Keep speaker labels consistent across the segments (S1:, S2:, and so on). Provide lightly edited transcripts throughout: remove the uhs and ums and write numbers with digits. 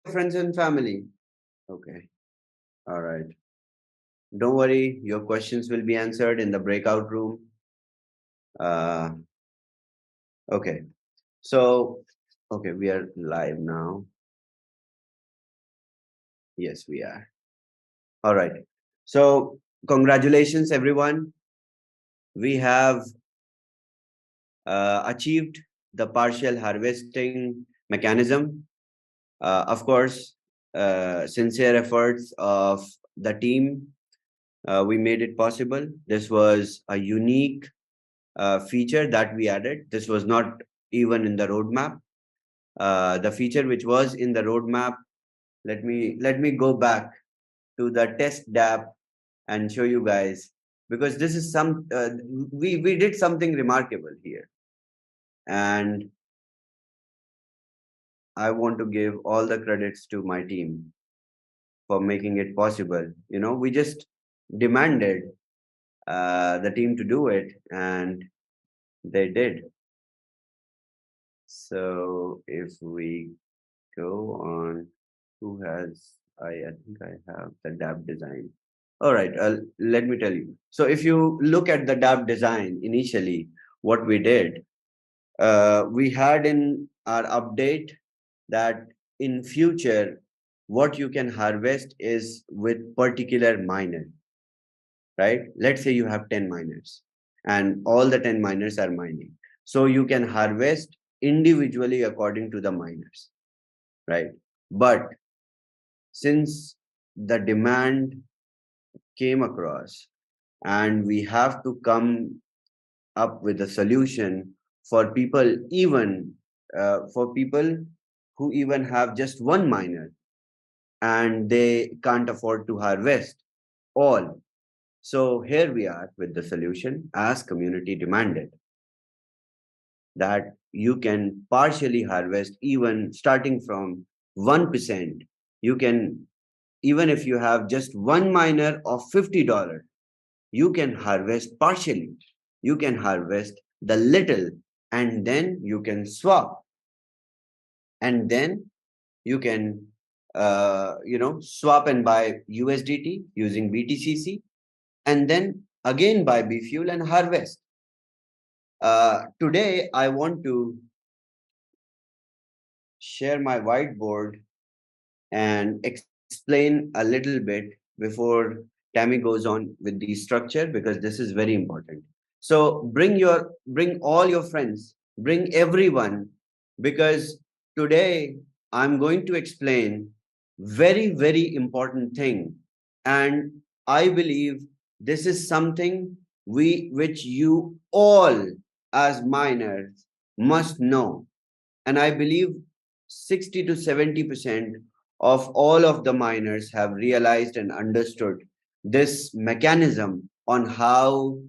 S1: friends and family. Okay. All right. Don't worry. Your questions will be answered in the breakout room. Uh, okay. So, okay, we are live now. Yes, we are. All right. So, congratulations, everyone. We have achieved the partial harvesting mechanism. Of course, sincere efforts of the team, we made it possible. This was a unique feature that we added. This was not even in the roadmap. The feature which was in the roadmap, let me go back to the test dApp and show you guys, because this is some we did something remarkable here, and I want to give all the credits to my team for making it possible. We just demanded the team to do it, and they did. So if we go on, who has, I think I have the dApp design. All right, let me tell you. So if you look at the dApp design initially, what we did, we had in our update that in future, what you can harvest is with particular miner, right? Let's say you have 10 miners and all the 10 miners are mining. So you can harvest individually according to the miners, right? But since the demand came across and we have to come up with a solution for people, even for people who even have just one miner and they can't afford to harvest all. So here we are with the solution as community demanded, that you can partially harvest even starting from 1%. You can, even if you have just one miner of $50, you can harvest partially. You can harvest the little, and then you can swap, and then you can swap and buy USDT using BTCC, and then again buy B fuel and harvest. Today I want to share my whiteboard and explain a little bit before Tami goes on with the structure, because this is very important. So bring all your friends, bring everyone, because today I'm going to explain very, very important thing. And I believe this is something which you all as miners must know. And I believe 60 to 70% of all of the miners have realized and understood this mechanism on how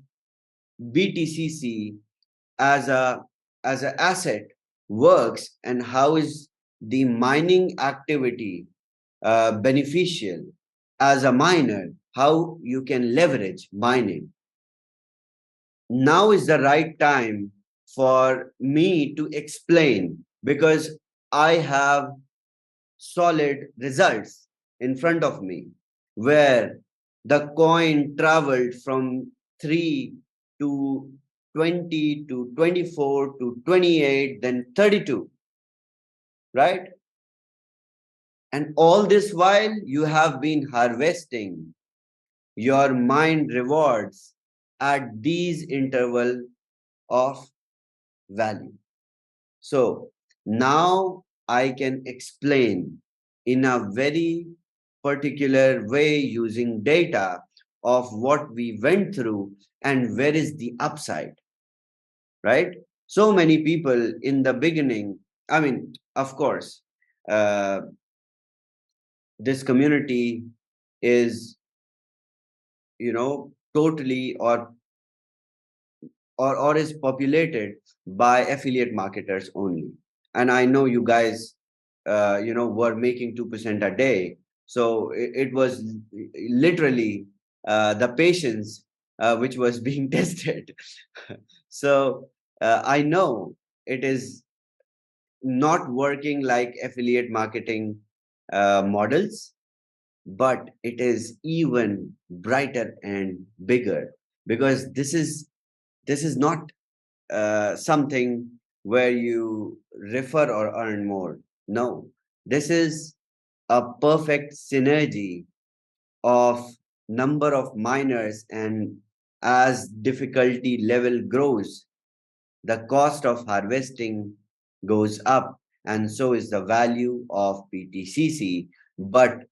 S1: BTCC as a asset works, and how is the mining activity beneficial as a miner, how you can leverage mining. Now is the right time for me to explain, because I have solid results in front of me, where the coin traveled from 3 to 20 to 24 to 28, then 32, right? And all this while you have been harvesting your mind rewards at these interval of value. So now I can explain in a very particular way using data of what we went through and where is the upside, right? So many people in the beginning, I mean, of course, uh, this community is, totally or is populated by affiliate marketers only. And I know you guys were making 2% a day, so it was literally the patience which was being tested. So I know it is not working like affiliate marketing models, but it is even brighter and bigger, because this is not something where you refer or earn more. No, this is a perfect synergy of number of miners, and as difficulty level grows, the cost of harvesting goes up, and so is the value of BTCC. But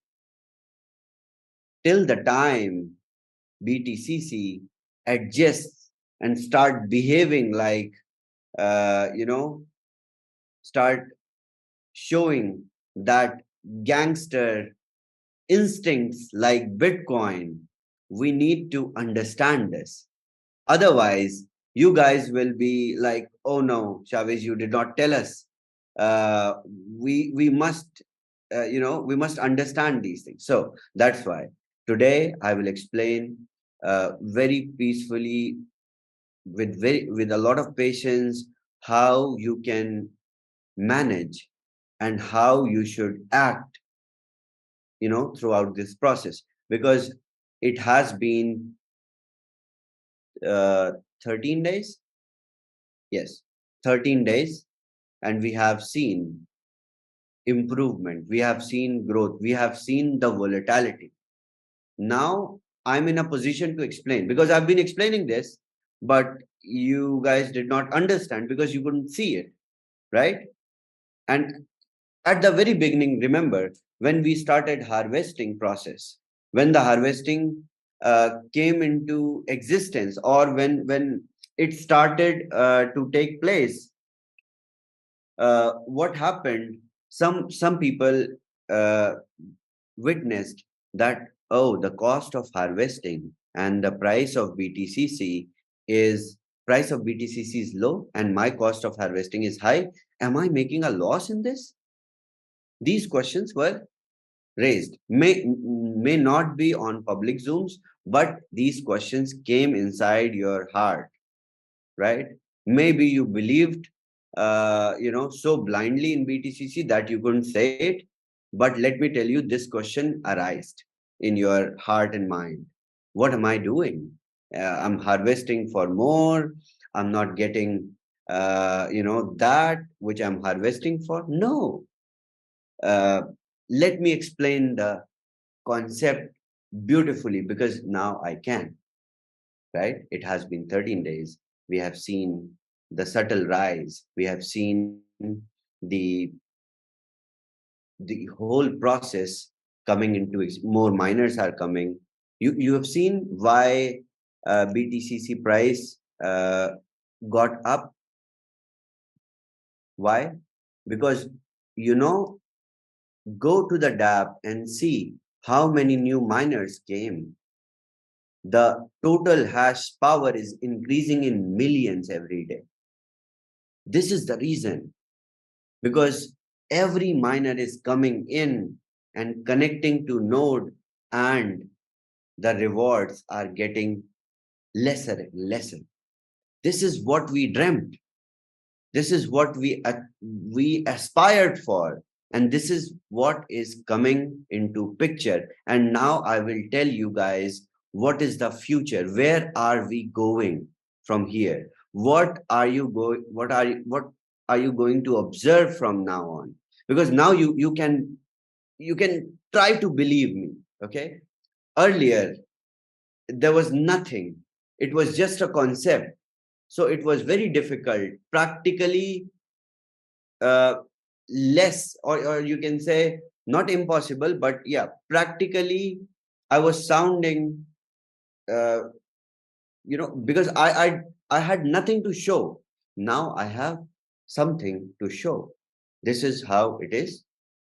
S1: till the time BTCC adjusts and start behaving like, you know, start showing that gangster instincts like Bitcoin, we need to understand this. Otherwise, you guys will be like, oh no, Chavez, you did not tell us. Uh, we must, we must understand these things. So that's why today I will explain very peacefully, with a lot of patience, how you can manage and how you should act, throughout this process, because it has been uh, 13 days. Yes, 13 days, and we have seen improvement, we have seen growth, we have seen the volatility. Now I'm in a position to explain, because I've been explaining this, but you guys did not understand because you couldn't see it, right? And at the very beginning, remember, when we started harvesting process, when the harvesting came into existence, or when it started to take place, what happened? Some people uh, witnessed that, oh, the cost of harvesting and the price of BTCC is low, and my cost of harvesting is high. Am I making a loss in this? These questions were raised. May not be on public Zooms, but these questions came inside your heart, right? Maybe you believed, so blindly in BTCC that you couldn't say it. But let me tell you, this question arose in your heart and mind. What am I doing? I'm harvesting for more. I'm not getting, that which I'm harvesting for. No. Uh, Let me explain the concept beautifully, because now I can, right? It has been 13 days. We have seen the subtle rise. We have seen the the whole process coming into more miners are coming. You have seen why BTCC price got up. Why? Because, you know go to the DApp and see how many new miners came. The total hash power is increasing in millions every day. This is the reason, because every miner is coming in and connecting to node, and the rewards are getting lesser and lesser. This is what we dreamt. This is what we aspired for, and this is what is coming into picture. And now I will tell you guys what is the future. Where are we going from here? What are you going to observe from now on? Because now you can try to believe me. Okay, earlier there was nothing. It was just a concept, so it was very difficult, practically uh, less, or you can say not impossible, but yeah, practically I was sounding, uh, because I had nothing to show. Now I have something to show. This is how it is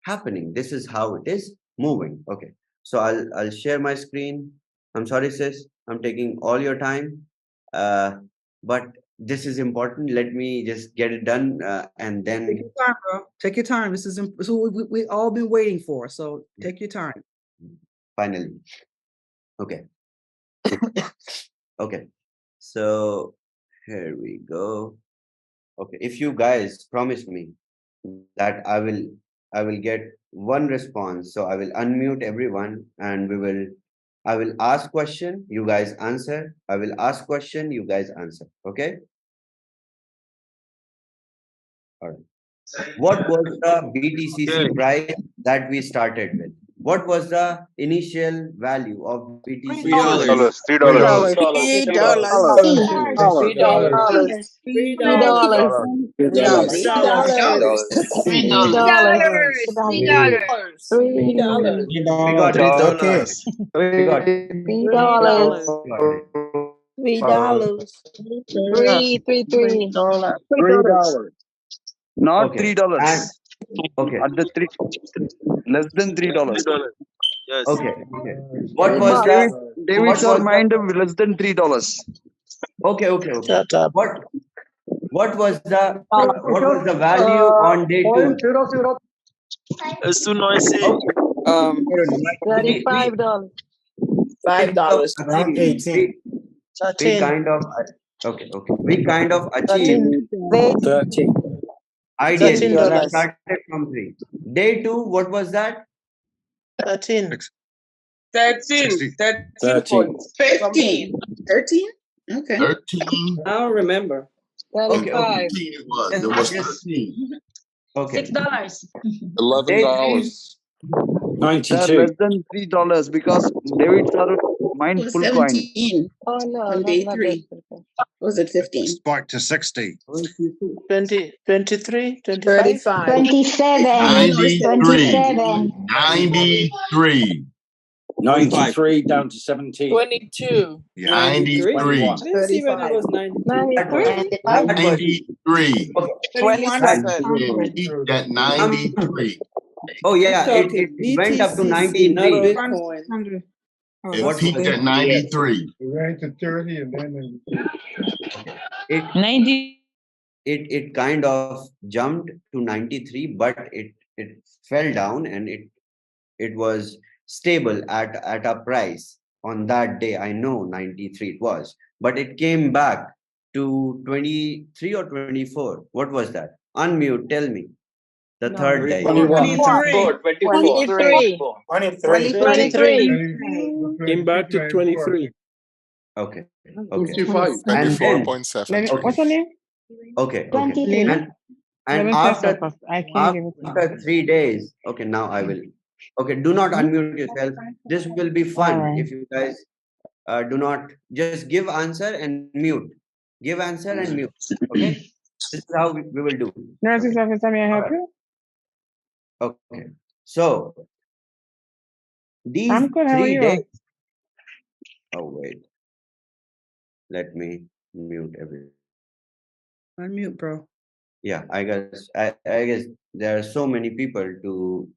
S1: happening. This is how it is moving. Okay, so I'll share my screen. I'm sorry, sis, I'm taking all your time, uh, but this is important. Let me just get it done, and then
S2: Take your time, bro. Take your time. This is what we all been waiting for. So take your time.
S1: finally. Okay. Okay. So here we go. Okay. If you guys promise me that I will I will get one response. So I will unmute everyone and I will ask question, you guys answer. I will ask question, you guys answer. Okay? All right. What was the BTCC price that we started with? What was the initial value of BTCC?
S3: $3.
S4: $3.
S1: We got it.
S4: Okay.
S1: We got it.
S5: $3. $3.
S3: Not
S1: Okay.
S3: $3.
S1: Okay.
S3: At the three, less than $3.
S6: Yes.
S1: Okay. Okay. What was
S3: David,
S1: the?
S3: David
S1: What
S3: sir,
S1: was
S3: mind
S1: the?
S3: less than $3.
S1: Okay. Okay. Okay. What was the value on day 2?
S6: It's too noisy.
S1: Okay.
S5: $35.
S2: Around 18.
S1: We kind of okay. We kind of achieved ideally. We started from 3. Day 2, what was that?
S7: 13.
S8: 13. 15. 13? Okay.
S7: 13.
S8: I don't remember.
S5: 35.
S7: 13 it was. It was 13.
S1: Okay.
S5: $6.
S7: $11.
S3: Sir, less than $3 because David sir
S8: It
S3: mind
S8: was
S3: full coin.
S8: 17
S5: Oh, no,
S8: on
S5: not
S8: day
S5: that
S8: 3.
S5: bad.
S8: Was it 15?
S7: Spiked to 60.
S4: 20, 23, 25.
S8: 35.
S9: 27.
S7: 93. 93.
S10: 93 down to 17.
S4: 22.
S7: 93.
S8: I didn't see when it was
S5: 93.
S7: 93.
S4: 21.
S7: That 93.
S1: Oh yeah,
S8: I'm
S1: it
S8: talking
S1: went up to
S8: BTCC, not
S1: 93.
S8: Bitcoin.
S7: It peaked at 93.
S11: It ran to 30 and then
S1: It
S5: 90.
S1: it kind of jumped to 93, but it fell down and it was stable at a price on that day. I know 93 it was, but it came back to 23 or 24. What was that? Unmute, tell me. The third day.
S10: 24.
S5: 23.
S4: 23.
S11: came back to 23.
S1: Okay.
S11: 25.
S1: And then
S7: 24.7.
S5: What's her name?
S1: okay.
S9: 23.
S1: And after 3 days, okay, now I will. Okay, do not unmute yourself. This will be fun if you guys do not just give answer and mute. Give answer and mute. Okay, this is how we will do.
S5: Nurse's office, may I help you?
S1: Okay, so these
S5: I'm good, how are
S1: 3
S5: you?
S1: days. Oh wait, let me mute everything.
S2: Unmute, bro.
S1: Yeah, I guess there are so many people to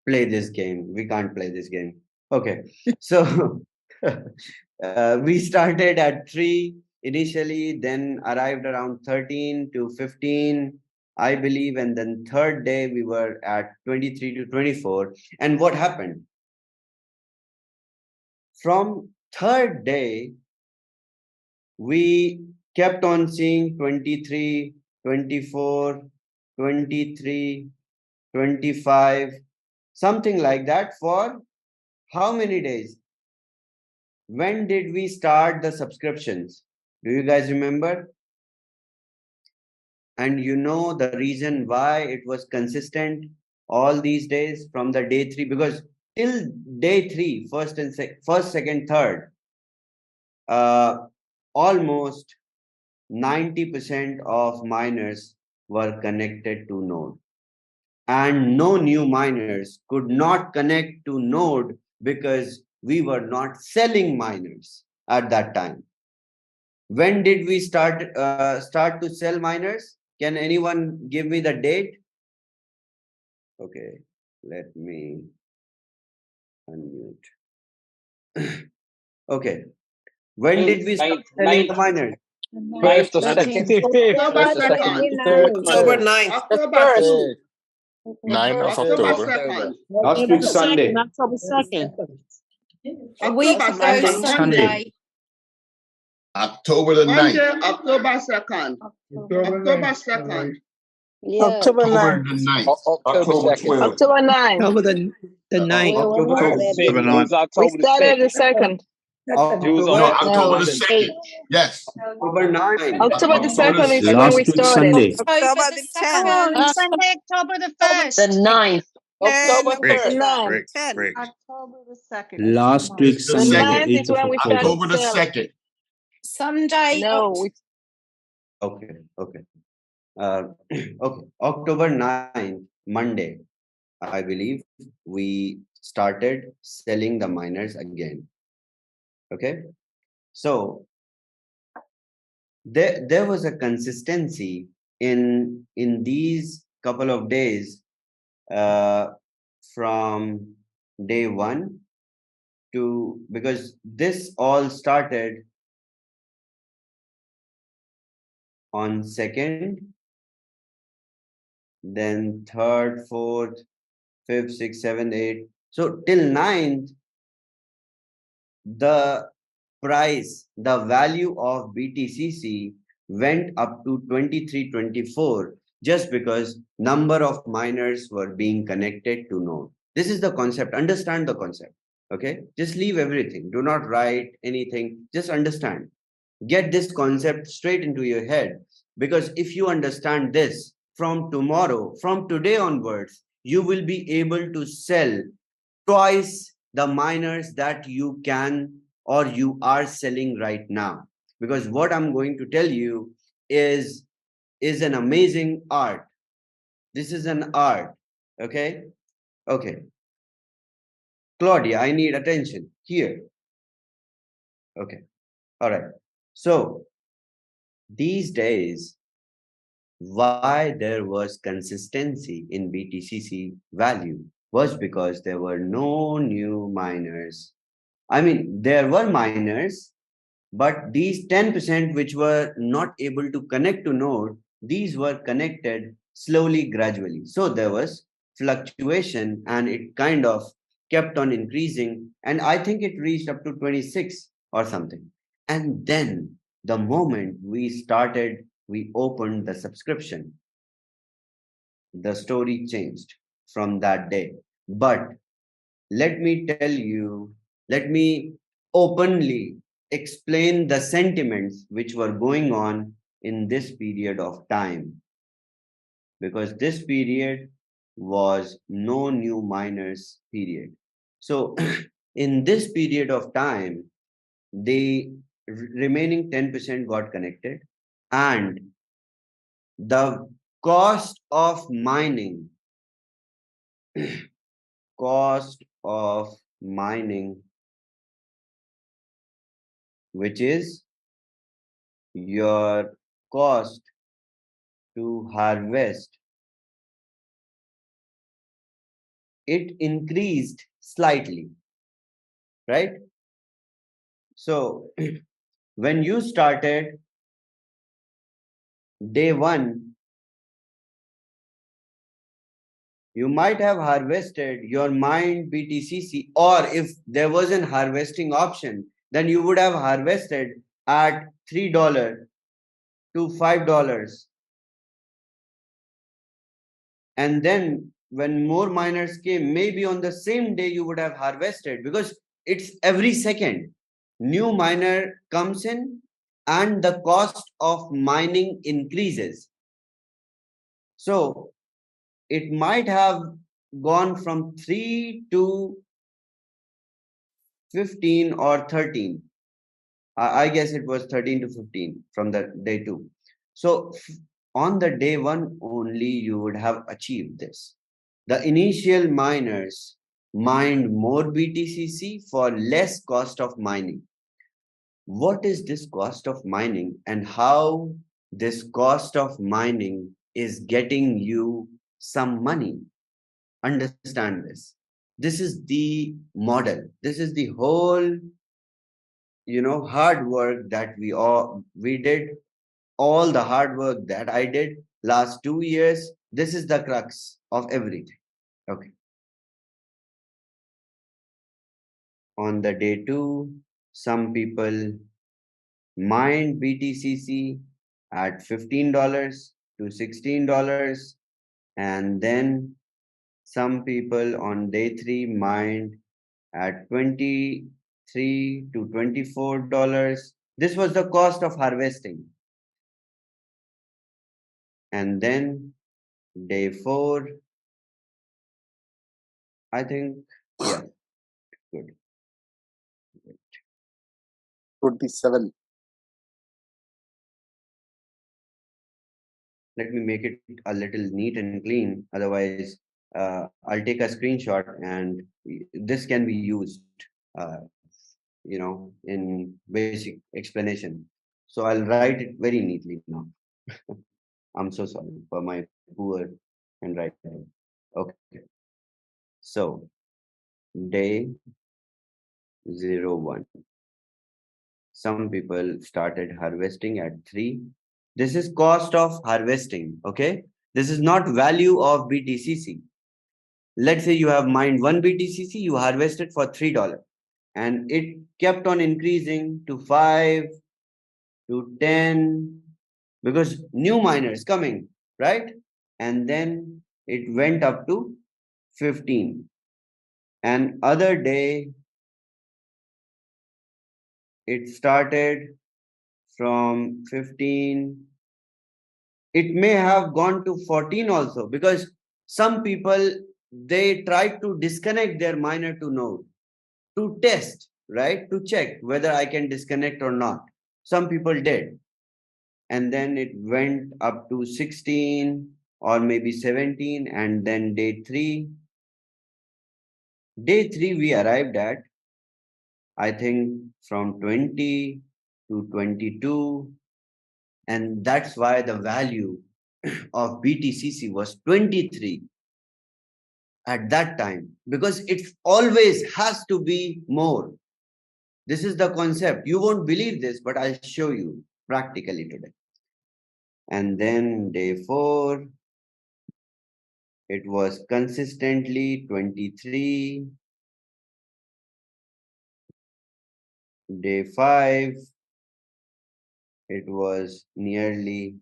S1: play this game. We can't play this game. Okay, so we started at 3 initially, then arrived around 13 to 15, I believe, and then third day we were at 23 to 24. And what happened? From third day, we kept on seeing 23, 24, 23, 25, something like that for how many days? When did we start the subscriptions? Do you guys remember? And you know the reason why it was consistent all these days from the day 3, because till day 3, first, second, third, almost 90% of miners were connected to node, and no new miners could not connect to node because we were not selling miners at that time. When did we start to sell miners? Can anyone give me the date? Okay, let me unmute. Okay, when did we start selling the miners?
S10: First or second, fifth, first or second, third,
S8: October 9th. October 1st.
S7: 9th of October.
S10: Last week Sunday.
S4: October 2nd.
S8: A week
S4: Monday.
S8: Sunday.
S7: October the 9th.
S8: October 2nd. October 2nd.
S4: October
S7: October
S4: 9th.
S7: the 9th.
S10: October 2nd.
S4: October 9th.
S2: October the 9th.
S10: It was
S8: We
S10: October the
S8: started
S10: 6th.
S8: the second.
S10: It was
S7: No,
S10: on
S7: October
S10: October
S7: the 2nd. Yes.
S1: October 9.
S8: October the
S7: October the
S8: 2nd is
S7: 2nd.
S8: when we
S9: Last week
S8: started.
S9: Sunday.
S8: October the 10th.
S5: Sunday, October the 1st.
S4: The 9th. October
S7: Correct.
S4: 1st.
S8: 9th.
S7: Correct.
S8: October the 2nd.
S9: Last week
S7: The
S8: The
S9: Sunday, the
S8: 9th is
S9: 8th of
S8: when we
S9: October.
S8: started
S7: October the
S8: selling.
S7: 2nd.
S5: Sunday.
S8: No, we
S1: Okay, okay. Okay. October 9th, Monday, I believe we started selling the miners again. Okay. So there was a consistency in these couple of days from day 1 to, because this all started on 2nd, then 3rd, 4th, 5th, 6th, 7th, 8th. So till 9th, the price, the value of BTCC went up to 23, 24, just because number of miners were being connected to node. This is the concept. Understand the concept. Okay. Just leave everything. Do not write anything. Just understand. Get this concept straight into your head. Because if you understand this from tomorrow, from today onwards, you will be able to sell twice the miners that you can or you are selling right now. Because what I'm going to tell you is an amazing art. This is an art. Okay. Okay. Claudia, I need attention here. Okay. All right. So these days, why there was consistency in BTCC value was because there were no new miners. I mean, there were miners, but these 10% which were not able to connect to node, these were connected slowly, gradually. So there was fluctuation and it kind of kept on increasing. And I think it reached up to 26 or something. And then the moment we opened the subscription, the story changed from that day. But let me tell you, let me openly explain the sentiments which were going on in this period of time. Because this period was no new miners period. So in this period of time, the remaining 10% got connected, and the cost of mining, cost of mining, which is your cost to harvest, it increased slightly, right? So when you started day 1, you might have harvested your mined BTCC, or if there was an harvesting option, then you would have harvested at $3 to $5. And then when more miners came, maybe on the same day you would have harvested, because it's every second new miner comes in and the cost of mining increases. So it might have gone from 3 to 15 or 13. I guess it was 13 to 15 from the day 2. So on the day 1 only, you would have achieved this. The initial miners mined more BTCC for less cost of mining. What is this cost of mining and how this cost of mining is getting you some money? Understand this. This is the model. This is the whole, hard work that we did, all the hard work that I did last 2 years. This is the crux of everything. Okay. On the day 2, some people mined BTCC at $15. to $16, and then some people on day 3 mined at $23 to $24. This was the cost of harvesting. And then day 4, I think, yeah, good.
S9: 27.
S1: Let me make it a little neat and clean. Otherwise, I'll take a screenshot and this can be used, in basic explanation. So I'll write it very neatly now. I'm so sorry for my poor handwriting. Okay. So day 01. Some people started harvesting at 3. This is cost of harvesting, okay? This is not value of BTCC. Let's say you have mined 1 BTCC, you harvested for $3, and it kept on increasing to 5, to 10, because new miners coming, right? And then it went up to 15. And other day, it started from 15. It may have gone to 14 also, because some people, they tried to disconnect their miner to node to test, right? To check whether I can disconnect or not. Some people did. And then it went up to 16 or maybe 17. And then day 3. Day 3, we arrived at, I think, from 20 to 22. And that's why the value of BTCC was 23 at that time, because it always has to be more. This is the concept. You won't believe this, but I'll show you practically today. And then day 4, it was consistently 23. Day 5, it was nearly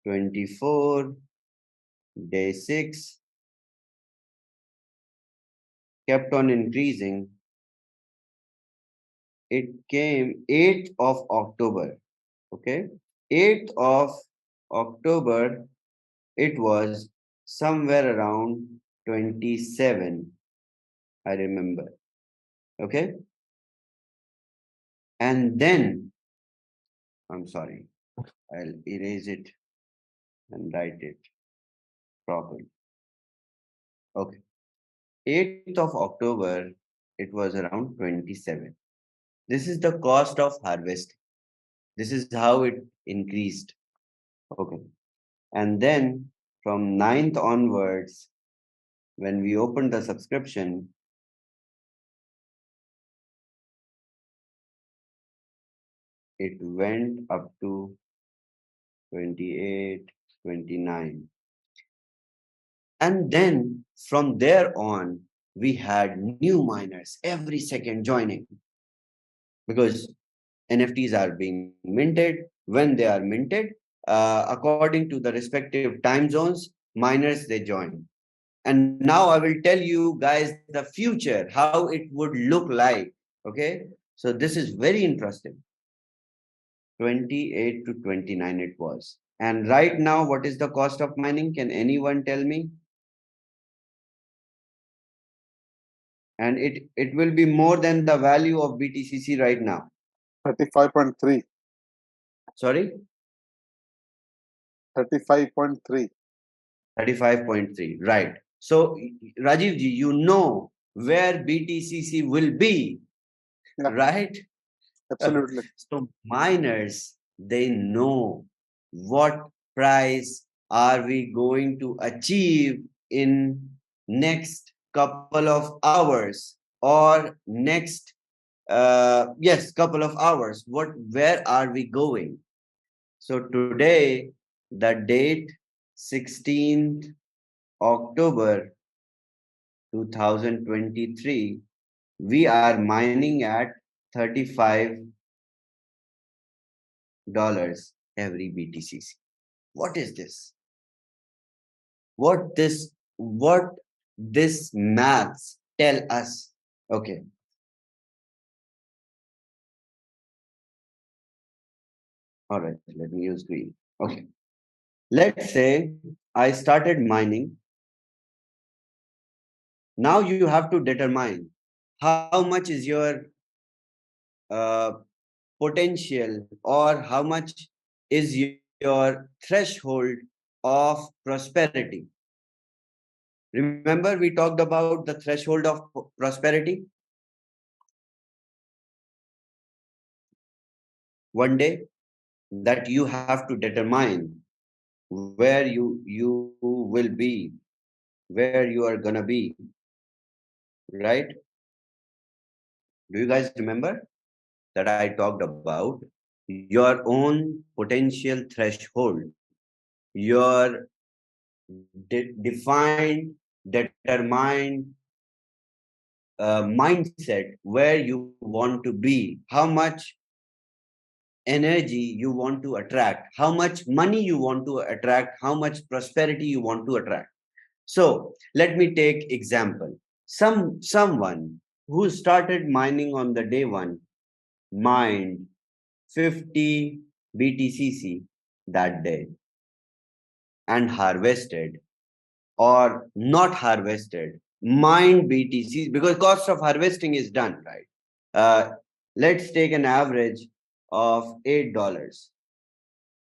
S1: 24. Day 6 kept on increasing. It came 8th of October. Okay, 8th of October, it was somewhere around 27, I remember. Okay, and then, I'm sorry, I'll erase it and write it properly. Okay, 8th of October, it was around 27. This is the cost of harvesting. This is how it increased. Okay, and then from 9th onwards, when we opened the subscription, it went up to 28, 29. And then from there on, we had new miners every second joining, because NFTs are being minted. When they are minted, according to the respective time zones, miners, they join. And now I will tell you guys the future, how it would look like. Okay, so this is very interesting. 28 to 29 it was. And right now, what is the cost of mining? Can anyone tell me? And it will be more than the value of BTCC right now.
S9: 35.3.
S1: Sorry?
S9: 35.3.
S1: 35.3, right. So, Rajiv ji, you know where BTCC will be,
S9: Yeah,
S1: right?
S9: absolutely.
S1: So miners, they know what price are we going to achieve in next couple of hours, or next couple of hours. Where are we going? So today, the date 16th October 2023, we are mining at $35 every BTCC. What is this? What this maths tell us? Okay. All right, let me use green. Okay. Let's say I started mining. Now you have to determine how much is your potential, or how much is your threshold of prosperity. Remember, we talked about the threshold of prosperity one day, that you have to determine where you will be, where you are gonna be, right? Do you guys remember that I talked about your own potential threshold, your defined, determined mindset, where you want to be, how much energy you want to attract, how much money you want to attract, how much prosperity you want to attract. So let me take example. Someone who started mining on the day one mined 50 BTCC that day and harvested, or not harvested, mined BTC, because cost of harvesting is done, right? Let's take an average of $8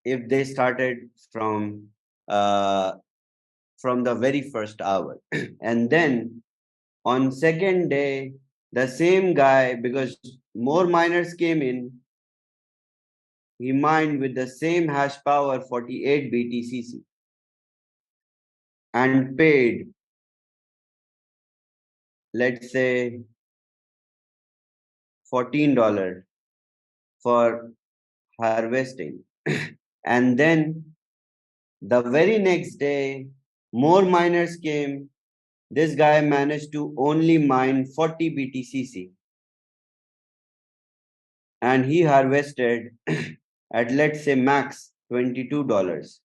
S1: if they started from the very first hour. And then on second day, the same guy, because more miners came in, he mined with the same hash power 48 BTCC and paid, let's say, $14 for harvesting. And then the very next day, more miners came. This guy managed to only mine 40 BTCC. And he harvested at, let's say, max $22.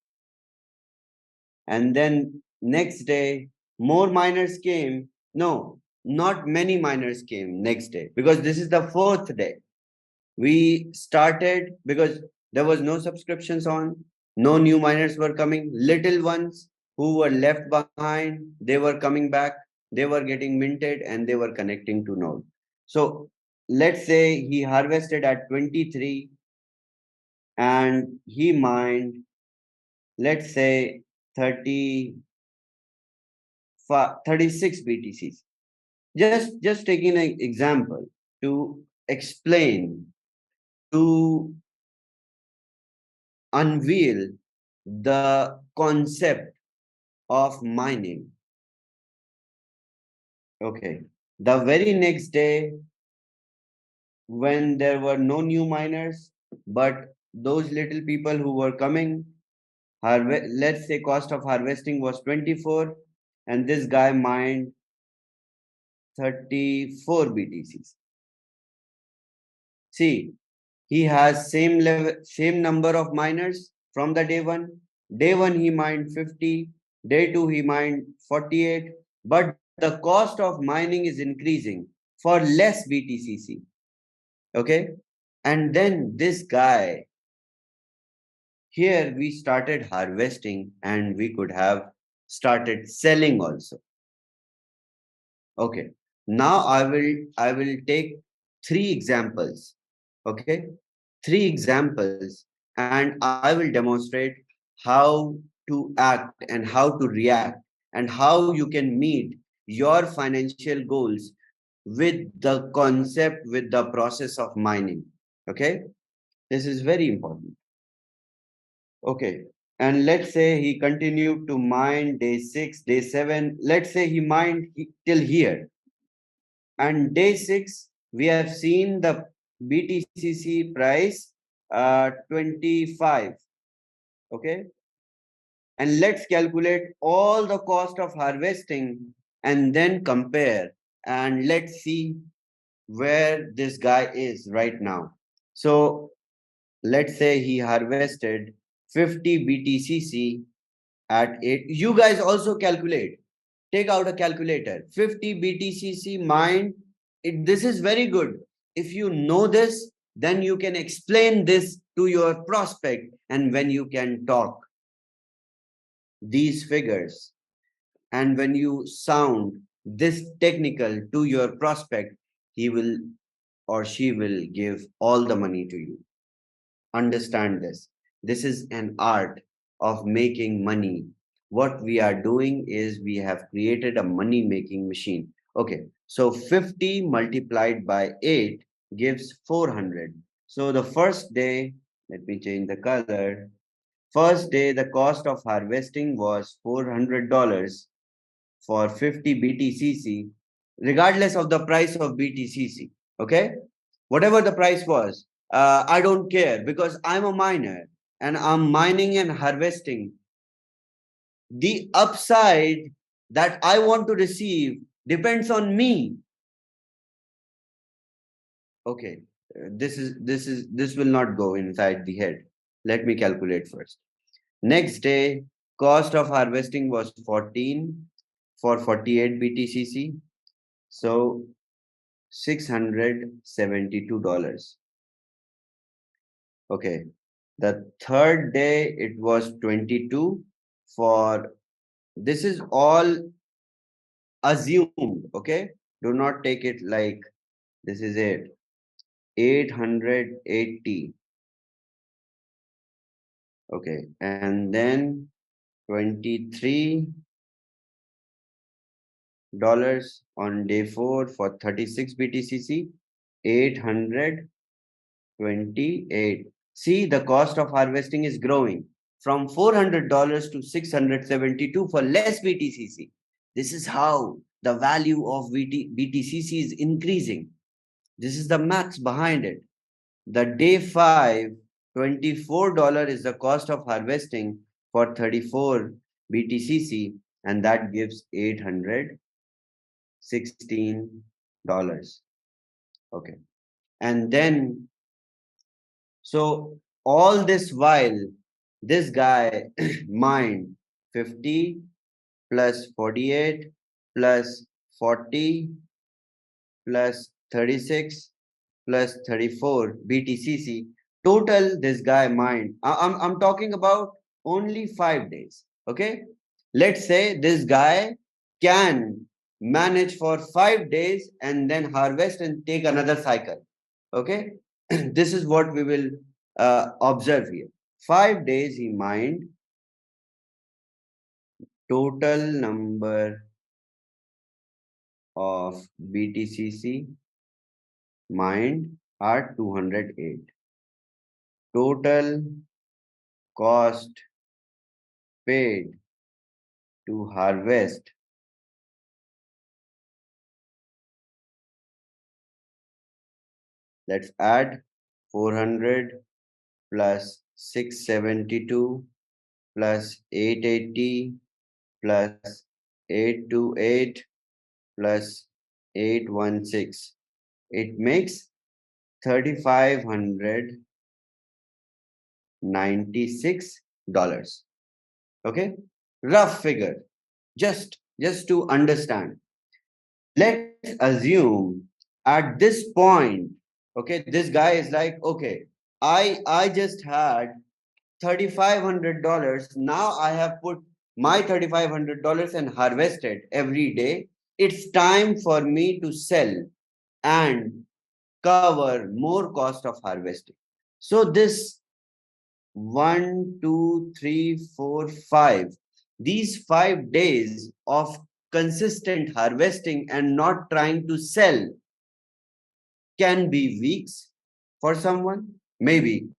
S1: And then next day, more miners came. No, not many miners came next day, because this is the fourth day. We started because there was no subscriptions on, no new miners were coming. Little ones who were left behind, they were coming back, they were getting minted, and they were connecting to node. So let's say he harvested at 23 and he mined, let's say, 36 BTCs. Just taking an example to explain, to unveil the concept of mining. Okay. The very next day, when there were no new miners, but those little people who were coming, let's say cost of harvesting was 24, and this guy mined 34 BTCs. See, he has same level, same number of miners from the day one. Day one he mined 50, day two he mined 48, but the cost of mining is increasing for less BTCC. Okay, and then this guy, here we started harvesting, and we could have started selling also. Okay, now I will take 3 examples. Okay, 3 examples, and I will demonstrate how to act and how to react and how you can meet your financial goals with the concept, with the process of mining. Okay, this is very important. Okay, and let's say he continued to mine day 6, day 7. Let's say he mined till here, and day 6 we have seen the BTCC price 25. Okay, and let's calculate all the cost of harvesting and then compare, and let's see where this guy is right now. So let's say he harvested 50 BTCC at 8. You guys also calculate. Take out a calculator. 50 BTCC mined. This is very good. If you know this, then you can explain this to your prospect, and when you can talk these figures, and when you sound this technical to your prospect, he will or she will give all the money to you. Understand this. This is an art of making money. What we are doing is we have created a money making machine. Okay, so 50 multiplied by 8 gives 400. So the first day, let me change the color. First day, the cost of harvesting was $400 for 50 BTCC, regardless of the price of BTCC. Okay, whatever the price was, I don't care, because I'm a miner and I'm mining and harvesting. The upside that I want to receive depends on me. Okay, this will not go inside the head. Let me calculate first. Next day, cost of harvesting was 14 for 48 BTCC. So $672. Okay. The third day it was 22 for, this is all assumed. Okay. Do not take it like this is it. 880. Okay. And then $23 on day 4 for 36 BTCC. 828. See, the cost of harvesting is growing from $400 to $672 for less BTCC. This is how the value of BTCC is increasing. This is the maths behind it. The day 5, $24 is the cost of harvesting for 34 BTCC, and that gives $816. Okay. And then, so all this while, this guy mined 50 plus 48 plus 40 plus 36 plus 34 BTCC. Total, this guy mined. I'm talking about only 5 days. Okay. Let's say this guy can manage for 5 days and then harvest and take another cycle. Okay. This is what we will observe here. 5 days he mined. Total number of BTCC mined are 208. Total cost paid to harvest let's add 400 plus 672 plus 880 plus 828 plus 816. It makes $3,596. Okay, rough figure, just to understand. Let's assume at this point, okay, this guy is like, okay, I just had $3,500. Now I have put my $3,500 and harvested every day. It's time for me to sell and cover more cost of harvesting. So this 1, 2, 3, 4, 5, these 5 days of consistent harvesting and not trying to sell can be weeks for someone. Maybe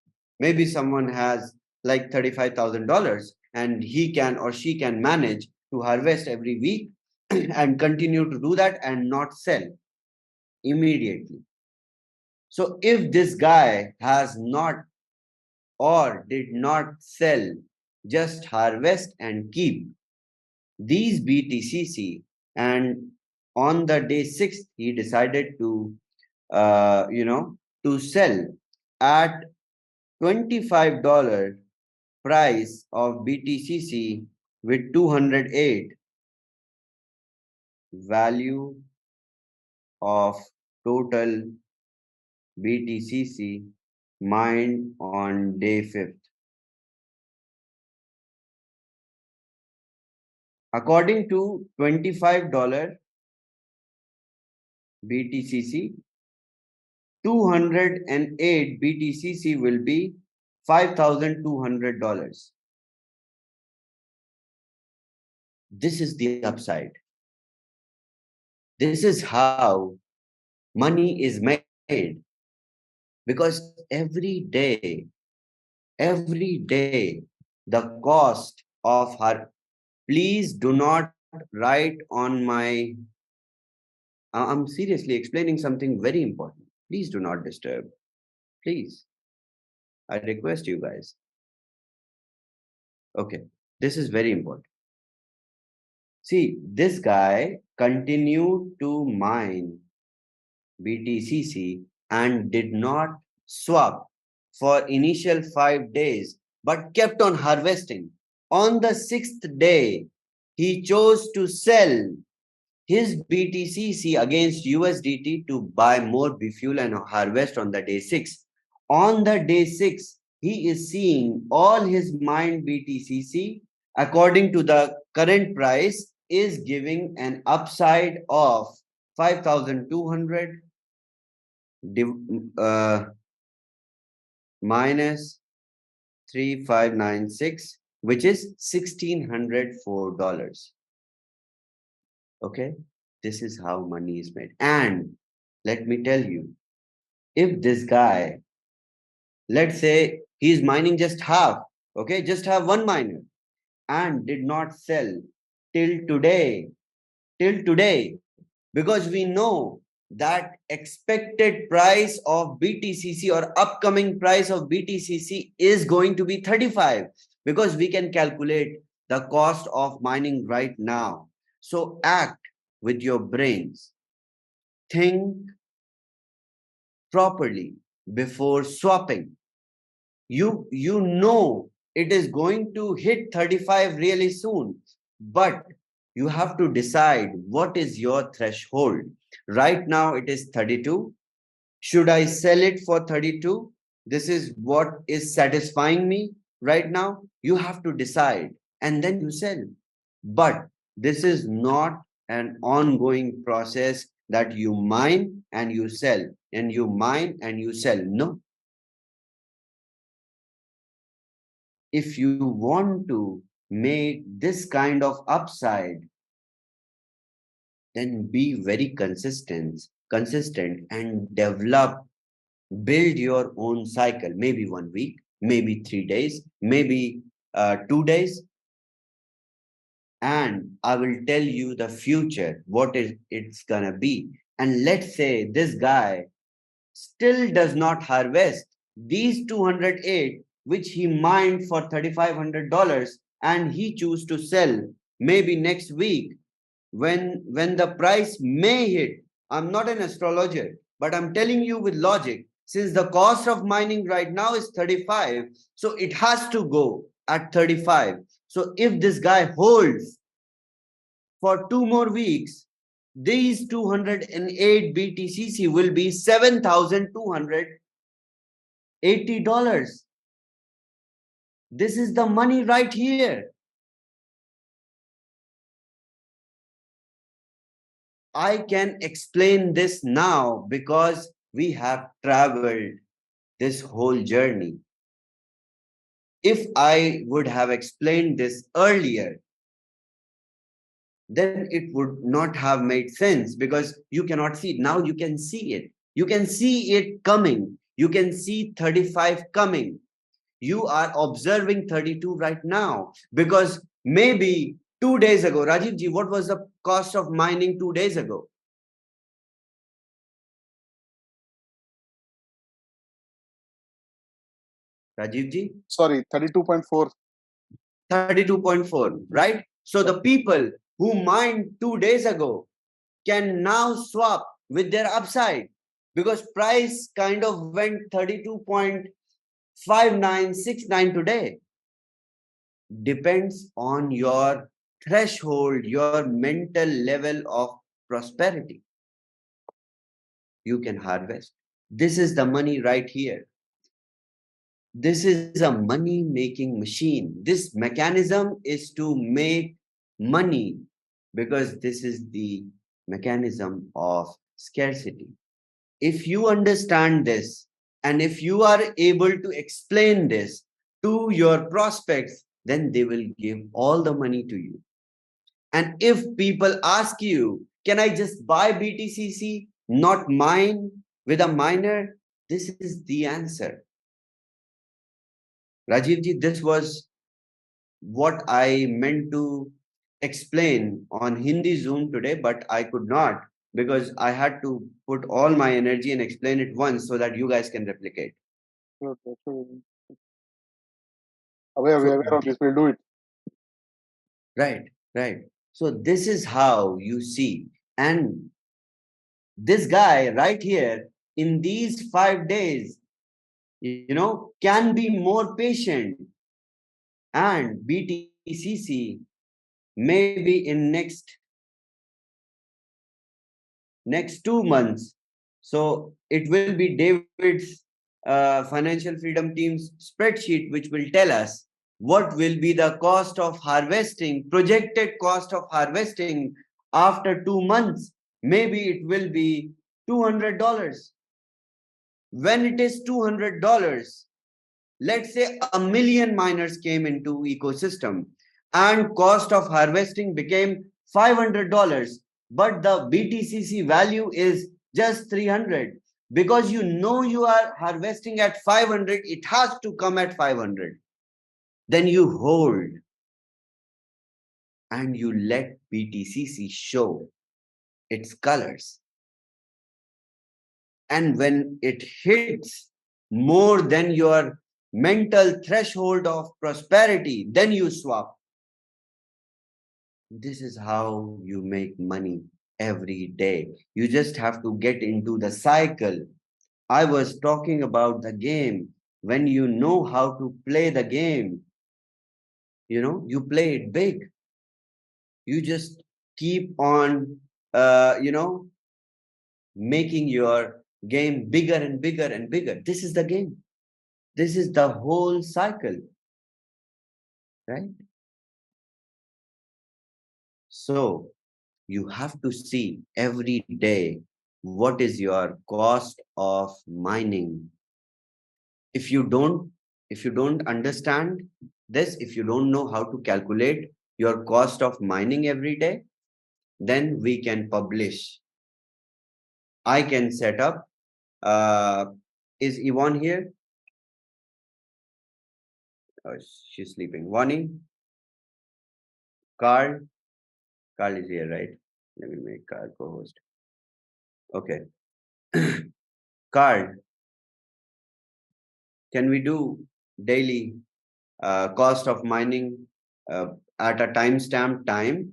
S1: someone has like $35,000 and he can or she can manage to harvest every week and continue to do that and not sell immediately. So if this guy has not or did not sell, just harvest and keep these BTCC, and on the day 6th he decided to to sell at $25 price of BTCC with 208 value of total BTCC mined on day 5th. According to $25 BTCC, 208 BTCC will be $5,200. This is the upside. This is how money is made. Because every day, the cost of her, please do not write on my, I'm seriously explaining something very important. Please do not disturb. Please. I request you guys. Okay, this is very important. See, this guy continued to mine BTCC and did not swap for initial 5 days, but kept on harvesting. On the 6th day, he chose to sell his BTCC against USDT to buy more fuel and harvest on the day 6. On the day 6, he is seeing all his mined BTCC according to the current price is giving an upside of 5,200 minus 3596, which is $1,604. Okay, this is how money is made. And let me tell you, if this guy, let's say he's mining just half, okay, just have one miner and did not sell till today, because we know that expected price of BTCC or upcoming price of BTCC is going to be 35, because we can calculate the cost of mining right now. So act with your brains. Think properly before swapping. You know it is going to hit 35 really soon, but you have to decide what is your threshold. Right now it is 32. Should I sell it for 32? This is what is satisfying me right now. You have to decide and then you sell. But this is not an ongoing process that you mine and you sell and you mine and you sell. No. If you want to make this kind of upside, then be very consistent and build your own cycle. Maybe 1 week, maybe 3 days, maybe 2 days. And I will tell you the future, what it's gonna be. And let's say this guy still does not harvest these 208, which he mined for $3,500, and he choose to sell maybe next week when the price may hit. I'm not an astrologer, but I'm telling you with logic, since the cost of mining right now is 35, so it has to go at 35. So if this guy holds for 2 more weeks, these 208 BTCC will be $7,280. This is the money right here. I can explain this now because we have traveled this whole journey. If I would have explained this earlier, then it would not have made sense, because you cannot see it. Now you can see it. You can see it coming. You can see 35 coming. You are observing 32 right now, because maybe 2 days ago, Rajiv ji, what was the cost of mining 2 days ago? Rajiv ji?
S9: Sorry, 32.4.
S1: 32.4, right? So the people who mined 2 days ago can now swap with their upside, because price kind of went 32.5969 today. depends on your threshold, your mental level of prosperity. You can harvest. This is the money right here. This is a money making machine. This mechanism is to make money because this is the mechanism of scarcity. If you understand this and if you are able to explain this to your prospects, then they will give all the money to you. And if people ask you, can I just buy BTCC, not mine, with a miner? This is the answer. Rajivji, this was what I meant to explain on Hindi Zoom today, but I could not because I had to put all my energy and explain it once so that you guys can replicate.
S9: Okay, so aware of this, we'll do it.
S1: Right, right. So this is how you see. And this guy right here in these 5 days, can be more patient. And BTCC maybe in next 2 months. So it will be David's financial freedom team's spreadsheet, which will tell us what will be the cost of harvesting, projected cost of harvesting after 2 months. Maybe it will be $200. When it is $200, let's say 1 million miners came into ecosystem and cost of harvesting became $500, but the BTCC value is just 300. Because you are harvesting at 500, it has to come at 500. Then you hold and you let BTCC show its colors. And when it hits more than your mental threshold of prosperity, then you swap. This is how you make money every day. You just have to get into the cycle. I was talking about the game. When you know how to play the game, you play it big. You just keep on, making your game bigger and bigger and bigger. This is the game. This is the whole cycle, right? So you have to see every day what is your cost of mining. If you don't understand this, if you don't know how to calculate your cost of mining every day, then we can publish. I can set up. Is Yvonne here? Oh, she's sleeping. Wani? Carl? Carl is here, right? Let me make Carl co-host. Okay. Carl, can we do daily cost of mining at a timestamp time?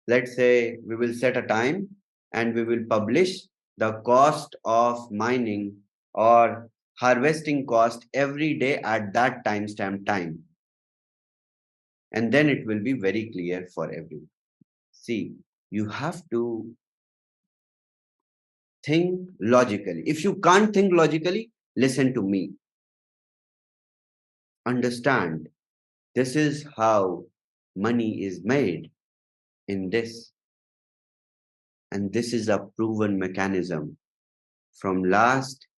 S1: Let's say we will set a time and we will publish the cost of mining or harvesting cost every day at that timestamp time. And then it will be very clear for everyone. See, you have to think logically. If you can't think logically, listen to me. Understand, this is how money is made in this. And this is a proven mechanism. From last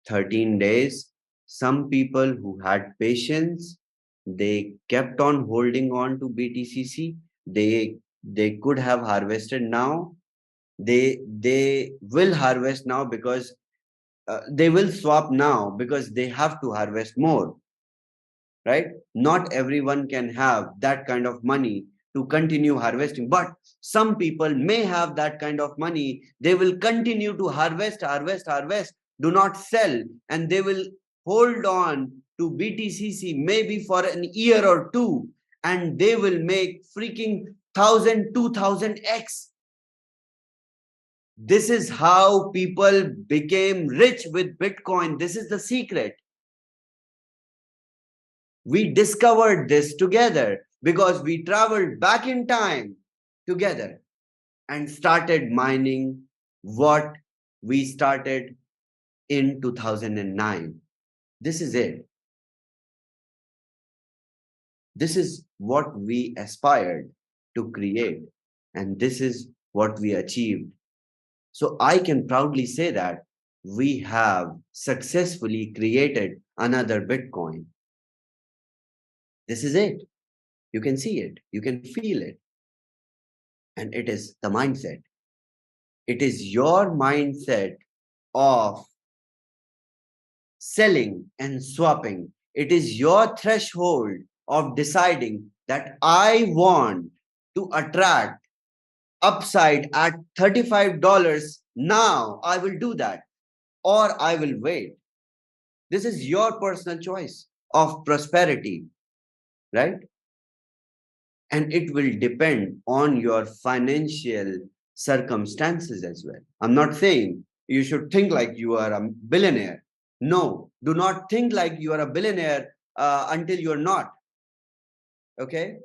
S1: 13 days, some people who had patience, they kept on holding on to BTCC. They could have harvested now. They will harvest now because they will swap now because they have to harvest more, right? Not everyone can have that kind of money to continue harvesting, but some people may have that kind of money. They will continue to harvest, do not sell, and they will hold on to BTCC maybe for an year or two, and they will make freaking 1,000, 2,000x. This is how people became rich with Bitcoin. This is the secret. We discovered this together because we traveled back in time together and started mining what we started in 2009. This is it. This is what we aspired to create, and this is what we achieved. So I can proudly say that we have successfully created another Bitcoin. This is it. You can see it. You can feel it. And it is the mindset. It is your mindset of selling and swapping. It is your threshold of deciding that I want to attract upside at $35. Now I will do that, or I will wait. This is your personal choice of prosperity, right? And it will depend on your financial circumstances as well. I'm not saying you should think like you are a billionaire. No, do not think like you are a billionaire until you're not. Okay?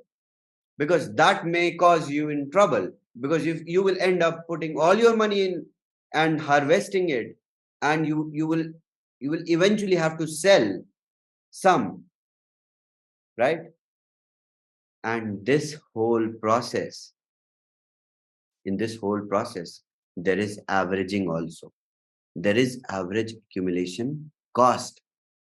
S1: Because that may cause you in trouble. Because if you will end up putting all your money in and harvesting it, and you will eventually have to sell some, right? And this whole process, in this whole process, there is averaging also. There is average accumulation cost.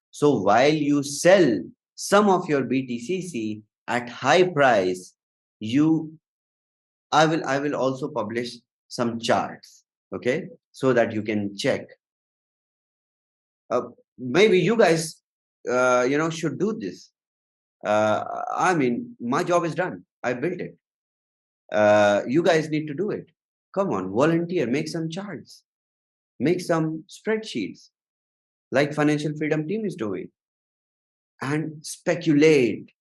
S1: So while you sell some of your BTCC at high price, I will also publish some charts, okay, so that you can check. Maybe you guys, should do this. I mean, my job is done. I built it. You guys need to do it. Come on, volunteer, make some charts, make some spreadsheets like Financial Freedom Team is doing, and speculate.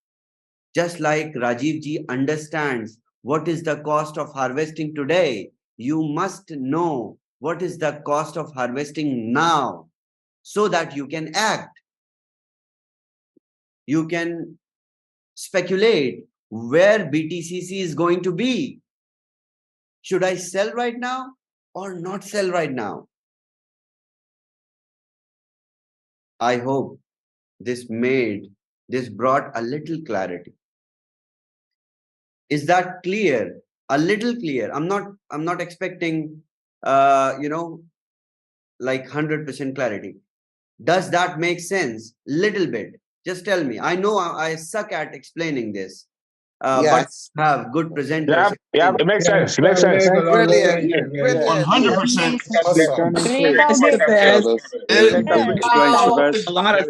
S1: Just like Rajiv ji understands what is the cost of harvesting today, you must know what is the cost of harvesting now so that you can act. You can speculate where BTCC is going to be. Should I sell right now or not sell right now? I hope this brought a little clarity. Is that clear? A little clear. I'm not expecting like 100% clarity. Does that make sense? Little bit. Just tell me. I know I suck at explaining this.
S3: Yes.
S1: But have good presenters.
S10: Yeah, it makes sense. It makes sense.
S3: Brilliant. Brilliant.
S7: 100%.
S2: It's the best. A lot of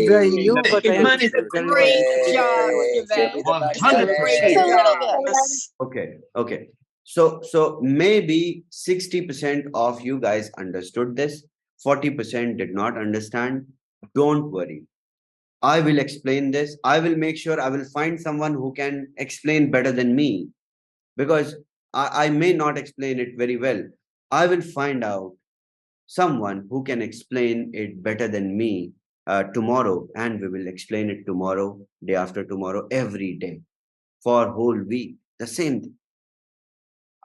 S2: value, but the money is
S4: Great job, Shiv.
S7: 100%.
S1: Okay. So maybe 60% of you guys understood this. 40% did not understand. Don't worry. I will explain this. I will make sure I will find someone who can explain better than me, because I may not explain it very well. I will find out someone who can explain it better than me tomorrow, and we will explain it tomorrow, day after tomorrow, every day for a whole week. The same thing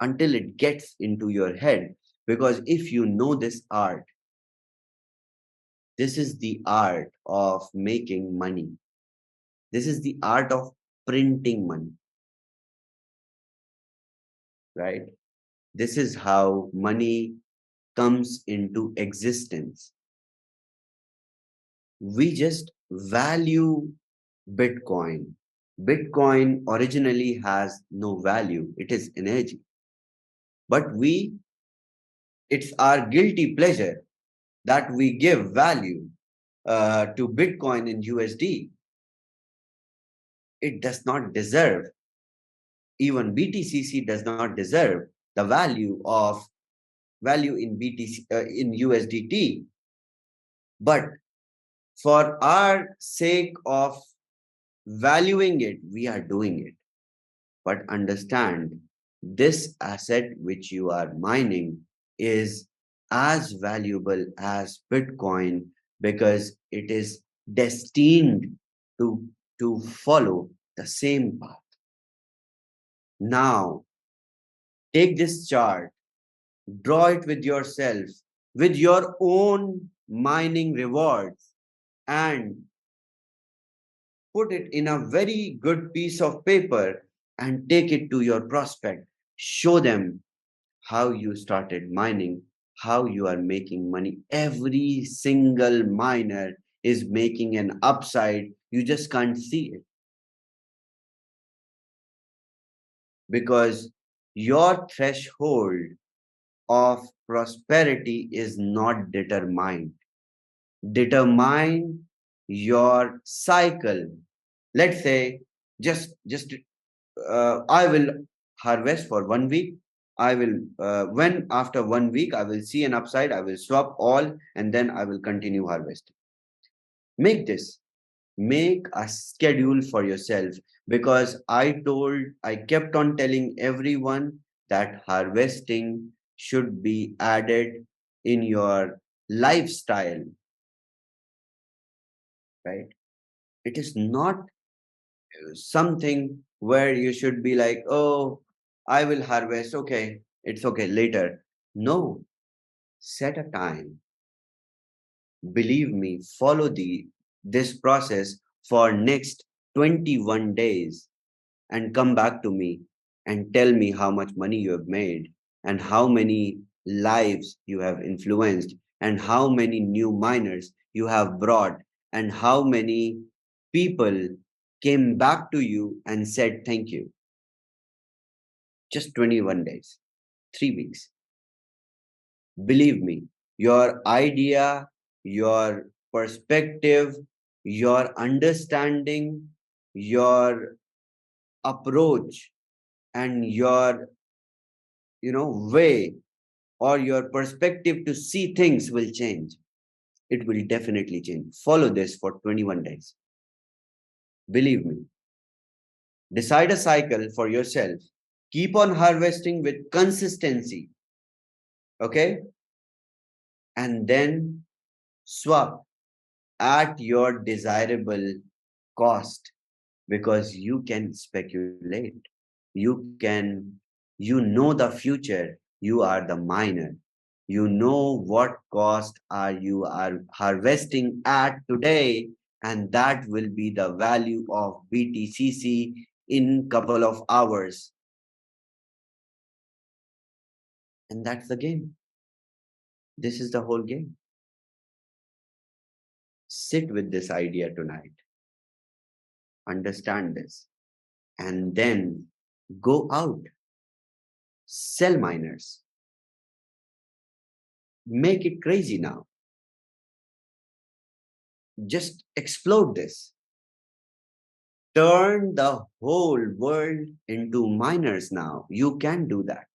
S1: until it gets into your head. Because if you know this art, this is the art of making money. This is the art of printing money, right? This is how money comes into existence. We just value Bitcoin. Bitcoin originally has no value. It is energy. But it's our guilty pleasure that we give value to Bitcoin and USD. It does not deserve, even BTCC does not deserve the value in in USDT. But for our sake of valuing it, we are doing it. But understand, this asset which you are mining is as valuable as Bitcoin, because it is destined to to follow the same path. Now, take this chart, draw it with yourself, with your own mining rewards, and put it in a very good piece of paper and take it to your prospect. Show them how you started mining, how you are making money. Every single miner is making an upside. You just can't see it. Because your threshold of prosperity is not determined. Determine your cycle. Let's say just I will harvest for 1 week. I will when after 1 week I will see an upside, I will swap all, and then I will continue harvesting. Make a schedule for yourself, because I kept on telling everyone that harvesting should be added in your lifestyle, right? It is not something where you should be like, oh, I will harvest, okay, it's okay later. No, set a time. Believe me, follow this process for next 21 days and come back to me and tell me how much money you have made and how many lives you have influenced and how many new miners you have brought and how many people came back to you and said thank you. Just 21 days, 3 weeks. Believe me, your idea, your perspective, your understanding, your approach, and your way or your perspective to see things will change. It will definitely change. Follow this for 21 days. Believe me. Decide a cycle for yourself. Keep on harvesting with consistency. Okay? And then swap at your desirable cost, because you can speculate. You know the future. You are the miner. You know what cost you are harvesting at today, and that will be the value of BTCC in couple of hours. And that's the game. This is the whole game. Sit with this idea tonight. Understand this. And then go out. Sell miners. Make it crazy now. Just explode this. Turn the whole world into miners now. You can do that.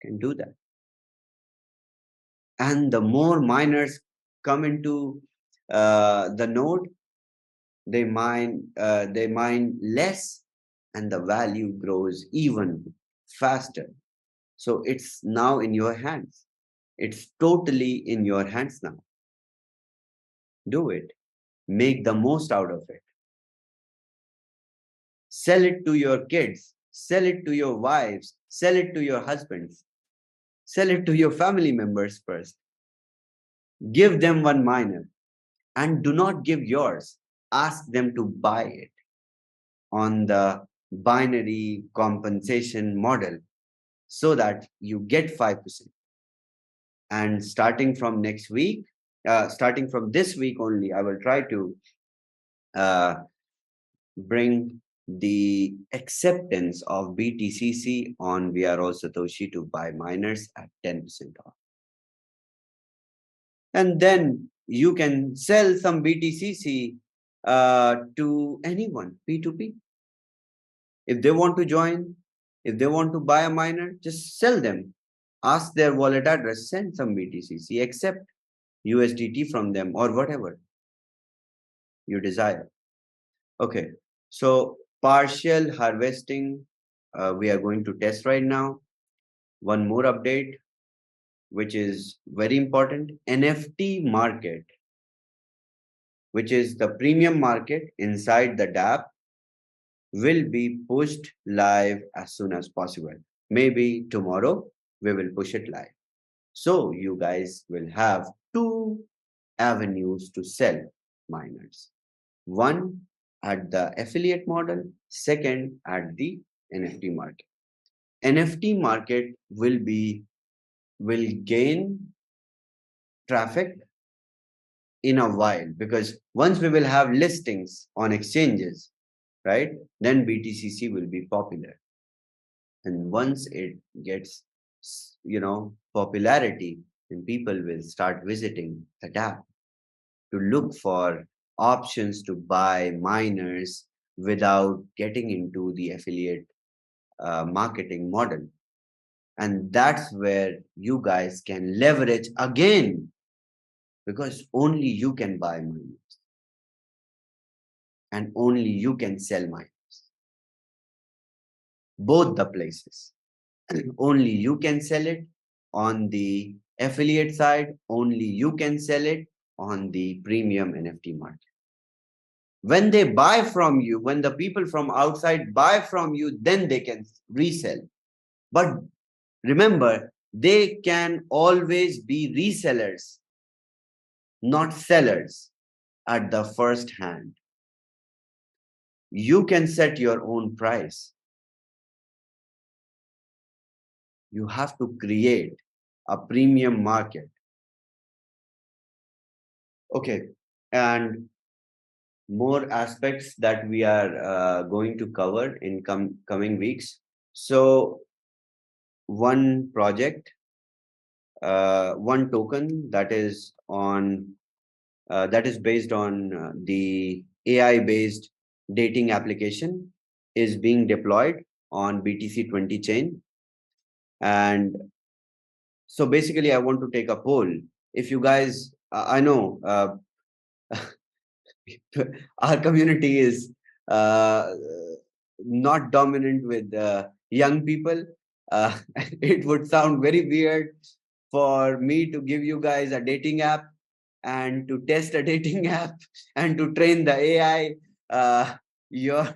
S1: Can do that. And the more miners come into the node, they mine less, and the value grows even faster. So it's now in your hands. It's totally in your hands now. Do it. Make the most out of it. Sell it to your kids. Sell it to your wives. Sell it to your husbands. Sell it to your family members first. Give them one miner. And do not give yours. Ask them to buy it on the binary compensation model so that you get 5%. And starting from next week, starting from this week only, I will try to bring the acceptance of BTCC on We Are All Satoshi to buy miners at 10% off. And then you can sell some BTCC to anyone, P2P. If they want to join, if they want to buy a miner, just sell them. Ask their wallet address, send some BTCC, accept USDT from them or whatever you desire. Okay, so partial harvesting, we are going to test right now. One more update, which is very important. NFT market which is the premium market inside the DApp, will be pushed live as soon as possible. Maybe tomorrow we will push it live. So you guys will have two avenues to sell miners. One at the affiliate model, second at the NFT market. NFT market will gain traffic in a while, because once we will have listings on exchanges, right, then BTCC will be popular. And once it gets, popularity, then people will start visiting the DApp to look for options to buy miners without getting into the affiliate marketing model. And that's where you guys can leverage again, because only you can buy miners and only you can sell miners. Both the places. Only you can sell it on the affiliate side, only you can sell it on the premium NFT market. When they buy from you, when the people from outside buy from you, then they can resell. But remember, they can always be resellers, not sellers at the first hand. You can set your own price. You have to create a premium market. Okay, and more aspects that we are going to cover in coming weeks. So one project, one token that is based on the AI-based dating application is being deployed on BTC20 chain. And so basically, I want to take a poll. If you guys, I know our community is not dominant with young people. It would sound very weird for me to give you guys a dating app and to test a dating app and to train the AI. Your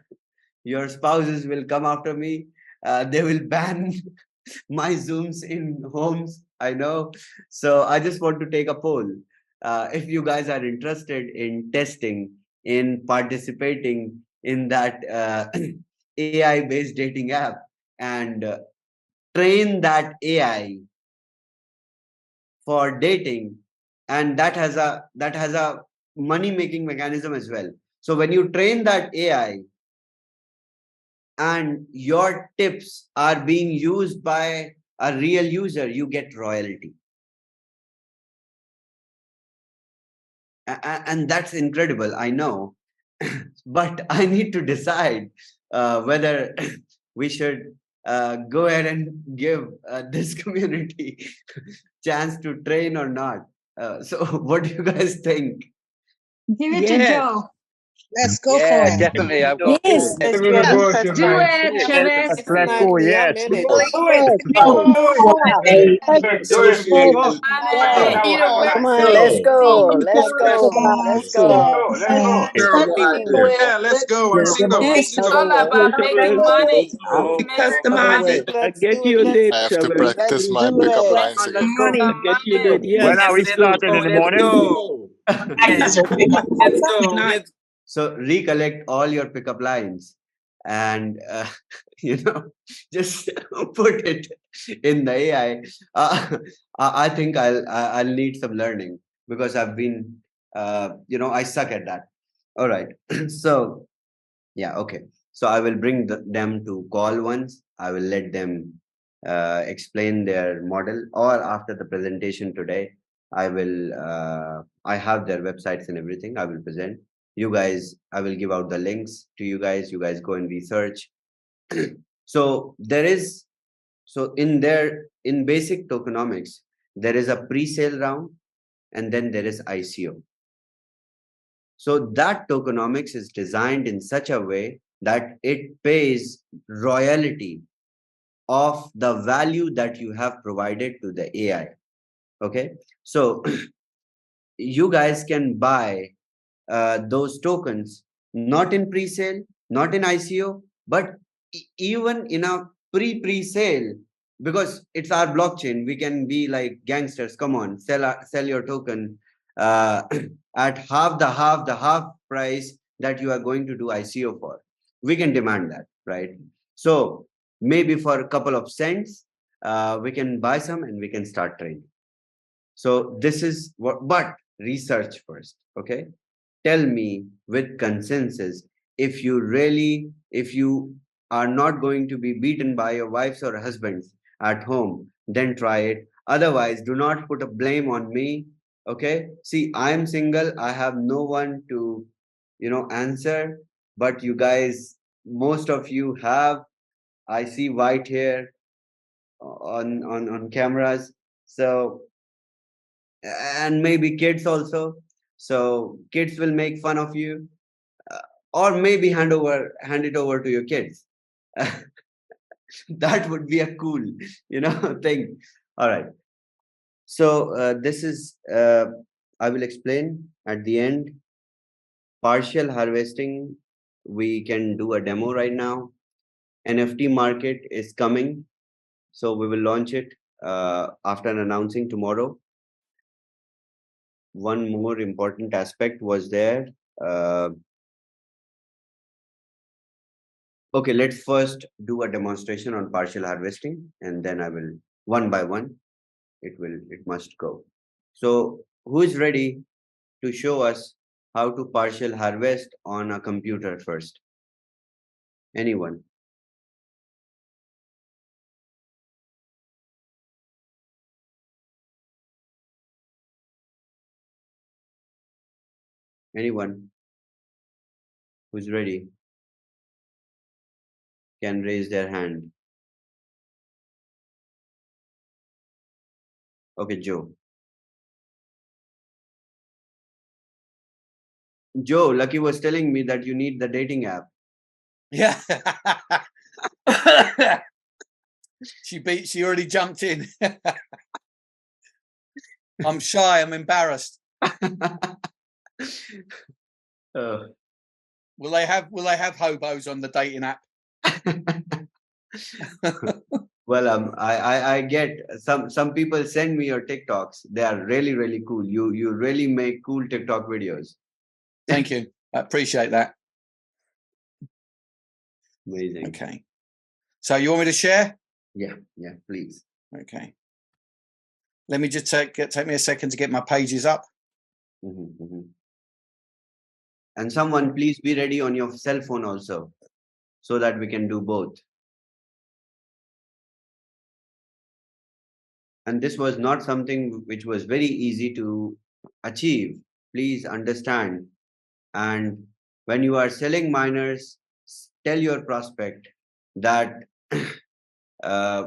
S1: spouses will come after me. They will ban my Zooms in homes. I know. So I just want to take a poll. If you guys are interested in testing, in participating in that AI-based dating app and train that AI for dating, and that has a money-making mechanism as well. So when you train that AI and your tips are being used by a real user, you get royalty. And that's incredible, I know. But I need to decide whether we should go ahead and give this community chance to train or not. So what do you guys think?
S5: Give it to Joe.
S10: Let's go for it.
S3: Definitely. I've got
S5: Yes.
S11: Let's give it a go,
S5: Do
S11: Shaman.
S5: it, Chavez.
S3: Let's go. Yes.
S10: Do it.
S11: Do it, people.
S10: Come on, let's go. Let's go. Let's go.
S11: Let's go.
S6: Yeah, let's go. Let's go.
S12: It's all about making money. Customize it.
S3: I get you did,
S7: I have to
S3: Shaman.
S7: practice my pickup lines again.
S12: Money.
S3: I get you did. Yes.
S6: When are we starting in the morning?
S12: Let's go.
S1: So recollect all your pickup lines and just put it in the AI. I think I'll need some learning, because I've been I suck at that. All right. So yeah, okay. So I will bring them to call once. I will let them explain their model, or after the presentation today, I will I have their websites and everything. I will present you guys. I will give out the links to you guys. You guys go and research. So in basic tokenomics, there is a pre-sale round and then there is ICO. So that tokenomics is designed in such a way that it pays royalty of the value that you have provided to the AI. Okay, so you guys can buy those tokens, not in pre-sale, not in ICO, but even in a pre-sale, because it's our blockchain. We can be like gangsters. Come on, sell your token at half the price that you are going to do ICO for. We can demand that, right? So maybe for a couple of cents, we can buy some and we can start trading. So this is what, but research first, okay? Tell me with consensus, if you are not going to be beaten by your wives or husbands at home, then try it. Otherwise, do not put a blame on me, okay? See, I'm single. I have no one to, answer, but you guys, most of you have. I see white hair on cameras. So, and maybe kids also. So kids will make fun of you, or maybe hand it over to your kids. That would be a cool, thing. All right. So this is, I will explain at the end. Partial harvesting, we can do a demo right now. NFT market is coming, so we will launch it after announcing tomorrow. One more important aspect was there. Okay, let's first do a demonstration on partial harvesting, and then I will, one by one, it must go. So who is ready to show us how to partial harvest on a computer first? Anyone? Anyone who's ready can raise their hand. Okay, Joe. Joe, Lucky was telling me that you need the dating app.
S13: Yeah. She already jumped in. I'm shy, I'm embarrassed. Will they have hobos on the dating app?
S1: Well, I get some people send me your TikToks. They are really, really cool. You really make cool TikTok videos.
S13: Thank you. I appreciate that.
S1: Amazing.
S13: Okay. So you want me to share?
S1: Yeah, please.
S13: Okay. Let me just take me a second to get my pages up.
S1: And someone please be ready on your cell phone also, so that we can do both. And this was not something which was very easy to achieve. Please understand. And when you are selling miners, tell your prospect that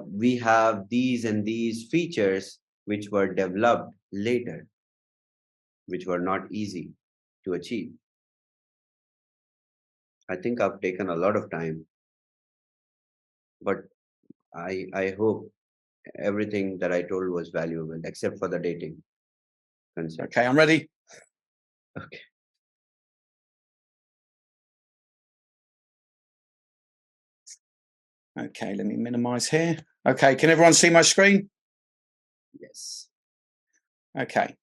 S1: we have these and these features which were developed later, which were not easy to achieve. I think I've taken a lot of time, but I hope everything that I told was valuable, except for the dating concept.
S13: Okay, I'm ready.
S1: Okay.
S13: Okay, let me minimize here. Okay, can everyone see my screen?
S1: Yes.
S13: Okay.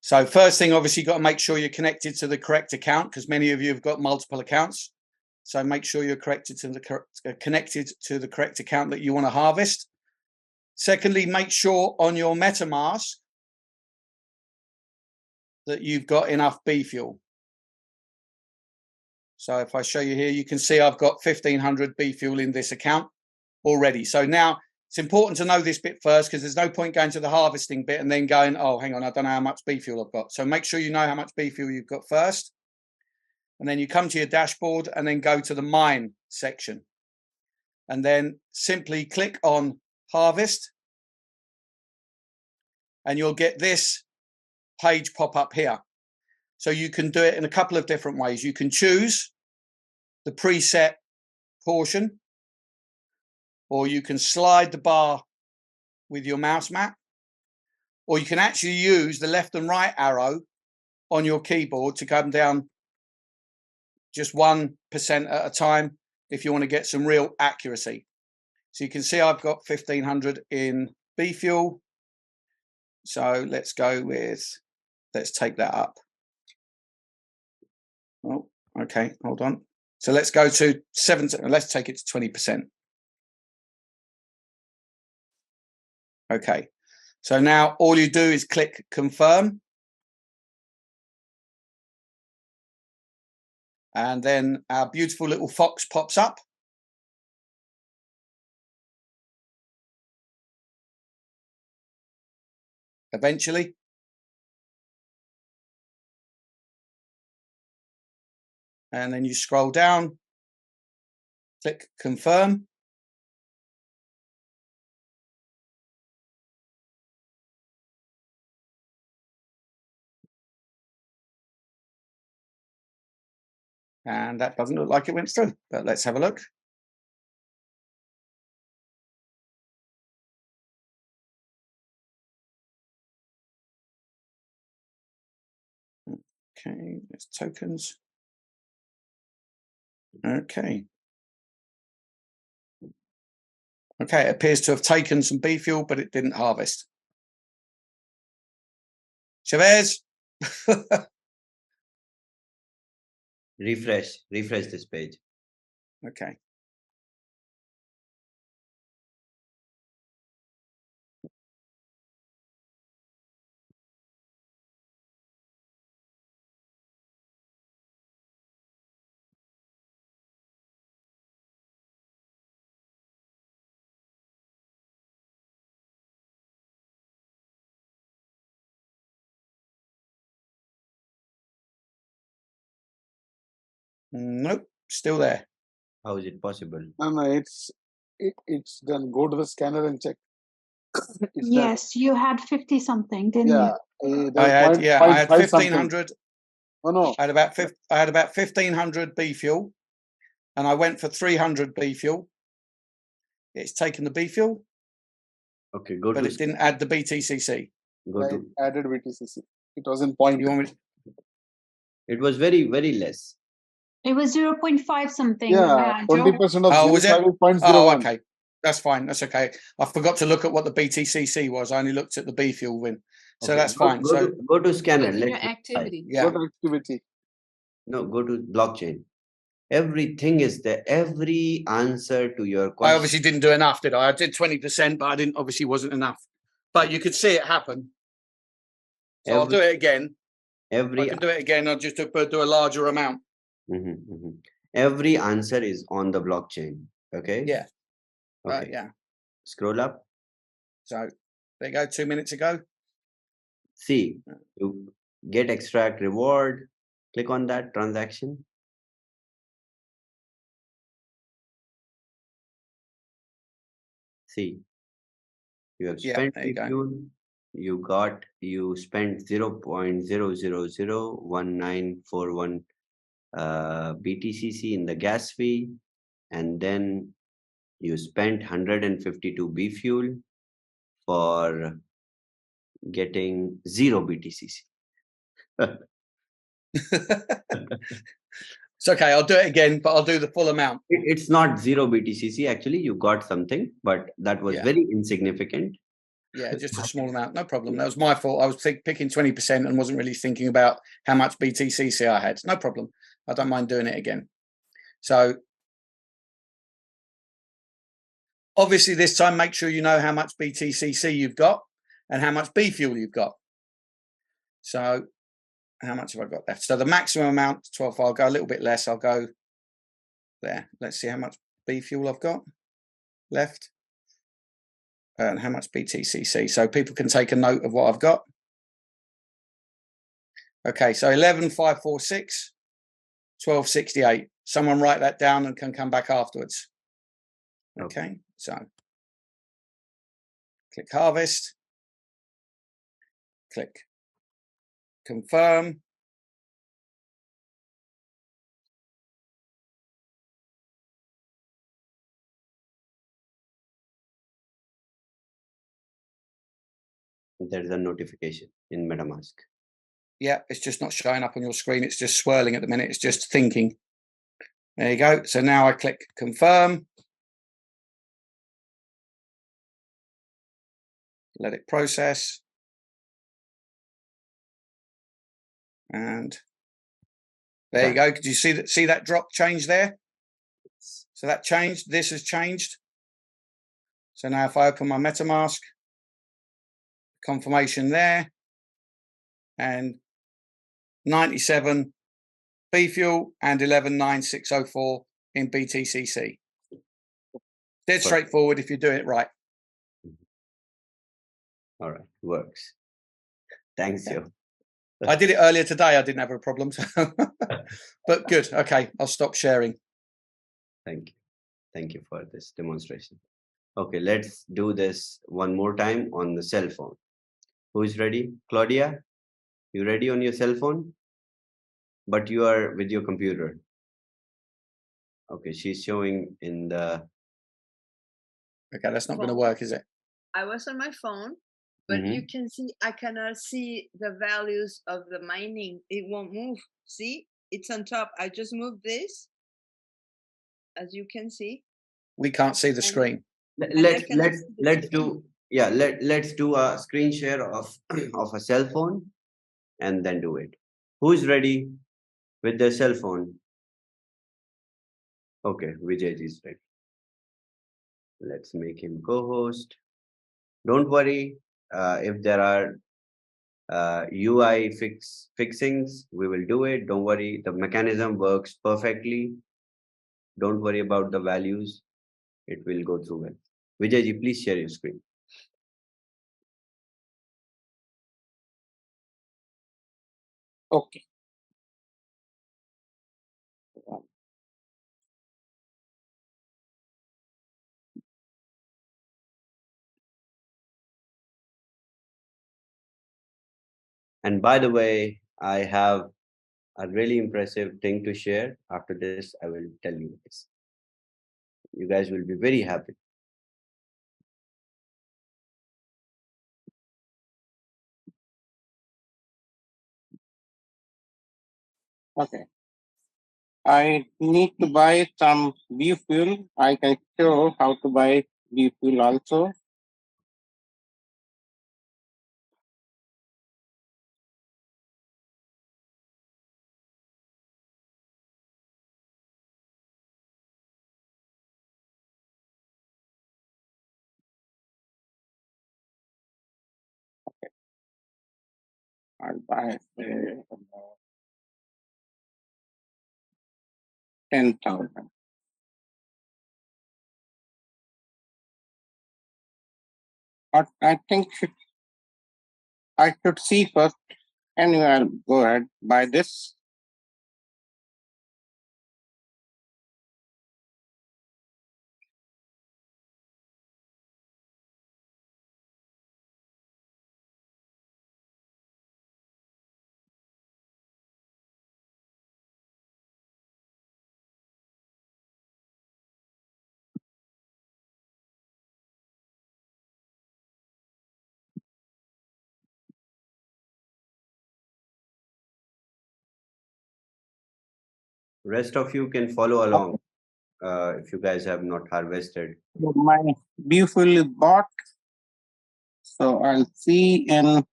S13: So first thing, obviously, you've got to make sure you're connected to the correct account, because many of you have got multiple accounts. So make sure you're connected to the correct account that you want to harvest. Secondly, make sure on your MetaMask that you've got enough B fuel. So if I show you here, you can see I've got 1,500 B fuel in this account already. So now it's important to know this bit first, because there's no point going to the harvesting bit and then going, oh, hang on, I don't know how much B fuel I've got. So make sure you know how much B fuel you've got first. And then you come to your dashboard and then go to the mine section. And then simply click on harvest. And you'll get this page pop up here. So you can do it in a couple of different ways. You can choose the preset portion, or you can slide the bar with your mouse map, or you can actually use the left and right arrow on your keyboard to come down just 1% at a time if you want to get some real accuracy. So you can see I've got 1500 in B fuel. So let's go with, let's take that up. Oh, okay, hold on. So let's go to 7, let's take it to 20%. Okay, so now all you do is click confirm. And then our beautiful little fox pops up. Eventually. And then you scroll down, click confirm. And that doesn't look like it went through, but let's have a look. Okay, there's tokens. Okay. Okay, it appears to have taken some B fuel, but it didn't harvest. ShaveZ.
S1: Refresh this page.
S13: Okay. Nope, still there.
S1: How is it possible?
S9: No, it's done. Go to the scanner and check.
S5: Yes, you had 50 something, didn't you?
S13: I had 1500.
S9: Oh no.
S13: I had about 1500 B fuel, and I went for 300 B fuel. It's taken the B fuel.
S1: Okay,
S13: but it didn't add the BTCC.
S9: Added BTCC. It was in point.
S13: You want me?
S1: It was very, very less.
S5: It was 0.5 something.
S9: Yeah, 20% of
S13: was it?
S9: 0.01.
S13: Oh, okay. That's fine. That's okay. I forgot to look at what the BTCC was. I only looked at the B fuel win. So
S1: Okay,
S13: that's fine.
S1: Go to scanner.
S12: Your activity.
S13: Yeah.
S9: Go to activity.
S1: No, go to blockchain. Everything is there. Every answer to your question.
S13: I obviously didn't do enough, did I? I did 20%, but I didn't. Obviously, wasn't enough. But you could see it happen. So I'll do it again. I can do it again. I'll just do a larger amount.
S1: Every answer is on the blockchain. Okay.
S13: Yeah.
S1: Okay.
S13: Yeah.
S1: Scroll up.
S13: So there you go. 2 minutes ago.
S1: See, you get extract reward. Click on that transaction. See, you have spent fuel. You spent 0.0001941 BTCC in the gas fee, and then you spent 152 B fuel for getting 0 BTCC.
S13: It's okay. I'll do it again, but I'll do the full amount.
S1: It's not 0 BTCC. Actually, you got something, but that was very insignificant.
S13: Yeah, just a small amount. No problem. That was my fault. I was picking 20% and wasn't really thinking about how much BTCC I had. No problem. I don't mind doing it again. So obviously this time, make sure you know how much BTCC you've got and how much B fuel you've got. So how much have I got left? So the maximum amount, 12. I'll go a little bit less. I'll go there. Let's see how much B fuel I've got left. And how much BTCC, so people can take a note of what I've got. Okay, so 11,546, 1268. Someone write that down and can come back afterwards. Okay, so click harvest, click confirm.
S1: There is a notification in MetaMask.
S13: Yeah, it's just not showing up on your screen. It's just swirling at the minute. It's just thinking. There you go. So now I click confirm. Let it process. And there you go. Could you see that drop change there? So that changed. This has changed. So now if I open my MetaMask, confirmation there, and 97 B fuel and 119604 in BTCC. Dead straightforward if you do it right.
S1: All right, works. Thanks, you.
S13: I did it earlier today. I didn't have a problem. So but good. Okay, I'll stop sharing.
S1: Thank you. Thank you for this demonstration. Okay, let's do this one more time on the cell phone. Who is ready? Claudia, you ready on your cell phone? But you are with your computer. Okay, she's showing in the...
S13: Okay, that's not going to work, is it?
S8: I was on my phone, but you can see, I cannot see the values of the mining. It won't move. See, it's on top. I just moved this, as you can see.
S13: We can't see the screen.
S1: Let's do a screen share of of a cell phone and then do it. Who's ready with their cell phone? Okay, Vijay is ready. Let's make him co-host. Don't worry, if there are UI fixings, we will do it. Don't worry, the mechanism works perfectly. Don't worry about the values. It will go through well. Vijay, please share your screen.
S14: Okay.
S1: And by the way, I have a really impressive thing to share. After this, I will tell you this. You guys will be very happy.
S14: Okay. I need to buy some biofuel. I can show how to buy biofuel also. Okay. I'll buy 10,000. But I think I should see first. Anyway, I'll go ahead, buy this.
S1: Rest of you can follow along if you guys have not harvested.
S14: My biofuel is bought. So I'll see in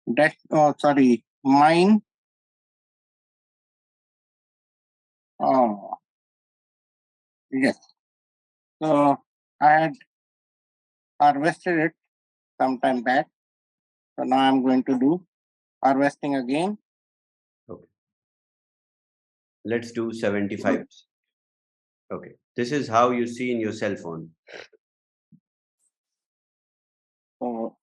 S14: that, mine. Oh, yes. So I had harvested it sometime back. So now I'm going to do harvesting again.
S1: Okay. Let's do 75. Okay. This is how you see in your cell phone.
S14: So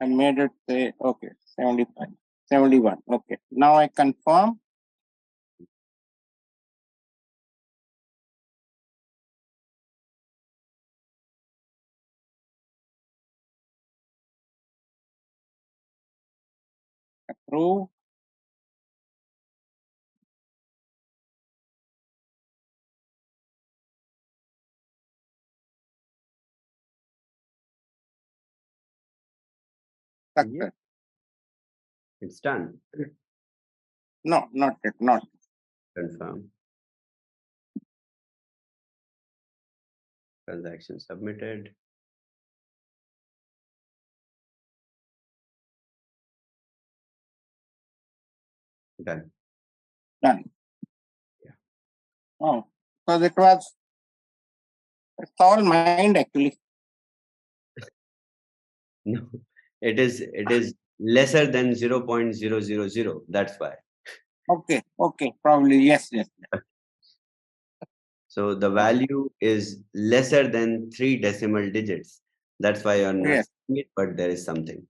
S14: I made it say, okay, 75, 71. Okay. Now I confirm. Approve. Success.
S1: It's done.
S14: No, not yet. Not.
S1: Confirm. Transaction submitted. Done.
S14: Done. Yeah. Oh, because it's all mind actually.
S1: No, it is lesser than 0.000. That's why.
S14: Okay. Probably yes.
S1: So the value is lesser than 3 decimal digits. That's why you're not seeing it, but there is something.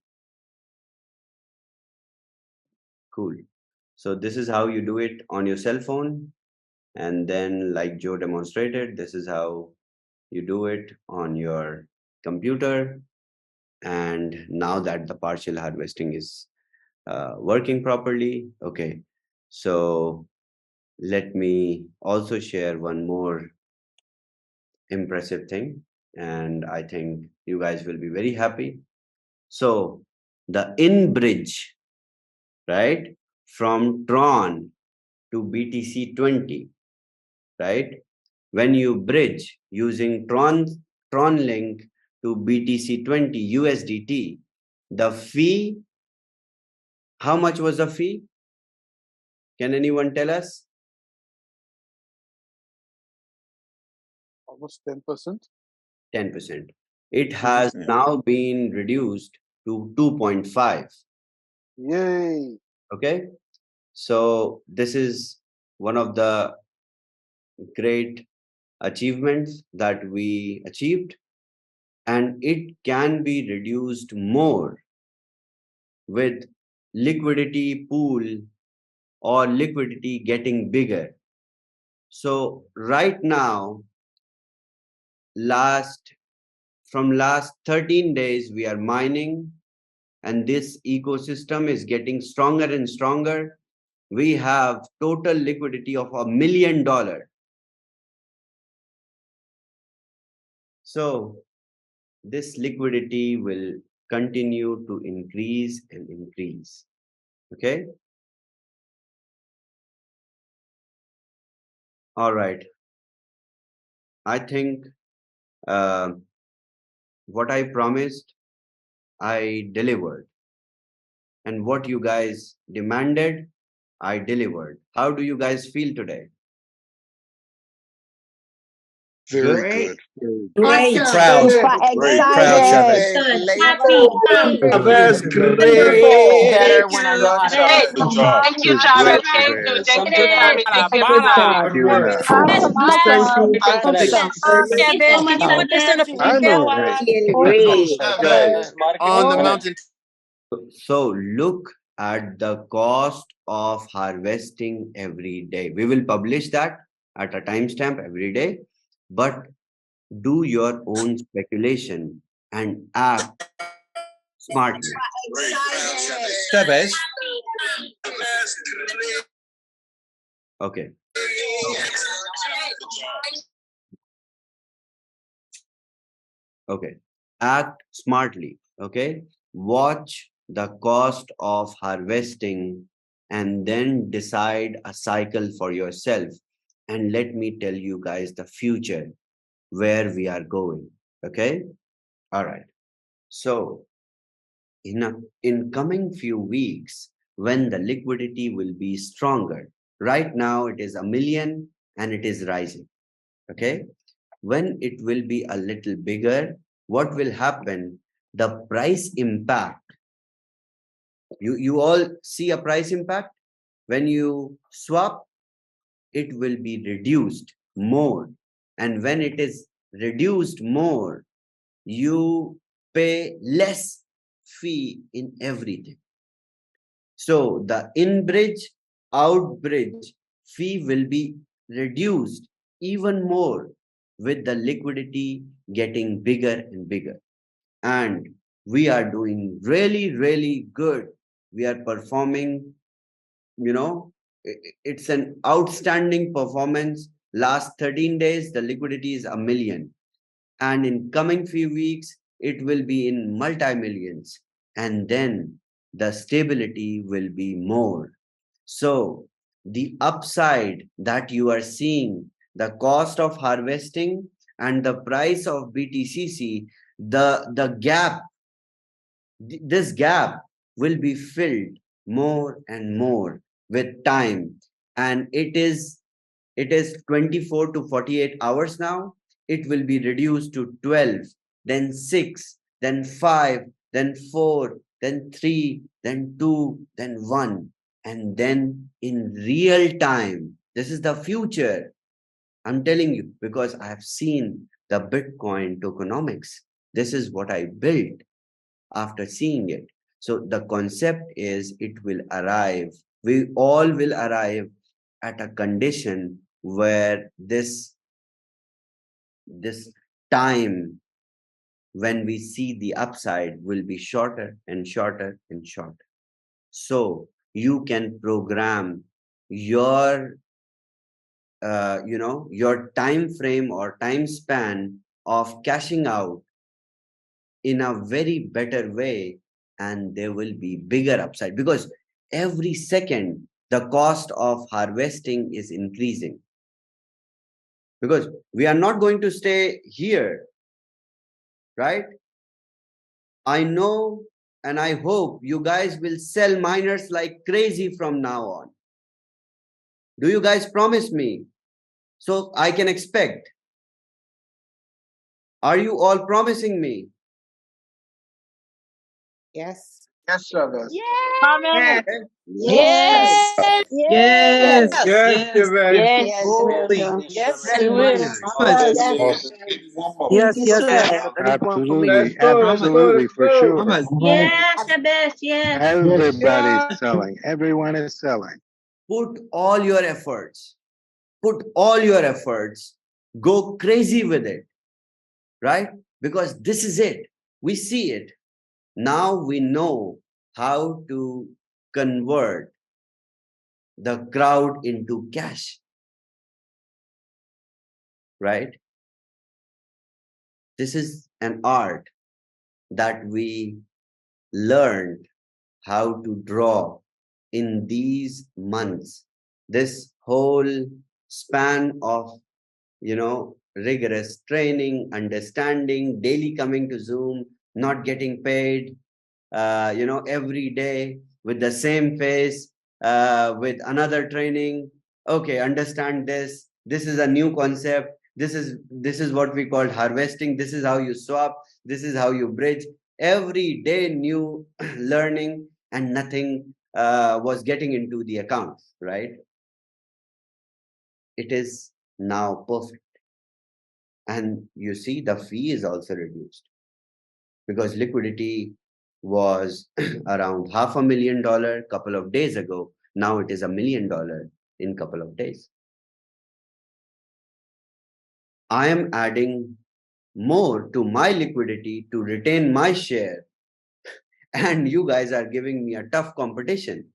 S1: Cool. So this is how you do it on your cell phone. And then like Joe demonstrated, this is how you do it on your computer. And now that the partial harvesting is working properly, okay. So let me also share one more impressive thing. And I think you guys will be very happy. So the in-bridge, right, from Tron to BTC20, right? When you bridge using Tron link to BTC20 USDT, the fee, how much was the fee? Can anyone tell us?
S9: Almost 10%.
S1: 10%. It has now been reduced to 2.5.
S9: Yay.
S1: Okay. So this is one of the great achievements that we achieved, and it can be reduced more with liquidity pool or liquidity getting bigger. So right now, from last 13 days, we are mining, and this ecosystem is getting stronger and stronger. We have total liquidity of $1 million. So this liquidity will continue to increase and increase. Okay. All right. I think what I promised, I delivered. And what you guys demanded, I delivered. How do you guys feel today?
S7: Very good.
S10: Great.
S13: Proud.
S10: Excited.
S12: Happy.
S11: That's great.
S10: Beautiful.
S7: Good job.
S12: Thank you,
S7: Good
S12: Travis.
S7: job,
S12: Thank you.
S7: Chavez.
S12: Thank you, Travis. Thank you.
S10: Good job.
S11: Good work.
S10: Awesome.
S11: Thank you.
S10: Awesome.
S12: Can you put this on the
S7: I know, right?
S3: On the mountain.
S1: So look at the cost of harvesting every day. We will publish that at a timestamp every day, but do your own speculation and act smartly.
S13: ShaveZ.
S1: Okay. Okay. Act smartly. Okay. Watch the cost of harvesting and then decide a cycle for yourself. And let me tell you guys the future where we are going. Okay. All right. So in coming few weeks, when the liquidity will be stronger, right now it is 1 million and it is rising. Okay. When it will be a little bigger, what will happen? The price impact. You all see a price impact? When you swap, it will be reduced more. And when it is reduced more, you pay less fee in everything. So the in-bridge, out-bridge fee will be reduced even more with the liquidity getting bigger and bigger. And we are doing really, really good. We are performing, it's an outstanding performance. Last 13 days, the liquidity is 1 million. And in coming few weeks, it will be in multi-millions. And then the stability will be more. So the upside that you are seeing, the cost of harvesting and the price of BTCC, the gap, this gap will be filled more and more with time. And it is 24 to 48 hours now. It will be reduced to 12, then 6, then 5, then 4, then 3, then 2, then 1. And then in real time, this is the future. I'm telling you, because I have seen the Bitcoin tokenomics. This is what I built after seeing it. So the concept is it will arrive. We all will arrive at a condition where this time when we see the upside will be shorter and shorter and shorter. So you can program your your time frame or time span of cashing out in a very better way, and there will be bigger upside, because every second the cost of harvesting is increasing, because we are not going to stay here, right? I know and I hope you guys will sell miners like crazy from now on. Do you guys promise me so I can expect? Are you all promising me?
S2: Yes.
S6: Yes, Shabazz.
S12: Yes.
S10: Yes.
S12: Yes.
S2: Yes.
S11: Yes, Shabazz.
S10: Yes, we will.
S1: Yes,
S10: We will.
S1: miners.
S7: Yes,
S10: Yes.
S7: boss.
S3: Yes,
S10: Thank you,
S3: yes,
S10: sir.
S3: yes. At least one for me.
S11: Let's go, let's go,
S3: Absolutely,
S11: let's
S3: for
S11: go.
S3: sure.
S12: Yes, the best. Yes.
S3: Everybody's
S11: Yeah.
S3: selling. Everyone is selling.
S1: Put all your efforts. Put all your efforts. Go crazy with it, right? Because this is it. We see it. Now we know how to convert the crowd into cash, right? This is an art that we learned how to draw in these months. This whole span of, rigorous training, understanding, daily coming to Zoom, not getting paid, every day with the same face, with another training. Okay, understand this. This is a new concept. This is what we call harvesting. This is how you swap. This is how you bridge. Every day new learning, and nothing was getting into the account, right? It is now perfect. And you see the fee is also reduced, because liquidity was around $500,000 couple of days ago. Now it is $1 million in couple of days. I am adding more to my liquidity to retain my share, and you guys are giving me a tough competition.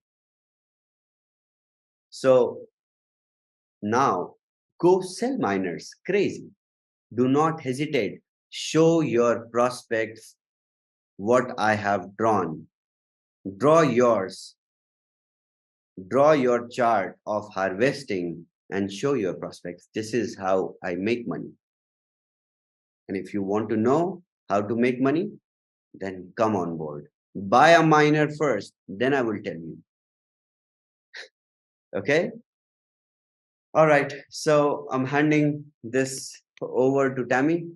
S1: So now go sell miners crazy. Do not hesitate. Show your prospects what I have drawn. Draw yours. Draw your chart of harvesting and show your prospects. This is how I make money. And if you want to know how to make money, then come on board. Buy a miner first, then I will tell you. Okay? All right. So I'm handing this over to Tami.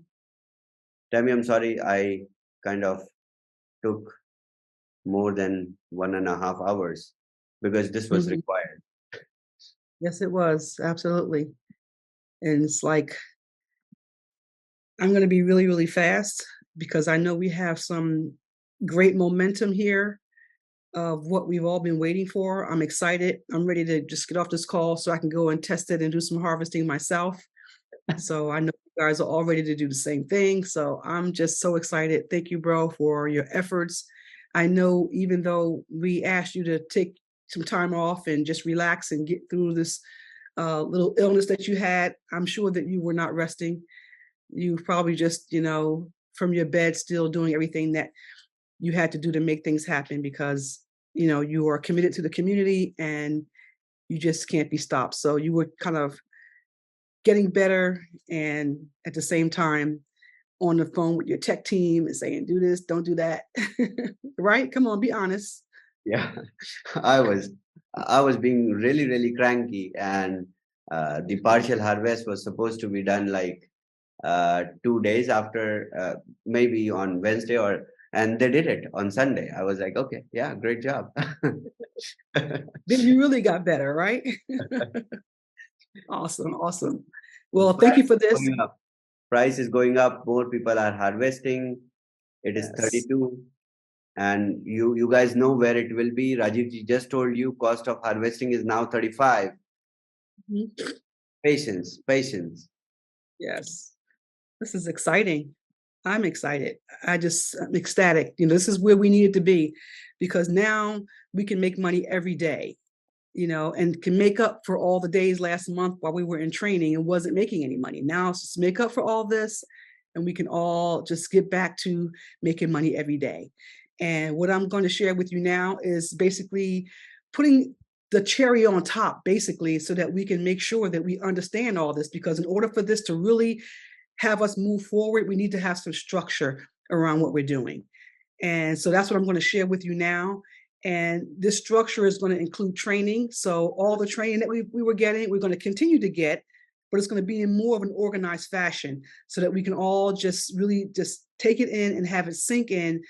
S1: Tami, I'm sorry, I kind of took more than 1.5 hours because this was required.
S2: Yes, it was. Absolutely. And it's like, I'm going to be really, really fast because I know we have some great momentum here of what we've all been waiting for. I'm excited. I'm ready to just get off this call so I can go and test it and do some harvesting myself. So I know you guys are all ready to do the same thing. So I'm just so excited. Thank you, bro, for your efforts. I know even though we asked you to take some time off and just relax and get through this little illness that you had, I'm sure that you were not resting. You probably just, from your bed still doing everything that you had to do to make things happen, because you know, you are committed to the community and you just can't be stopped. So you were kind of getting better and at the same time on the phone with your tech team and saying, do this, don't do that. Right? Come on, be honest.
S1: Yeah, I was being really, really cranky, and the partial harvest was supposed to be done like 2 days after, maybe on Wednesday, and they did it on Sunday. I was like, okay, yeah, great job.
S2: Then you really got better, right? Awesome, awesome. Well, thank you for this.
S1: Price is going up. More people are harvesting. It is 32. And you guys know where it will be. Rajiv ji just told you cost of harvesting is now 35. Mm-hmm. Patience, patience.
S2: Yes, this is exciting. I'm excited. I'm ecstatic. You know, this is where we needed to be, because now we can make money every day, you know, and can make up for all the days last month while we were in training and wasn't making any money. Now it's just make up for all this, and we can all just get back to making money every day. And what I'm going to share with you now is basically putting the cherry on top, basically, so that we can make sure that we understand all this, because in order for this to really have us move forward, we need to have some structure around what we're doing. And so that's what I'm going to share with you now. And this structure is going to include training. So all the training that we were getting, we're going to continue to get, but it's going to be in more of an organized fashion so that we can all just really just take it in and have it sink in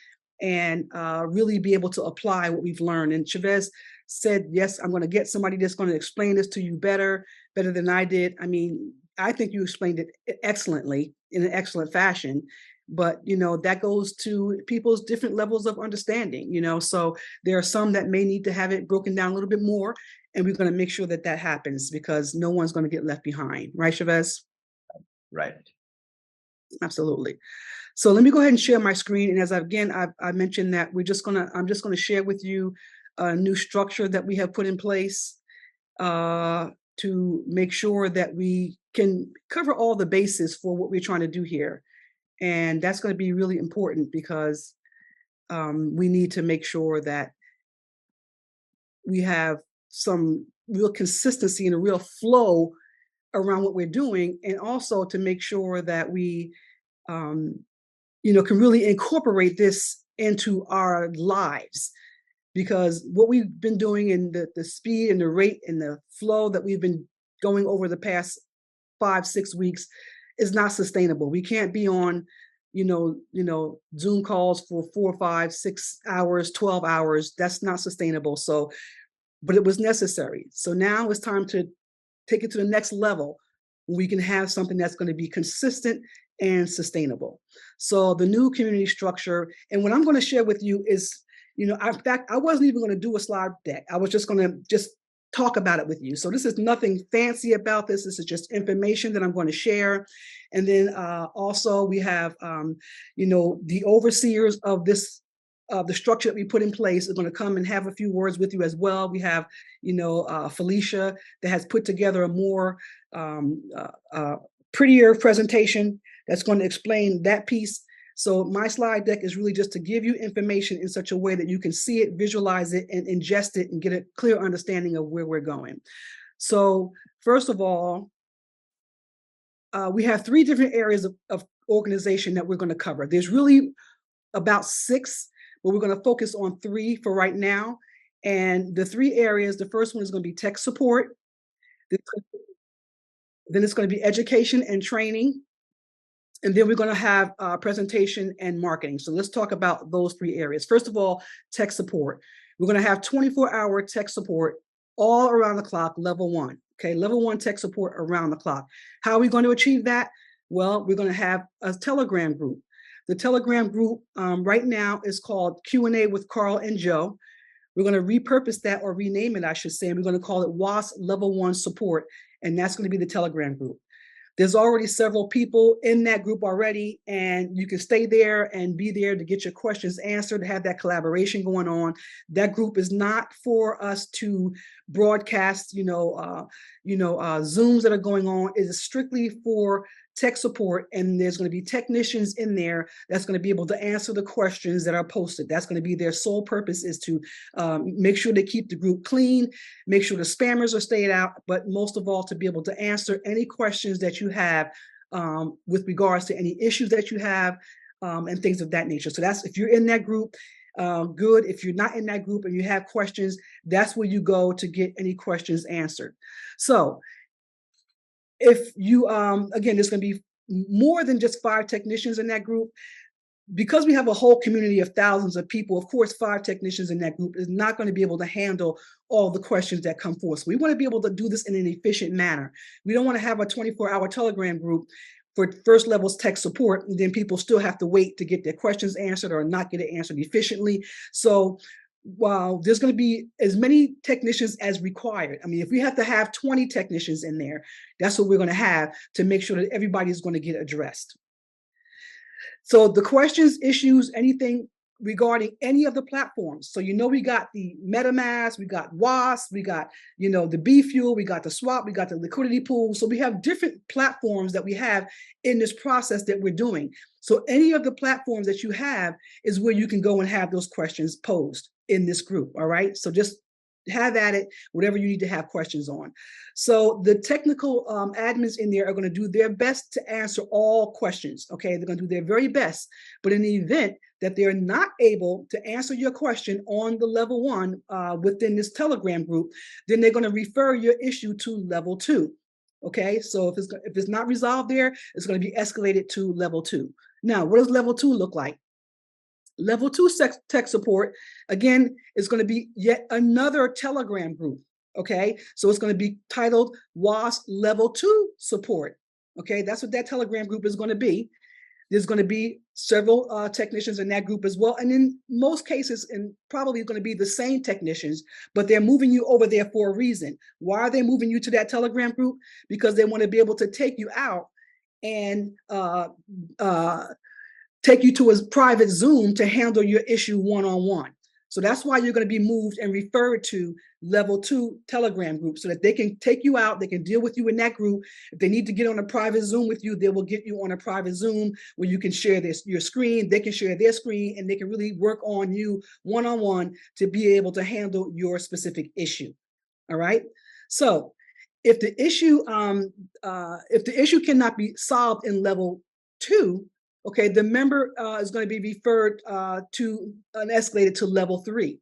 S2: and really be able to apply what we've learned. And ShaveZ said, yes, I'm going to get somebody that's going to explain this to you better than I did. I mean, I think you explained it excellently, in an excellent fashion, but, you know, that goes to people's different levels of understanding, you know, so there are some that may need to have it broken down a little bit more, and we're going to make sure that that happens, because no one's going to get left behind. Right, ShaveZ?
S1: Right.
S2: Absolutely. So let me go ahead and share my screen. And as I mentioned that I'm just going to share with you a new structure that we have put in place to make sure that we can cover all the bases for what we're trying to do here. And that's going to be really important, because we need to make sure that we have some real consistency and a real flow around what we're doing, and also to make sure that we you know, can really incorporate this into our lives, because what we've been doing in the speed and the rate and the flow that we've been going over the past 5-6 weeks is not sustainable. We can't be on, you know, Zoom calls for 4, 5, 6 hours, 12 hours. That's not sustainable. So, but it was necessary. So now it's time to take it to the next level. We can have something that's going to be consistent and sustainable. So the new community structure, and what I'm going to share with you is, you know, in fact, I wasn't even going to do a slide deck. I was just going to talk about it with you. So this is nothing fancy about this. This is just information that I'm going to share. And then also we have, you know, the overseers of this, the structure that we put in place are going to come and have a few words with you as well. We have, you know, Felicia that has put together a more prettier presentation that's going to explain that piece. So my slide deck is really just to give you information in such a way that you can see it, visualize it, and ingest it and get a clear understanding of where we're going. So first of all, we have 3 different areas of organization that we're going to cover. There's really about 6, but we're going to focus on 3 for right now. And the 3 areas, the first one is going to be tech support. Then it's going to be education and training. And then we're going to have presentation and marketing. So let's talk about those 3 areas. First of all, tech support. We're going to have 24-hour tech support all around the clock, level 1. Okay, level 1 tech support around the clock. How are we going to achieve that? Well, we're going to have a Telegram group. The Telegram group right now is called Q&A with Carl and Joe. We're going to repurpose that, or rename it, I should say. And we're going to call it WAAS Level 1 Support. And that's going to be the Telegram group. There's already several people in that group already, and you can stay there and be there to get your questions answered, have that collaboration going on. That group is not for us to broadcast, Zooms that are going on. It is strictly for tech support, and there's going to be technicians in there that's going to be able to answer the questions that are posted. That's going to be their sole purpose, is to make sure they keep the group clean, make sure the spammers are stayed out, but most of all, to be able to answer any questions that you have with regards to any issues that you have and things of that nature. So that's, if you're in that group, good. If you're not in that group and you have questions, that's where you go to get any questions answered. So if you, again, there's going to be more than just 5 technicians in that group. Because we have a whole community of thousands of people, of course, 5 technicians in that group is not going to be able to handle all the questions that come forth. So we want to be able to do this in an efficient manner. We don't want to have a 24-hour Telegram group for first levels tech support, and then people still have to wait to get their questions answered or not get it answered efficiently. So while there's going to be as many technicians as required, I mean, if we have to have 20 technicians in there, that's what we're going to have to make sure that everybody's going to get addressed. So the questions, issues, anything regarding any of the platforms. So, we got the MetaMask, we got WAAS, we got, the B Fuel, we got the swap, we got the liquidity pool. So we have different platforms that we have in this process that we're doing. So any of the platforms that you have is where you can go and have those questions posed in this group. All right. So just have at it, whatever you need to have questions on. So the technical admins in there are going to do their best to answer all questions. Okay, they're going to do their very best. But in the event that they're not able to answer your question on the level 1 within this Telegram group, then they're going to refer your issue to level 2. Okay, so if it's not resolved there, it's going to be escalated to level 2. Now, what does level 2 look like? Level 2 tech support, again, is going to be yet another Telegram group. Okay, so it's going to be titled WAAS Level 2 Support. Okay, that's what that Telegram group is going to be. There's going to be several technicians in that group as well. And in most cases, and probably going to be the same technicians, but they're moving you over there for a reason. Why are they moving you to that Telegram group? Because they want to be able to take you out and take you to a private Zoom to handle your issue one-on-one. So that's why you're going to be moved and referred to level 2 Telegram group, so that they can take you out, they can deal with you in that group. If they need to get on a private Zoom with you, they will get you on a private Zoom where you can share your screen, they can share their screen, and they can really work on you one-on-one to be able to handle your specific issue. All right. So if the issue cannot be solved in level 2, okay, the member is going to be referred to and escalated to level 3.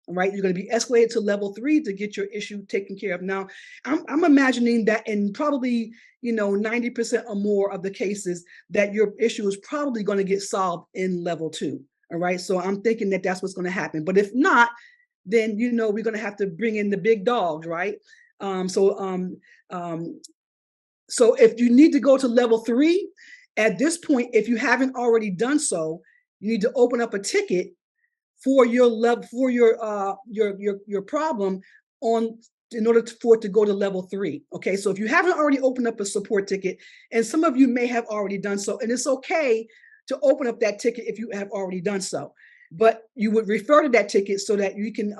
S2: All right, you're going to be escalated to level 3 to get your issue taken care of. Now, I'm imagining that in probably 90% or more of the cases that your issue is probably going to get solved in level 2. All right, so I'm thinking that that's what's going to happen. But if not, then we're going to have to bring in the big dogs, right? So if you need to go to level 3. At this point, if you haven't already done so, you need to open up a ticket for your level, for your problem in order for it to go to level 3. Okay, so if you haven't already opened up a support ticket, and some of you may have already done so, and it's okay to open up that ticket if you have already done so, but you would refer to that ticket so that you can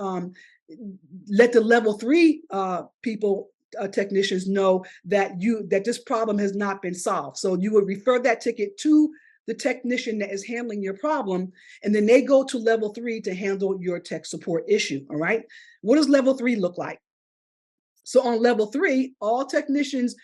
S2: let the level 3 people. Technicians know that this problem has not been solved. So you would refer that ticket to the technician that is handling your problem, and then they go to level 3 to handle your tech support issue. All right. What does level 3 look like? So on level 3, all technicians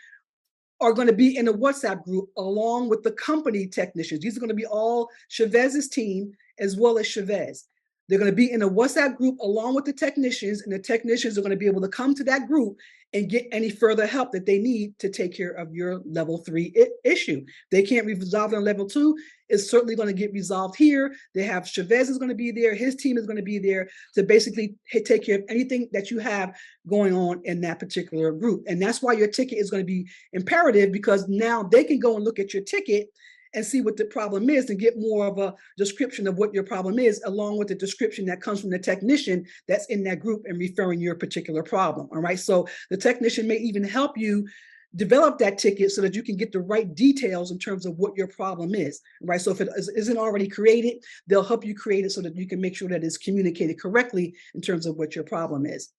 S2: are going to be in a WhatsApp group along with the company technicians. These are going to be all ShaveZ's team as well as ShaveZ. They're going to be in a WhatsApp group along with the technicians, and the technicians are going to be able to come to that group and get any further help that they need to take care of your level 3 issue. They can't resolve it on level 2. It's certainly going to get resolved here. They have ShaveZ is going to be there. His team is going to be there to basically take care of anything that you have going on in that particular group. And that's why your ticket is going to be imperative, because now they can go and look at your ticket and see what the problem is and get more of a description of what your problem is, along with the description that comes from the technician that's in that group and referring your particular problem. All right. So the technician may even help you develop that ticket so that you can get the right details in terms of what your problem is. Right. So if it isn't already created, they'll help you create it so that you can make sure that it's communicated correctly in terms of what your problem is.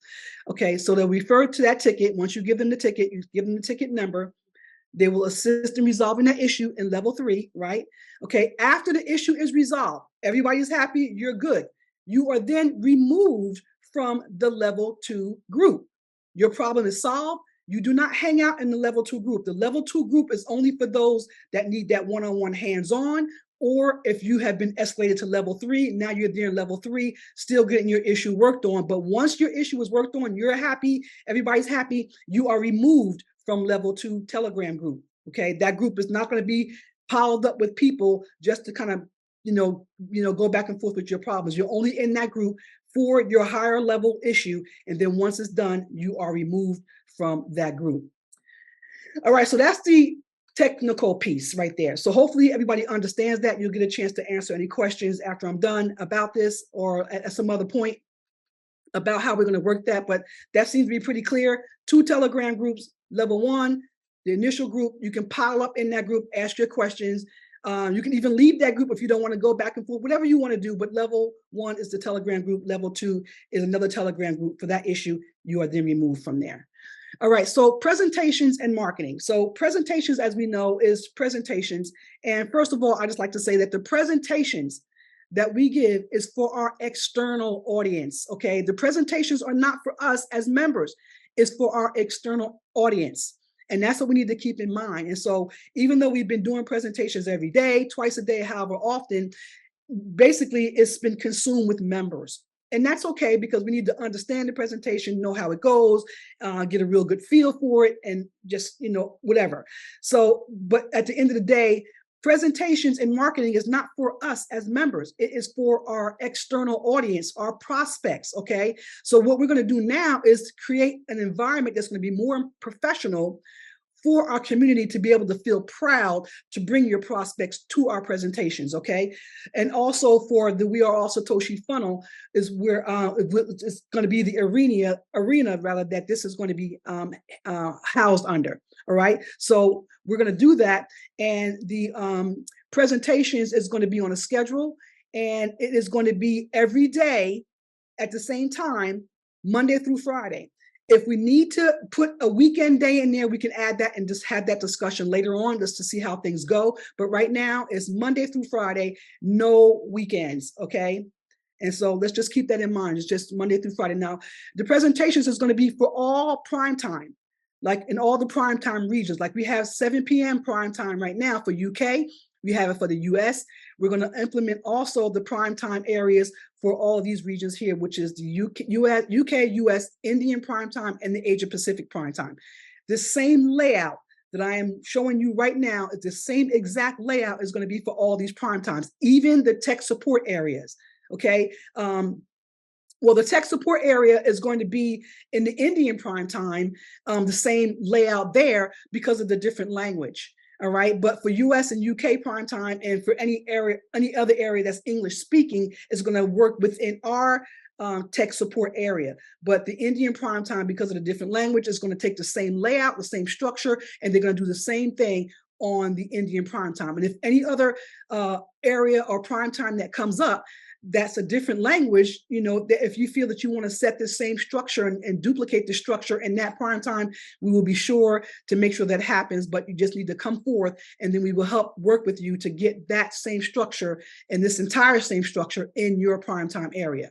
S2: Okay. So they'll refer to that ticket. Once you give them the ticket, you give them the ticket number. They will assist in resolving that issue in level 3, right? Okay, after the issue is resolved, everybody's happy, you're good. You are then removed from the level 2 group. Your problem is solved. You do not hang out in the level 2 group. The level 2 group is only for those that need that one-on-one hands-on, or if you have been escalated to level 3, now you're there in level 3, still getting your issue worked on. But once your issue is worked on, you're happy, everybody's happy, you are removed from level 2 Telegram group. Okay, that group is not going to be piled up with people just to kind of, go back and forth with your problems. You're only in that group for your higher level issue. And then once it's done, you are removed from that group. All right, so that's the technical piece right there. So hopefully everybody understands that. You'll get a chance to answer any questions after I'm done about this or at some other point about how we're going to work that. But that seems to be pretty clear. 2 Telegram groups, level 1, the initial group, you can pile up in that group, ask your questions. You can even leave that group if you don't want to go back and forth, whatever you want to do. But level 1 is the Telegram group. Level 2 is another Telegram group. For that issue, you are then removed from there. All right, so presentations and marketing. So presentations, as we know, is presentations. And first of all, I just like to say that the presentations that we give is for our external audience, okay? The presentations are not for us as members. It's for our external audience. And that's what we need to keep in mind. And so even though we've been doing presentations every day, twice a day, however often, basically it's been consumed with members. And that's okay, because we need to understand the presentation, know how it goes, get a real good feel for it, and just, whatever. So, but at the end of the day, presentations and marketing is not for us as members. It is for our external audience, our prospects, okay? So what we're going to do now is create an environment that's going to be more professional for our community to be able to feel proud to bring your prospects to our presentations, okay? And also for the We Are All Satoshi funnel is where it's going to be the arena rather that this is going to be housed under, all right? So we're going to do that, and the presentations is going to be on a schedule, and it is going to be every day at the same time, Monday through Friday. If we need to put a weekend day in there, we can add that and just have that discussion later on just to see how things go. But right now, it's Monday through Friday, no weekends, okay? And so let's just keep that in mind. It's just Monday through Friday. Now, the presentations is going to be for all prime time, like in all the prime time regions. Like we have 7 p.m. prime time right now for UK. We have it for the US. We're going to implement also the prime time areas for all of these regions here, which is the UK, US, Indian prime time, and the Asia Pacific prime time. The same layout that I am showing you right now is the same exact layout is going to be for all these prime times, even the tech support areas, okay? Well, the tech support area is going to be in the Indian prime time, the same layout there because of the different language. All right, but for US and UK prime time, and for any other area that's English speaking, is going to work within our tech support area. But the Indian prime time, because of the different language, is going to take the same layout, the same structure, and they're going to do the same thing on the Indian prime time. And if any other area or prime time that comes up, that's a different language, if you feel that you want to set the same structure and duplicate the structure in that prime time, we will be sure to make sure that happens, but you just need to come forth, and then we will help work with you to get that same structure and this entire same structure in your prime time area.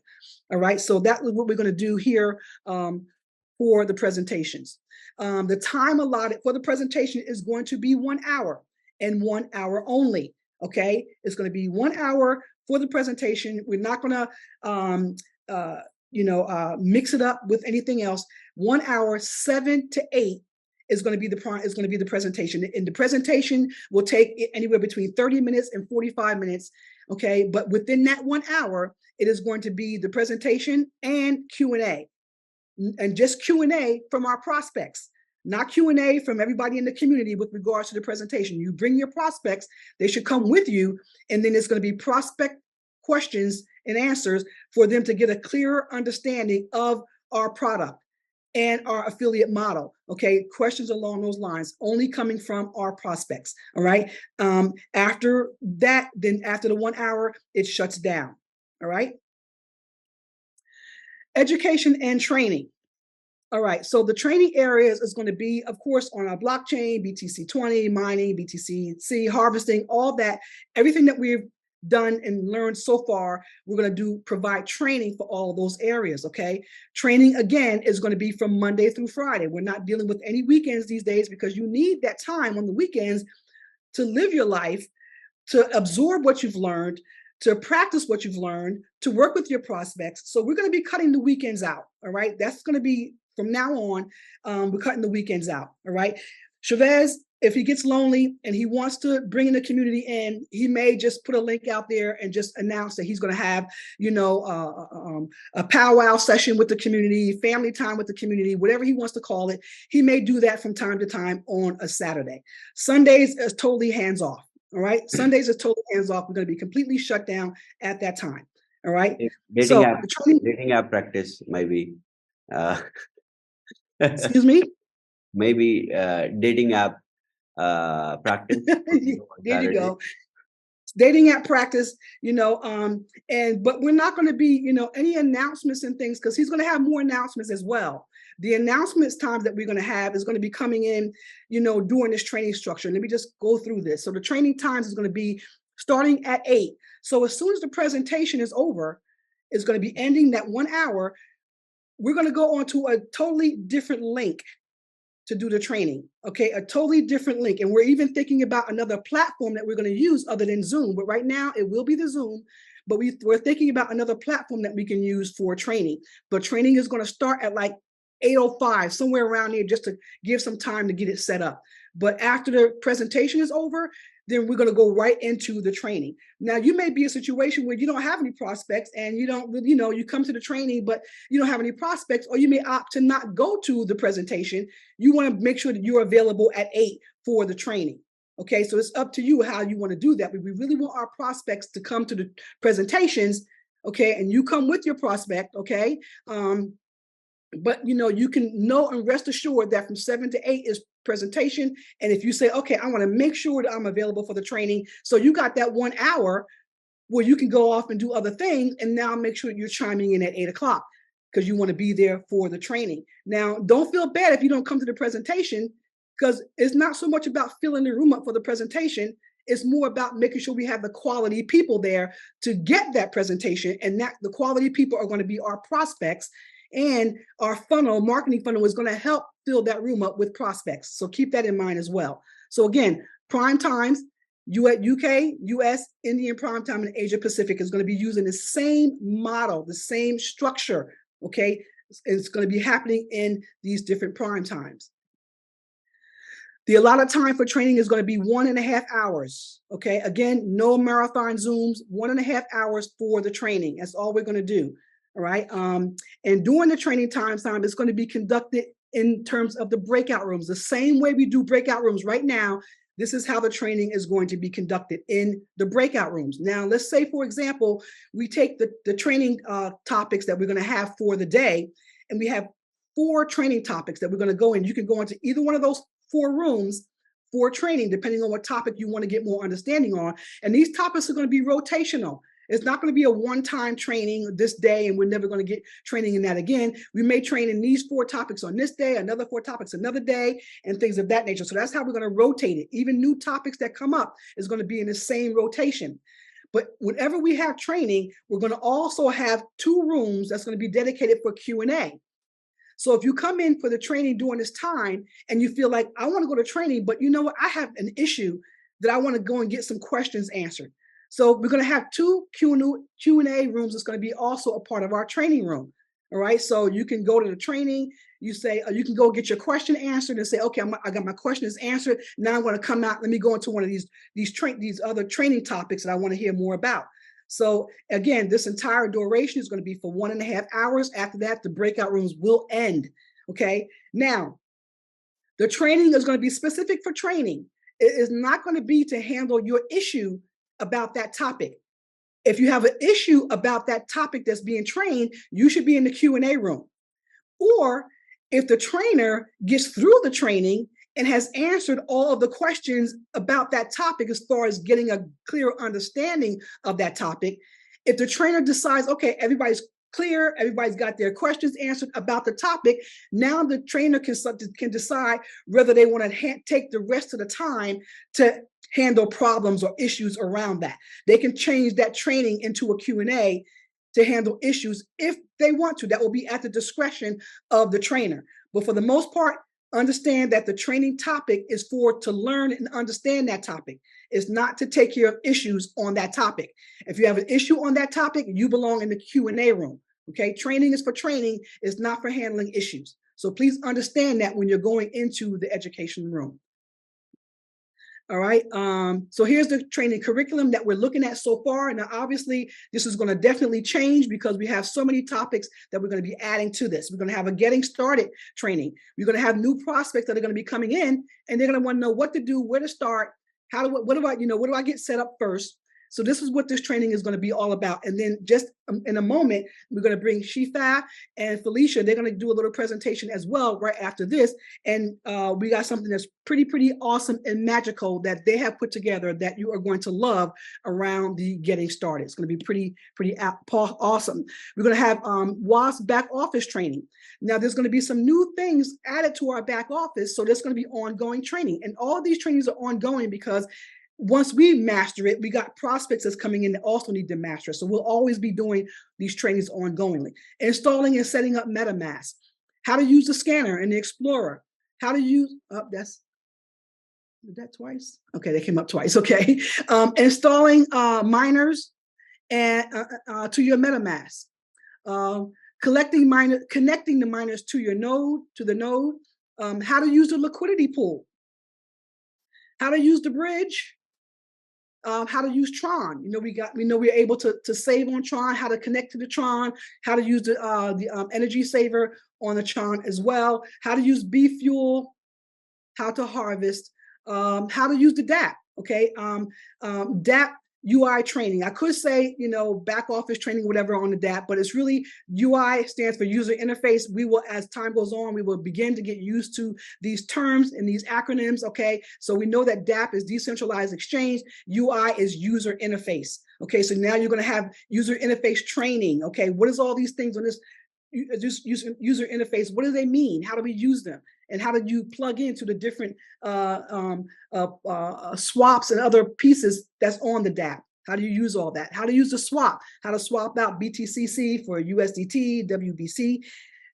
S2: All right, so that is what we're going to do here for the presentations. The time allotted for the presentation is going to be 1 hour and 1 hour only, okay? It's going to be 1 hour for the presentation. We're not going to, mix it up with anything else. 1 hour, 7 to 8 is going to be the presentation. And the presentation will take anywhere between 30 minutes and 45 minutes. Okay, but within that 1 hour, it is going to be the presentation and Q&A, and just Q&A from our prospects. Not Q&A from everybody in the community with regards to the presentation. You bring your prospects, they should come with you, and then it's going to be prospect questions and answers for them to get a clearer understanding of our product and our affiliate model. Okay, questions along those lines, only coming from our prospects. All right. After that, then after the 1 hour, it shuts down. All right. Education and training. All right, so the training areas is going to be, of course, on our blockchain, BTC20, mining, BTCC, harvesting, all that, everything that we've done and learned so far, we're going to provide training for all of those areas, okay? Training, again, is going to be from Monday through Friday. We're not dealing with any weekends these days because you need that time on the weekends to live your life, to absorb what you've learned, to practice what you've learned, to work with your prospects. So we're going to be cutting the weekends out, all right? That's going to be, from now on, we're cutting the weekends out, all right? ShaveZ, if he gets lonely and he wants to bring in the community in, he may just put a link out there and just announce that he's going to have, you know, a powwow session with the community, family time with the community, whatever he wants to call it. He may do that from time to time on a Saturday. Sundays is totally hands off. All right. Sundays is totally hands off. We're going to be completely shut down at that time. All right.
S1: Dating app practice maybe.
S2: Excuse me?
S1: Maybe dating app practice.
S2: There you go. Dating app practice, you know, but we're not going to be, you know, any announcements and things, because he's going to have more announcements as well. The announcements times that we're going to have is going to be coming in, you know, during this training structure. Let me just go through this. So the training times is going to be starting at 8. So as soon as the presentation is over, it's going to be ending that 1 hour. We're going to go on to a totally different link to do the training, okay? A totally different link. And we're even thinking about another platform that we're going to use other than Zoom. But right now it will be the Zoom, but we're thinking about another platform that we can use for training. But training is going to start at like 8:05, somewhere around here, just to give some time to get it set up. But after the presentation is over, then we're going to go right into the training. Now, you may be a situation where you don't have any prospects and you don't, you know, you come to the training, but you don't have any prospects, or you may opt to not go to the presentation. You want to make sure that you're available at 8 for the training. Okay, so it's up to you how you want to do that. But we really want our prospects to come to the presentations, okay, and you come with your prospect, okay? But, you know, you can know and rest assured that from 7 to 8 is presentation. And if you say, okay, I want to make sure that I'm available for the training. So you got that 1 hour where you can go off and do other things. And now make sure you're chiming in at 8 o'clock because you want to be there for the training. Now, don't feel bad if you don't come to the presentation, because it's not so much about filling the room up for the presentation. It's more about making sure we have the quality people there to get that presentation, and that the quality people are going to be our prospects. And our funnel, marketing funnel, is going to help fill that room up with prospects. So keep that in mind as well. So again, prime times, UK, US, Indian prime time, and Asia Pacific is going to be using the same model, the same structure. Okay, it's going to be happening in these different prime times. The allotted time for training is going to be 1.5 hours. Okay, again, no marathon Zooms, 1.5 hours for the training. That's all we're going to do. All right. And during the training time, it's going to be conducted in terms of the breakout rooms, the same way we do breakout rooms right now. This is how the training is going to be conducted in the breakout rooms. Now, let's say, for example, we take the training topics that we're going to have for the day, and we have 4 training topics that we're going to go in. You can go into either one of those 4 rooms for training, depending on what topic you want to get more understanding on. And these topics are going to be rotational. It's not going to be a one-time training this day, and we're never going to get training in that again. We may train in these 4 topics on this day, another 4 topics another day, and things of that nature. So that's how we're going to rotate it. Even new topics that come up is going to be in the same rotation. But whenever we have training, we're going to also have 2 rooms that's going to be dedicated for Q&A. So if you come in for the training during this time and you feel like, I want to go to training, but you know what, I have an issue that I want to go and get some questions answered. So we're going to have 2 Q&A rooms. It's going to be also a part of our training room. All right. So you can go to the training. You say, you can go get your question answered and say, okay, I got my questions answered. Now I'm going to come out. Let me go into one of these other training topics that I want to hear more about. So again, this entire duration is going to be for 1.5 hours. After that, the breakout rooms will end. Okay. Now, the training is going to be specific for training. It is not going to be to handle your issue about that topic. If you have an issue about that topic that's being trained, you should be in the Q&A room. Or if the trainer gets through the training and has answered all of the questions about that topic as far as getting a clear understanding of that topic, if the trainer decides, okay, everybody's clear. Everybody's got their questions answered about the topic. Now the trainer can decide whether they want to take the rest of the time to handle problems or issues around that. They can change that training into a Q&A to handle issues if they want to. That will be at the discretion of the trainer. But for the most part, understand that the training topic is to learn and understand that topic. It's not to take care of issues on that topic. If you have an issue on that topic, you belong in the Q&A room. Okay, training is for training, it's not for handling issues. So please understand that when you're going into the education room. All right, so here's the training curriculum that we're looking at so far. Now, obviously, this is going to definitely change because we have so many topics that we're going to be adding to this. We're going to have a getting started training. We're going to have new prospects that are going to be coming in, and they're going to want to know what to do, where to start, what do I get set up first? So this is what this training is going to be all about. And then just in a moment, we're going to bring Shifa and Felicia. They're going to do a little presentation as well right after this. And we got something that's pretty awesome and magical that they have put together that you are going to love around the getting started. It's going to be pretty awesome. We're going to have WAAS back office training. Now, there's going to be some new things added to our back office. So there's going to be ongoing training. And all of these trainings are ongoing because once we master it, we got prospects that's coming in that also need to master it. So we'll always be doing these trainings ongoingly. Installing and setting up MetaMask, how to use the scanner and the Explorer, how to use, did that twice? Okay, they came up twice, okay. Installing miners and to your MetaMask, connecting the miners to your node, how to use the liquidity pool, how to use the bridge, how to use Tron. We know we're able to save on Tron, how to connect to the Tron, how to use the energy saver on the Tron as well, how to use B fuel, how to harvest, how to use the DApp. Okay, DApp UI training. I could say, back office training, whatever on the DApp, but it's really UI stands for user interface. We will, as time goes on, we will begin to get used to these terms and these acronyms, okay? So we know that DApp is decentralized exchange, UI is user interface. Okay, so now you're gonna have user interface training, okay? What is all these things on this user interface? What do they mean? How do we use them? And how do you plug into the different swaps and other pieces that's on the DApp? How do you use all that? How to use the swap? How to swap out BTCC for USDT, WBC,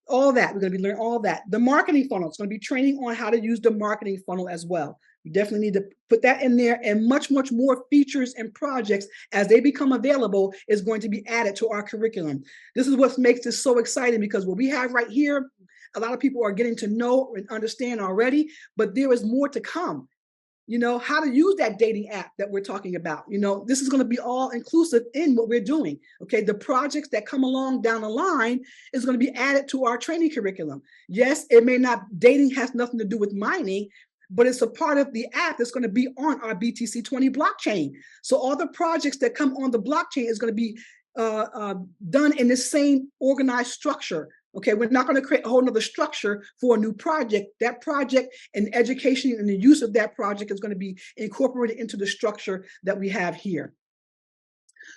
S2: all that. We're going to be learning all that. The marketing funnel. It's going to be training on how to use the marketing funnel as well. We definitely need to put that in there, and much more features and projects as they become available is going to be added to our curriculum. This is what makes this so exciting, because what we have right here, a lot of people are getting to know and understand already, but there is more to come. How to use that dating app that we're talking about. This is going to be all inclusive in what we're doing. Okay, the projects that come along down the line is going to be added to our training curriculum. Yes, dating has nothing to do with mining, but it's a part of the app that's going to be on our BTC20 blockchain. So all the projects that come on the blockchain is going to be done in the same organized structure. Okay, we're not going to create a whole nother structure for a new project. That project and education and the use of that project is going to be incorporated into the structure that we have here.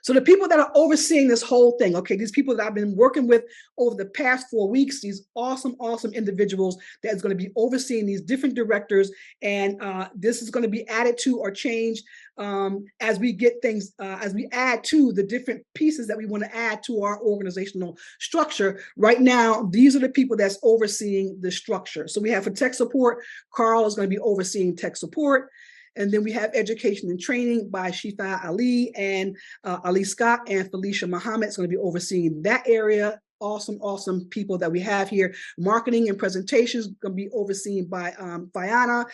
S2: So the people that are overseeing this whole thing, okay, these people that I've been working with over the past 4 weeks, these awesome individuals that is going to be overseeing these different directors, and this is going to be added to or changed as we get things, as we add to the different pieces that we want to add to our organizational structure. Right now, these are the people that's overseeing the structure. So we have for tech support, Carl is going to be overseeing tech support. And then we have education and training by shifaali and Ali Scott, and Felicia Muhammad is going to be overseeing that area. Awesome people that we have here. Marketing and presentations going to be overseen by Fiana.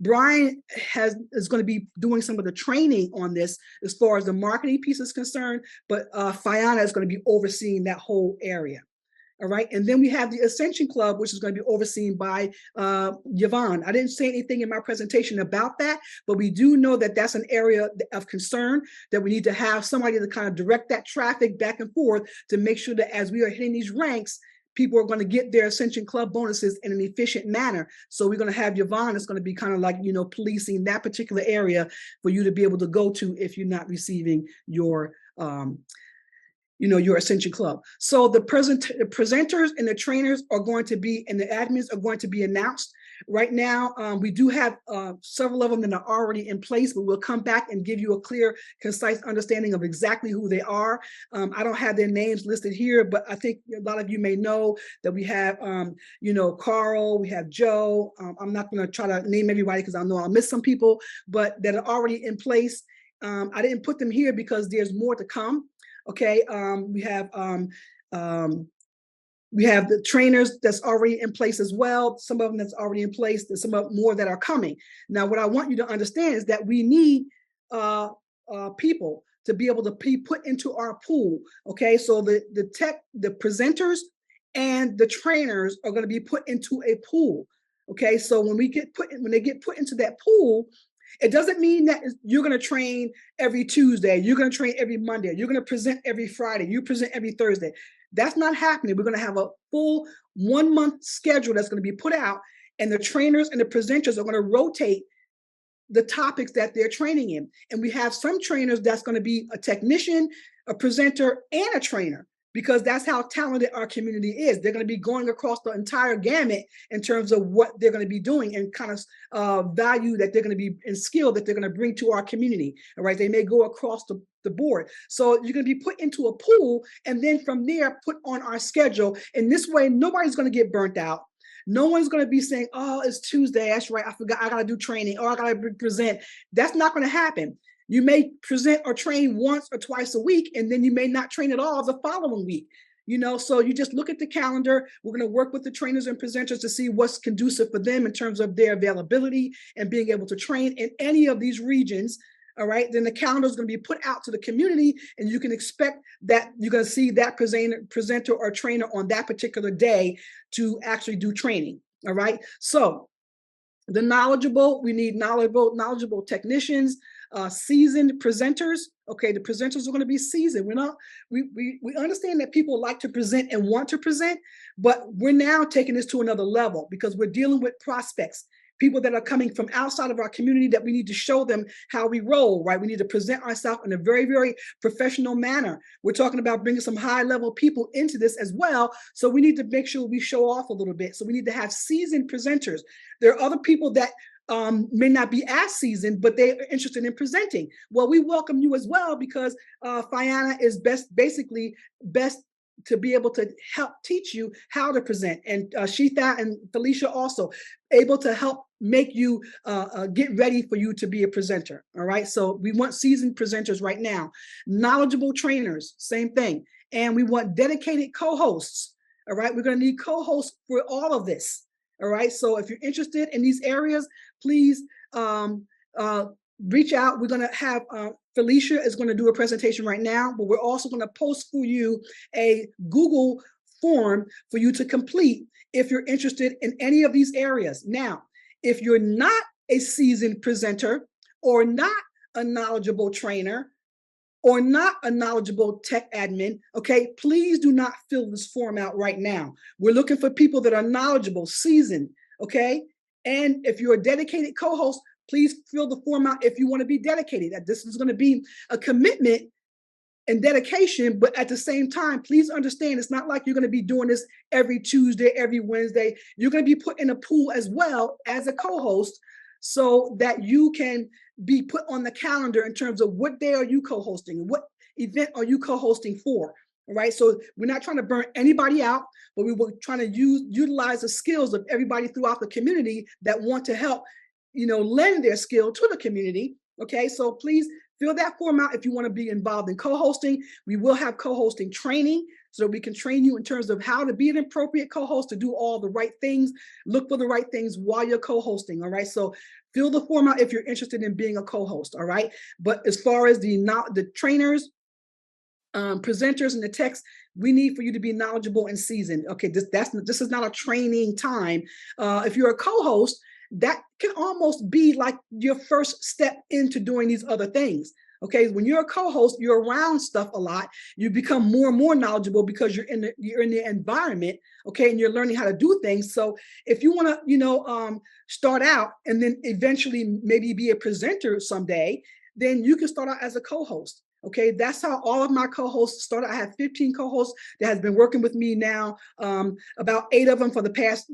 S2: Brian is going to be doing some of the training on this as far as the marketing piece is concerned, but Fiana is going to be overseeing that whole area. All right, and then we have the Ascension Club, which is going to be overseen by Yvonne. I didn't say anything in my presentation about that, but we do know that that's an area of concern, that we need to have somebody to kind of direct that traffic back and forth to make sure that as we are hitting these ranks, people are going to get their Ascension Club bonuses in an efficient manner. So we're going to have Yvonne that's going to be kind of like, policing that particular area for you to be able to go to if you're not receiving your your Ascension Club. So the presenters and the trainers are going to be, and the admins are going to be announced. Right now, we do have several of them that are already in place, but we'll come back and give you a clear, concise understanding of exactly who they are. I don't have their names listed here, but I think a lot of you may know that we have, Carl, we have Joe. I'm not going to try to name everybody because I know I'll miss some people, but that are already in place. I didn't put them here because there's more to come. Okay, we have the trainers that's already in place as well. Some of them that's already in place. There's some more that are coming. Now, what I want you to understand is that we need people to be able to be put into our pool. Okay, so the presenters and the trainers are going to be put into a pool. Okay, so when they get put into that pool, it doesn't mean that you're going to train every Tuesday, you're going to train every Monday, you're going to present every Friday, you present every Thursday. That's not happening. We're going to have a full 1 month schedule that's going to be put out, and the trainers and the presenters are going to rotate the topics that they're training in. And we have some trainers that's going to be a technician, a presenter, and a trainer, because that's how talented our community is. They're going to be going across the entire gamut in terms of what they're going to be doing and kind of value that they're going to be and skill that they're going to bring to our community. All right. They may go across the board. So you're going to be put into a pool and then from there put on our schedule. And this way, nobody's going to get burnt out. No one's going to be saying, oh, it's Tuesday. That's right. I forgot. I got to do training or I got to present. That's not going to happen. You may present or train once or twice a week, and then you may not train at all the following week. So you just look at the calendar. We're going to work with the trainers and presenters to see what's conducive for them in terms of their availability and being able to train in any of these regions. All right. Then the calendar is going to be put out to the community, and you can expect that you're going to see that presenter or trainer on that particular day to actually do training. All right. So we need knowledgeable technicians, seasoned presenters. Okay, the presenters are going to be seasoned. We understand that people like to present and want to present, but we're now taking this to another level because we're dealing with prospects, people that are coming from outside of our community that we need to show them how we roll, right? We need to present ourselves in a very, very professional manner. We're talking about bringing some high-level people into this as well, so we need to make sure we show off a little bit. So we need to have seasoned presenters. There are other people that may not be as seasoned, but they are interested in presenting. Well, we welcome you as well because Fiana is best to be able to help teach you how to present. And Shita and Felicia also able to help make you get ready for you to be a presenter. All right. So we want seasoned presenters right now, knowledgeable trainers, same thing. And we want dedicated co-hosts. All right. We're going to need co-hosts for all of this. All right. So if you're interested in these areas, please reach out. We're going to have Felicia is going to do a presentation right now, but we're also going to post for you a Google form for you to complete if you're interested in any of these areas. Now, if you're not a seasoned presenter or not a knowledgeable trainer or not a knowledgeable tech admin, okay, please do not fill this form out right now. We're looking for people that are knowledgeable, seasoned, okay? And if you're a dedicated co-host, please fill the form out if you want to be dedicated. That this is going to be a commitment and dedication, but at the same time, please understand it's not like you're going to be doing this every Tuesday, every Wednesday. You're going to be put in a pool as well as a co-host so that you can be put on the calendar in terms of what day are you co-hosting, what event are you co-hosting for. All right. So we're not trying to burn anybody out, but we were trying to utilize the skills of everybody throughout the community that want to help, lend their skill to the community. Okay. So please fill that form out if you want to be involved in co-hosting. We will have co-hosting training so we can train you in terms of how to be an appropriate co-host, to do all the right things, look for the right things while you're co-hosting. All right. So fill the form out if you're interested in being a co-host. All right. But as far as the trainers, presenters and the techs, we need for you to be knowledgeable and seasoned. Okay, this is not a training time. If you're a co-host, that can almost be like your first step into doing these other things. Okay, when you're a co-host, you're around stuff a lot. You become more and more knowledgeable because you're in the environment. Okay, and you're learning how to do things. So if you want to, start out and then eventually maybe be a presenter someday, then you can start out as a co-host. Okay, that's how all of my co-hosts started. I have 15 co-hosts that has been working with me now, about 8 of them for the past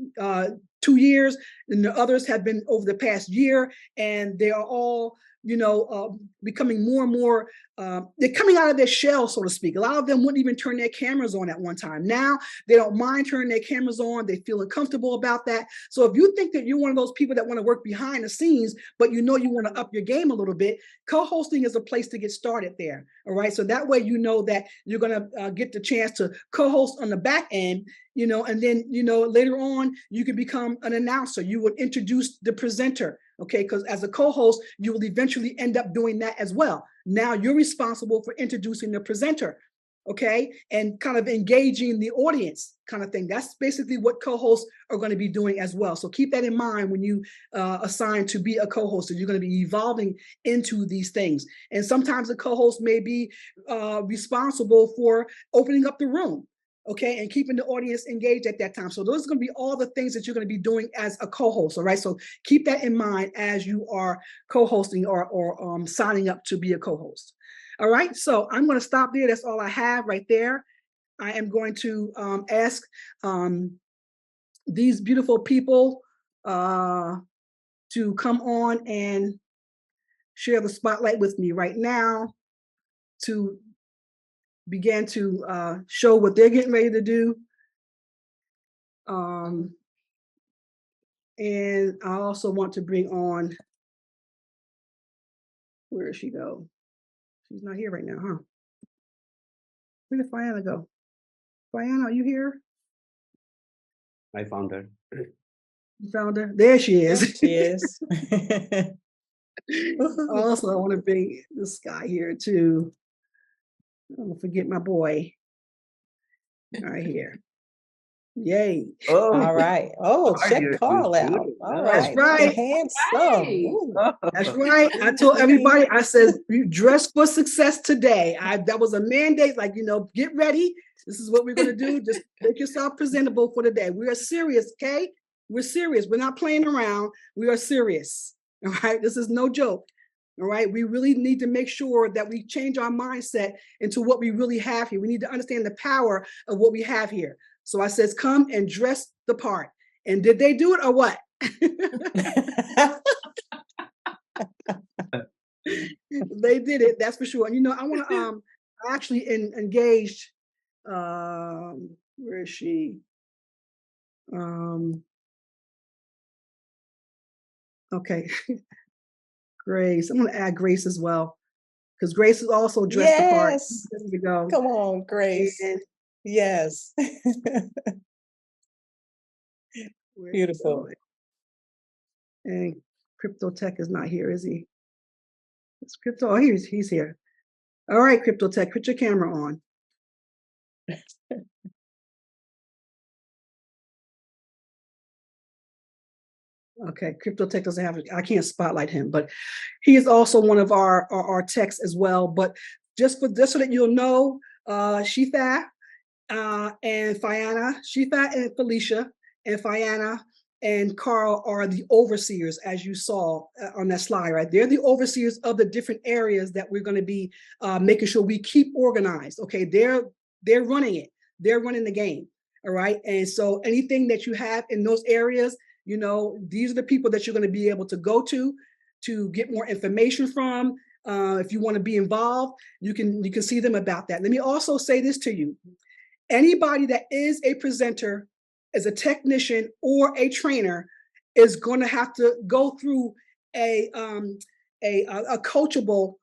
S2: 2 years, and the others have been over the past year, and they are all, you know, becoming more and more, they're coming out of their shell, so to speak. A lot of them wouldn't even turn their cameras on at one time. Now they don't mind turning their cameras on. They feel uncomfortable about that. So if you think that you're one of those people that want to work behind the scenes, but you know you want to up your game a little bit, co-hosting is a place to get started there. All right. So that way, you know that you're going to get the chance to co-host on the back end, you know, and then, you know, later on, you can become an announcer. You would introduce the presenter. Okay, because as a co-host, you will eventually end up doing that as well. Now you're responsible for introducing the presenter, okay, and kind of engaging the audience kind of thing. That's basically what co-hosts are going to be doing as well. So keep that in mind when you assign to be a co-host. You're going to be evolving into these things. And sometimes a co-host may be responsible for opening up the room. Okay, and keeping the audience engaged at that time. So those are going to be all the things that you're going to be doing as a co-host. All right, so keep that in mind as you are co-hosting or signing up to be a co-host. All right, so I'm going to stop there. That's all I have right there. I am going to ask these beautiful people to come on and share the spotlight with me right now to begin to show what they're getting ready to do. And I also want to bring on, where did she go? She's not here right now, huh? Where did Fianna go? Fianna, are you here?
S1: I found her.
S2: You found her? There she is.
S15: There she is.
S2: Also, I want to bring this guy here too. Don't forget my boy. Right here. Yay.
S15: Oh. All right. Oh, check Carl out. All right.
S2: That's right.
S15: Handsome.
S2: That's right. I told everybody, I said, you dress for success today. That was a mandate, like, you know, get ready. This is what we're going to do. Just make yourself presentable for the day. We are serious, okay? We're serious. We're not playing around. We are serious. All right. This is no joke. All right. We really need to make sure that we change our mindset into what we really have here. We need to understand the power of what we have here. So I says, come and dress the part. And did they do it or what? They did it. That's for sure. And, you know, I want to actually engaged. Where is she? Okay. Grace. I'm going to add Grace as well, because Grace is also dressed the part. There we go.
S15: Come on, Grace. And, yes. Beautiful.
S2: And Crypto Tech is not here, is he? It's Crypto. Oh, he's here. All right, Crypto Tech, put your camera on. Okay, Crypto Tech doesn't have, I can't spotlight him, but he is also one of our techs as well. But just so that you'll know, Shifa and Fianna, Shifa and Felicia and Fianna and Carl are the overseers, as you saw on that slide, right? They're the overseers of the different areas that we're going to be making sure we keep organized. Okay, they're running it. They're running the game. All right. And so anything that you have in those areas, you know, these are the people that you're going to be able to go to get more information from. If you want to be involved, you can see them about that. Let me also say this to you. Anybody that is a presenter, as a technician or a trainer, is going to have to go through a coachable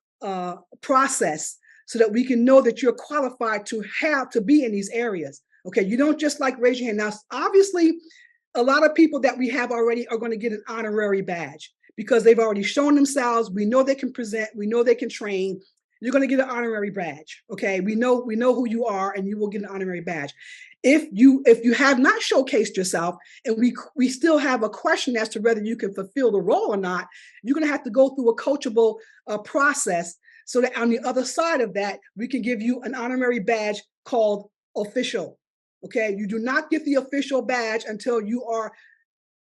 S2: process so that we can know that you're qualified to be in these areas. Okay, you don't just like raise your hand. Now, obviously, a lot of people that we have already are going to get an honorary badge because they've already shown themselves. We know they can present. We know they can train. You're going to get an honorary badge. Okay, we know who you are, and you will get an honorary badge. If you have not showcased yourself, and we still have a question as to whether you can fulfill the role or not, you're going to have to go through a coachable process so that on the other side of that, we can give you an honorary badge called official. Okay, you do not get the official badge until you are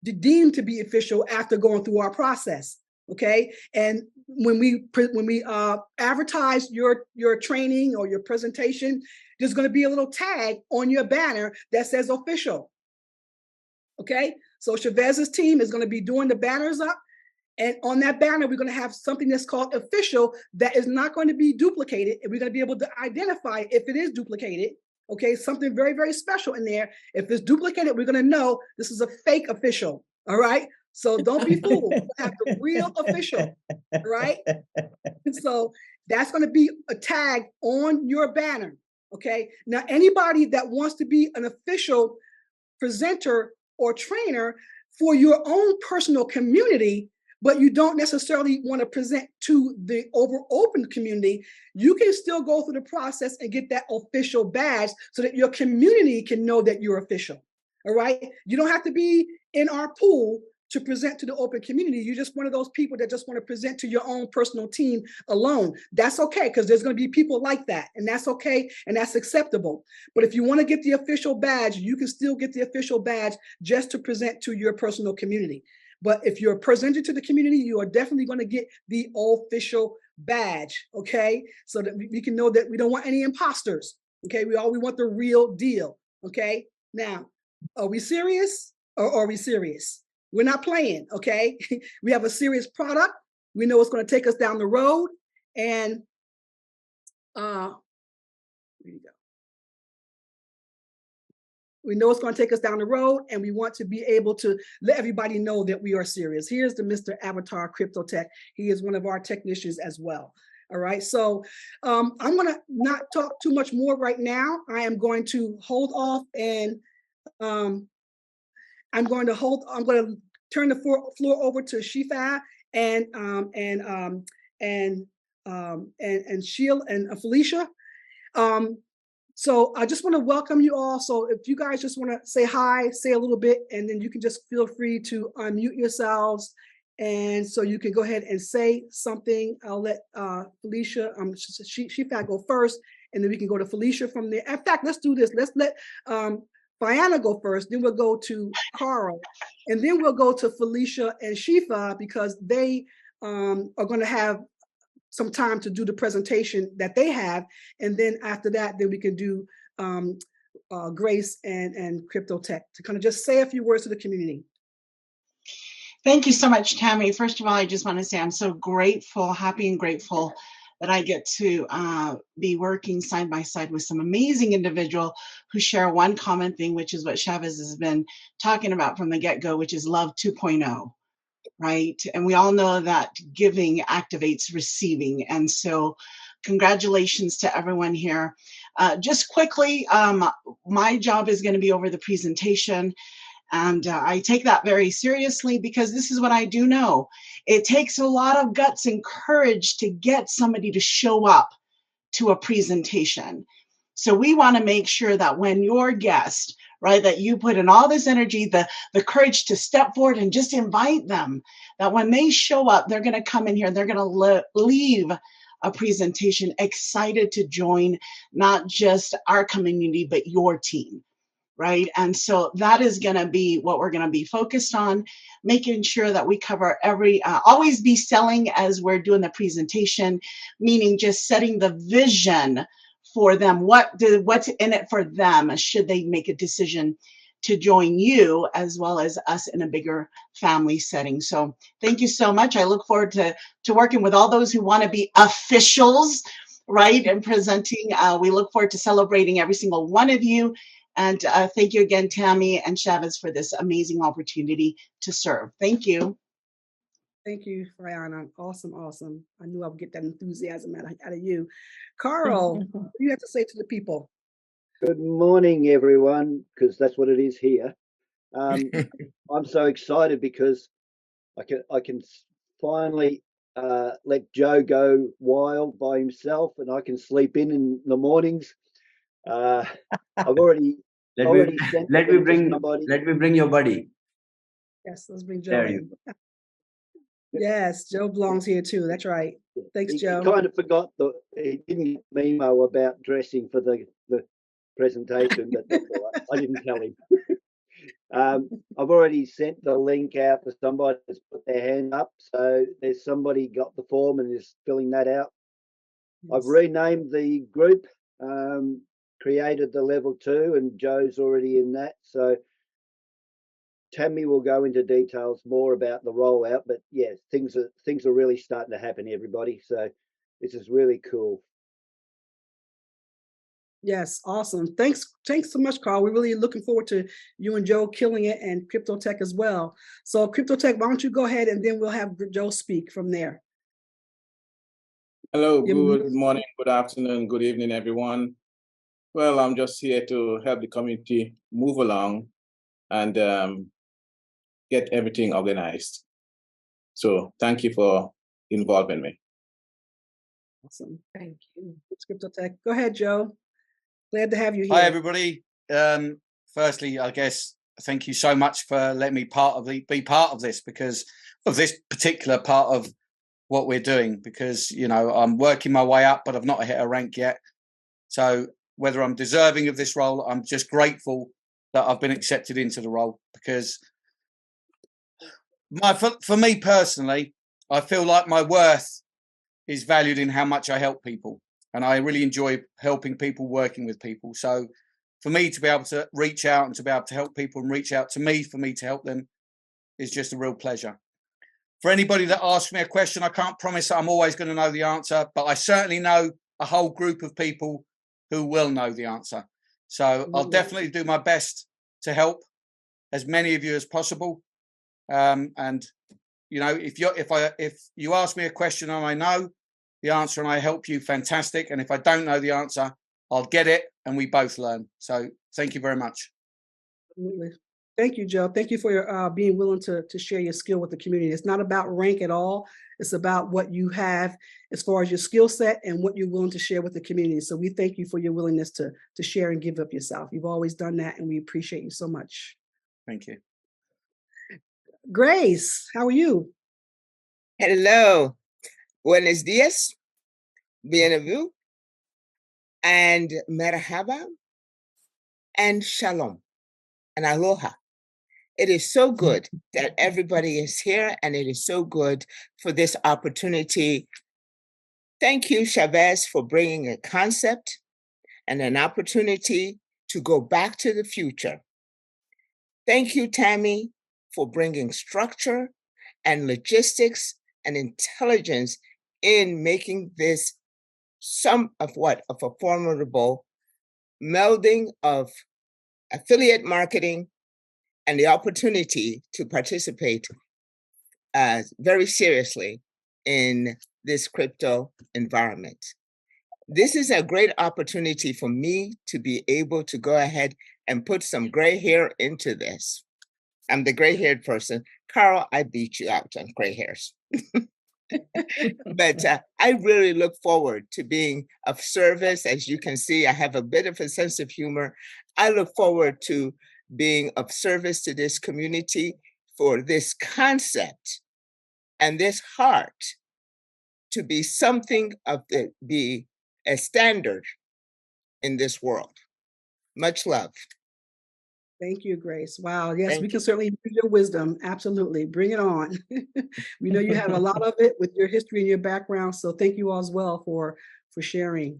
S2: deemed to be official after going through our process. Okay, and when we advertise your training or your presentation, there's going to be a little tag on your banner that says official. Okay, so ShaveZ's team is going to be doing the banners up, and on that banner we're going to have something that's called official that is not going to be duplicated, and we're going to be able to identify if it is duplicated. Okay, something very, very special in there. If it's duplicated, we're going to know this is a fake official. All right. So don't be fooled. Have the real official, right? So that's going to be a tag on your banner. Okay. Now, anybody that wants to be an official presenter or trainer for your own personal community, but you don't necessarily want to present to the open community, you can still go through the process and get that official badge so that your community can know that you're official. All right. You don't have to be in our pool to present to the open community. You're just one of those people that just want to present to your own personal team alone. That's okay, because there's going to be people like that, and that's okay, and that's acceptable. But if you want to get the official badge, you can still get the official badge just to present to your personal community. But if you're presenting to the community, you are definitely going to get the official badge, okay? So that we can know that we don't want any imposters, okay? We want the real deal, okay? Now, are we serious or are we serious? We're not playing, okay? We have a serious product. We know it's going to take us down the road. And where you go? We know it's going to take us down the road, and we want to be able to let everybody know that we are serious. Here's the Mr. Avatar Crypto Tech. He is one of our technicians as well. All right, so I'm going to not talk too much more right now. I am going to hold off, and I'm going to turn the floor over to Shifa and Sheila and Felicia. So I just want to welcome you all. So if you guys just want to say hi, say a little bit, and then you can just feel free to unmute yourselves. And so you can go ahead and say something. I'll let Felicia, Shifa go first, and then we can go to Felicia from there. In fact, let's do this. Let's let Diana go first, then we'll go to Carl, and then we'll go to Felicia and Shifa, because they are going to have some time to do the presentation that they have. And then after that, then we can do Grace and Crypto Tech to kind of just say a few words to the community.
S16: Thank you so much, Tami. First of all, I just want to say I'm so grateful, happy and grateful that I get to be working side by side with some amazing individuals who share one common thing, which is what ShaveZ has been talking about from the get-go, which is love 2.0, right? And we all know that giving activates receiving. And so congratulations to everyone here. Just quickly, my job is going to be over the presentation. And I take that very seriously, because this is what I do know. It takes a lot of guts and courage to get somebody to show up to a presentation. So we want to make sure that when your guest, right, that you put in all this energy, the courage to step forward and just invite them, that when they show up, they're going to come in here and they're going to leave a presentation excited to join not just our community, but your team. Right. And so that is going to be what we're going to be focused on, making sure that we cover always be selling as we're doing the presentation, meaning just setting the vision for them. What's in it for them? Should they make a decision to join you as well as us in a bigger family setting? So thank you so much. I look forward to working with all those who want to be officials, right, and presenting. We look forward to celebrating every single one of you. And thank you again, Tami and ShaveZ, for this amazing opportunity to serve. Thank you.
S2: Thank you, Rihanna. Awesome, awesome. I knew I would get that enthusiasm out of you. Carl, what do you have to say to the people?
S17: Good morning, everyone, because that's what it is here. I'm so excited because I can finally let Joe go wild by himself, and I can sleep in the mornings. I've already sent. Let me
S1: bring your buddy.
S2: Yes, let's bring Joe in. Yes, Joe belongs here too. That's right. Thanks, Joe.
S17: He kind of forgot he didn't get the memo about dressing for the presentation, but that's all right. I didn't tell him. I've already sent the link out to somebody that's put their hand up. So there's somebody got the form and is filling that out. Yes. I've renamed the group, created the level 2, and Joe's already in that. So Tami will go into details more about the rollout, but yeah, things are really starting to happen, everybody. So this is really cool.
S2: Yes, awesome. Thanks so much, Carl. We're really looking forward to you and Joe killing it, and Crypto Tech as well. So Crypto Tech, why don't you go ahead and then we'll have Joe speak from there.
S18: Hello, good morning, good afternoon, good evening, everyone. Well, I'm just here to help the community move along and get everything organized. So thank you for involving me.
S2: Awesome. Thank you. Crypto Tech. Go ahead, Joe. Glad to have you here.
S13: Hi, everybody. Firstly, I guess, thank you so much for letting me be part of this, because of this particular part of what we're doing, because, you know, I'm working my way up, but I've not hit a rank yet. So whether I'm deserving of this role, I'm just grateful that I've been accepted into the role, because for me personally, I feel like my worth is valued in how much I help people. And I really enjoy helping people, working with people. So for me to be able to reach out and to be able to help people and reach out to me, for me to help them, is just a real pleasure. For anybody that asks me a question, I can't promise that I'm always going to know the answer, but I certainly know a whole group of people who will know the answer. So I'll definitely do my best to help as many of you as possible. And you know, if you ask me a question and I know the answer and I help you, fantastic. And if I don't know the answer, I'll get it and we both learn. So thank you very much.
S2: Absolutely. Thank you, Joe. Thank you for your being willing to share your skill with the community. It's not about rank at all. It's about what you have as far as your skill set and what you're willing to share with the community. So we thank you for your willingness to share and give up yourself. You've always done that, and we appreciate you so much.
S13: Thank you.
S2: Grace, how are you?
S19: Hello. Buenos dias. Bienvenue. And merhaba. And shalom. And aloha. It is so good that everybody is here, and it is so good for this opportunity. Thank you, ShaveZ, for bringing a concept and an opportunity to go back to the future. Thank you, Tami, for bringing structure and logistics and intelligence in making this of a formidable melding of affiliate marketing and the opportunity to participate very seriously in this crypto environment. This is a great opportunity for me to be able to go ahead and put some gray hair into this. I'm the gray-haired person. Carl, I beat you out on gray hairs. But I really look forward to being of service. As you can see, I have a bit of a sense of humor. I look forward to being of service to this community for this concept and this heart to be something be a standard in this world. Much love.
S2: Thank you, Grace. Wow. Yes, we can certainly use your wisdom. Absolutely. Bring it on. We know you have a lot of it with your history and your background. So thank you all as well for sharing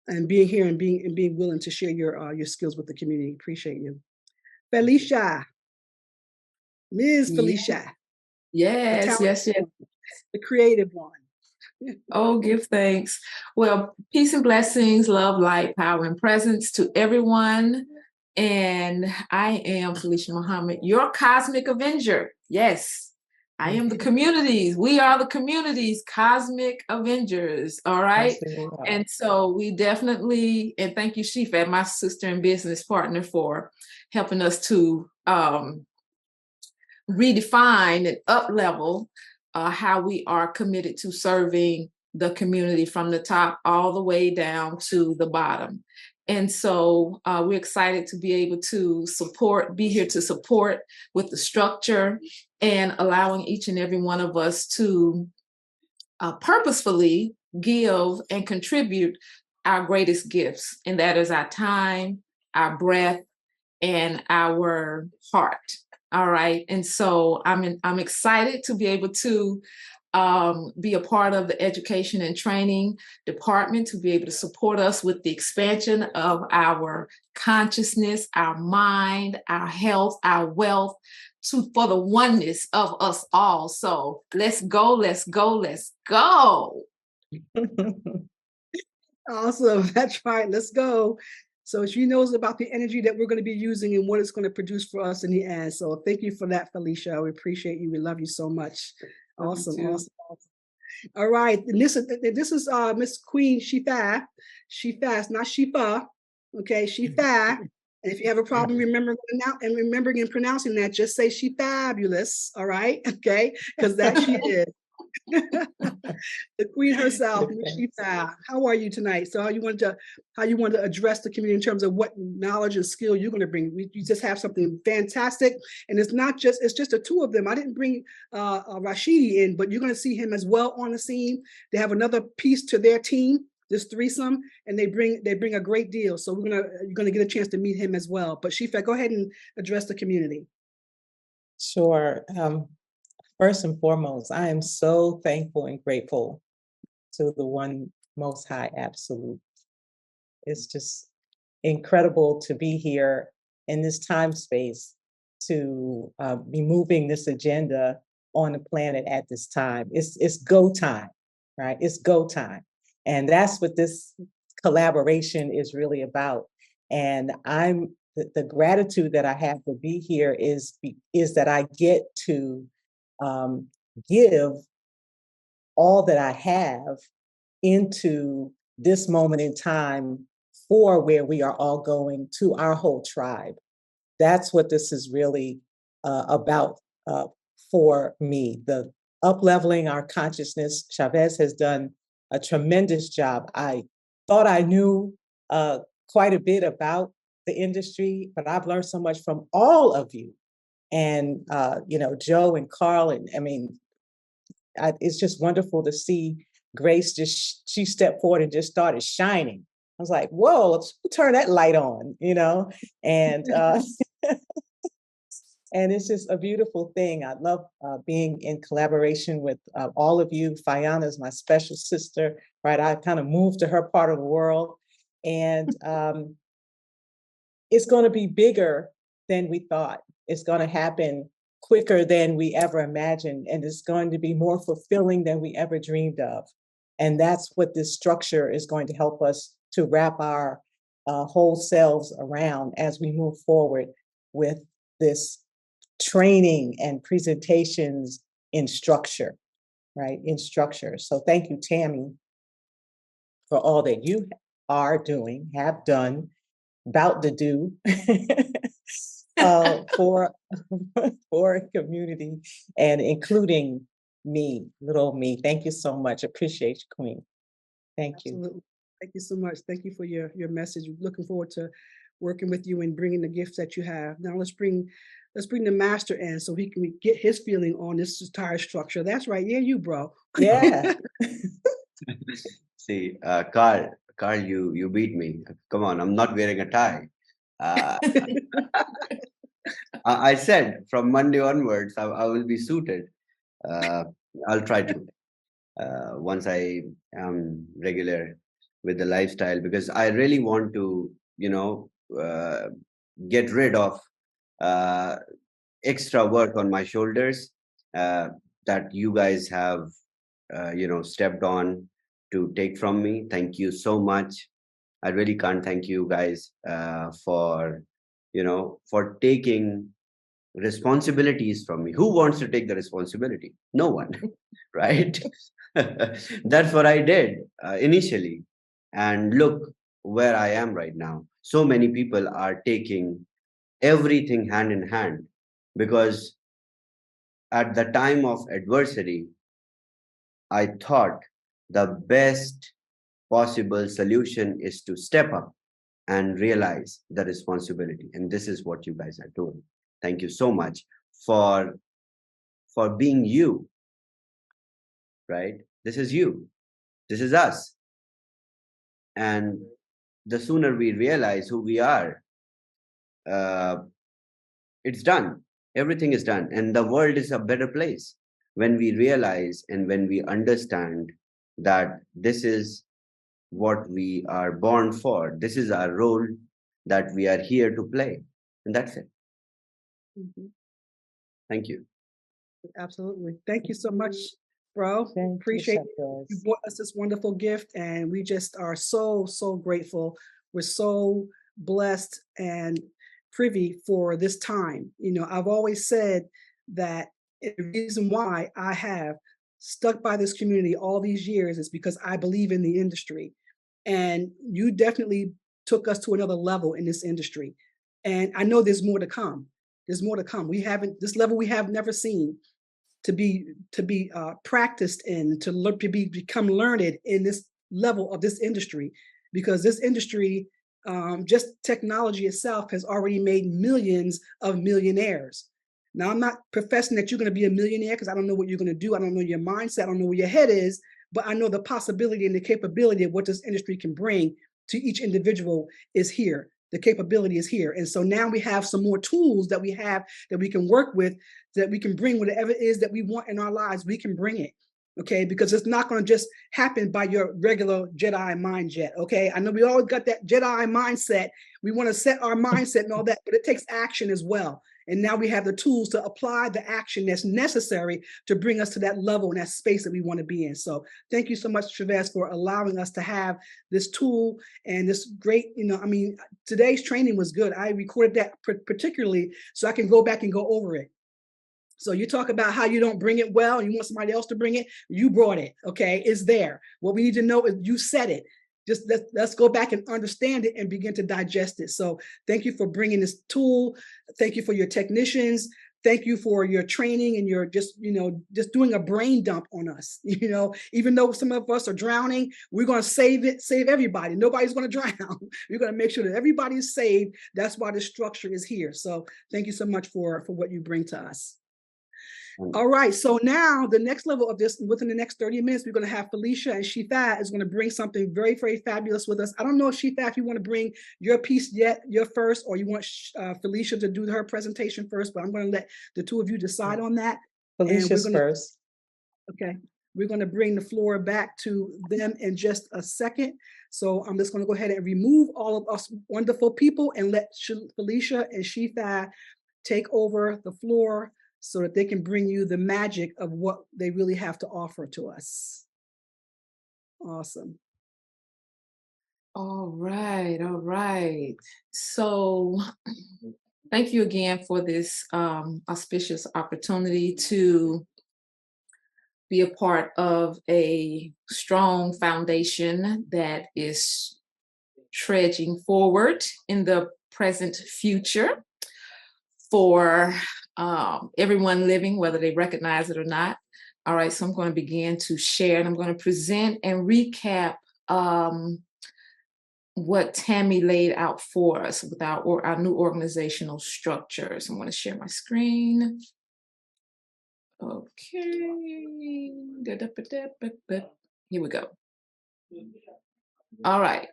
S2: and being here and being willing to share your skills with the community. Appreciate you. Felicia. Ms. Felicia.
S12: Yes, yes.
S2: The creative one.
S12: Oh, give thanks. Well, peace and blessings, love, light, power, and presence to everyone. And I am Felicia Muhammad, your cosmic avenger. Yes, I am the communities. We are the communities, cosmic avengers. All right. And so we definitely, and thank you, Shif, my sister and business partner, for helping us to redefine and up-level how we are committed to serving the community from the top all the way down to the bottom. And so we're excited to be able to be here to support with the structure and allowing each and every one of us to purposefully give and contribute our greatest gifts. And that is our time, our breath, and our heart. All right. And so I'm excited to be able to be a part of the education and training department, to be able to support us with the expansion of our consciousness, our mind, our health, our wealth, for the oneness of us all. So let's go, let's go, let's go.
S2: Awesome. That's right. Let's go. So she knows about the energy that we're going to be using and what it's going to produce for us in the end. So thank you for that, Felicia. We appreciate you. We love you so much. Awesome. Awesome. All right. And this is Miss Queen Shifa. Shifa, not Shifa. Okay, Shifa. And if you have a problem remembering and pronouncing that, just say she fabulous. All right. Okay. Because that she is. The queen herself, Shifa. How are you tonight? So how you want to address the community in terms of what knowledge and skill you're going to bring? You just have something fantastic, and it's just the two of them. I didn't bring Rashidi in, but you're going to see him as well on the scene. They have another piece to their team, this threesome, and they bring a great deal. So you're gonna get a chance to meet him as well. But Shifa, go ahead and address the community.
S15: Sure. First and foremost, I am so thankful and grateful to the One Most High Absolute. It's just incredible to be here in this time space to be moving this agenda on the planet at this time. It's go time, right? It's go time. And that's what this collaboration is really about. And the gratitude that I have to be here is that I get to give all that I have into this moment in time for where we are all going, to our whole tribe. That's what this is really about for me. The up-leveling our consciousness. ShaveZ has done a tremendous job. I thought I knew quite a bit about the industry, but I've learned so much from all of you. And, Joe and Carl, and I mean, it's just wonderful to see Grace she stepped forward and just started shining. I was like, whoa, let's turn that light on, and and it's just a beautiful thing. I love being in collaboration with all of you. Fayana is my special sister, right? I kind of moved to her part of the world, and it's going to be bigger than we thought. It's going to happen quicker than we ever imagined, and it's going to be more fulfilling than we ever dreamed of. And that's what this structure is going to help us to wrap our whole selves around as we move forward with this training and presentations in structure, right? In structure. So thank you, Tami, for all that you are doing, have done, about to do for community and including me, little me. Thank you so much. Appreciate you, Queen. Thank
S2: Absolutely.
S15: you.
S2: Thank you so much. Thank you for your message. Looking forward to working with you and bringing the gifts that you have. Now let's bring the master in so he can get his feeling on this entire structure. That's right. Yeah, you, bro.
S15: Yeah.
S1: See, Carl, you beat me. Come on, I'm not wearing a tie. I said from Monday onwards, I will be suited. I'll try to once I am regular with the lifestyle, because I really want to, get rid of extra work on my shoulders that you guys have, stepped on to take from me. Thank you so much. I really can't thank you guys for taking responsibilities from me. Who wants to take the responsibility? No one, right? That's what I did initially. And look where I am right now. So many people are taking everything hand in hand, because at the time of adversity, I thought the best possible solution is to step up and realize the responsibility. And this is what you guys are doing. Thank you so much for being you, right? This is you. This is us. And the sooner we realize who we are, it's done. Everything is done. And the world is a better place when we realize and when we understand that this is what we are born for. This is our role that we are here to play. And that's it. Thank you.
S2: Absolutely. Thank you so much, bro. Appreciate it. You brought us this wonderful gift, and we just are so, so grateful. We're so blessed and privy for this time. You know, I've always said that the reason why I have stuck by this community all these years is because I believe in the industry. And you definitely took us to another level in this industry. And I know there's more to come. There's more to come. We haven't, this level we have never seen to be practiced in, to become learned in this level of this industry, because this industry, just technology itself has already made millions of millionaires. Now, I'm not professing that you're going to be a millionaire because I don't know what you're going to do. I don't know your mindset. I don't know where your head is, but I know the possibility and the capability of what this industry can bring to each individual is here. The capability is here. And so now we have some more tools that we have that we can work with, that we can bring whatever it is that we want in our lives, we can bring it. Okay, because it's not going to just happen by your regular Jedi mind jet. Okay, I know we always got that Jedi mindset. We want to set our mindset and all that, but it takes action as well. And now we have the tools to apply the action that's necessary to bring us to that level and that space that we want to be in. So thank you so much, ShaveZ, for allowing us to have this tool and this great, you know, I mean, today's training was good. I recorded that particularly so I can go back and go over it. So you talk about how you don't bring it well, and you want somebody else to bring it. You brought it, okay? It's there. What we need to know is you said it. Just let's go back and understand it and begin to digest it. So thank you for bringing this tool. Thank you for your technicians. Thank you for your training and your just doing a brain dump on us. You know, even though some of us are drowning, we're going to save everybody. Nobody's going to drown. We're going to make sure that everybody's saved. That's why the structure is here. So thank you so much for what you bring to us. All right, so now the next level of this, within the next 30 minutes, we're going to have Felicia, and Shifa is going to bring something very, very fabulous with us. I don't know, Shifa, if you want to bring your piece your first, or you want Felicia to do her presentation first, but I'm going to let the two of you decide on that.
S15: Felicia's first.
S2: Okay, we're going to bring the floor back to them in just a second. So I'm just going to go ahead and remove all of us wonderful people and let Felicia and Shifa take over the floor, so that they can bring you the magic of what they really have to offer to us. Awesome.
S12: All right, all right. So thank you again for this auspicious opportunity to be a part of a strong foundation that is trudging forward in the present future for everyone living, whether they recognize it or not. All right, so I'm going to begin to share, and I'm going to present and recap what Tami laid out for us with our new organizational structures. I'm going to share my screen. Okay. Here we go. All right.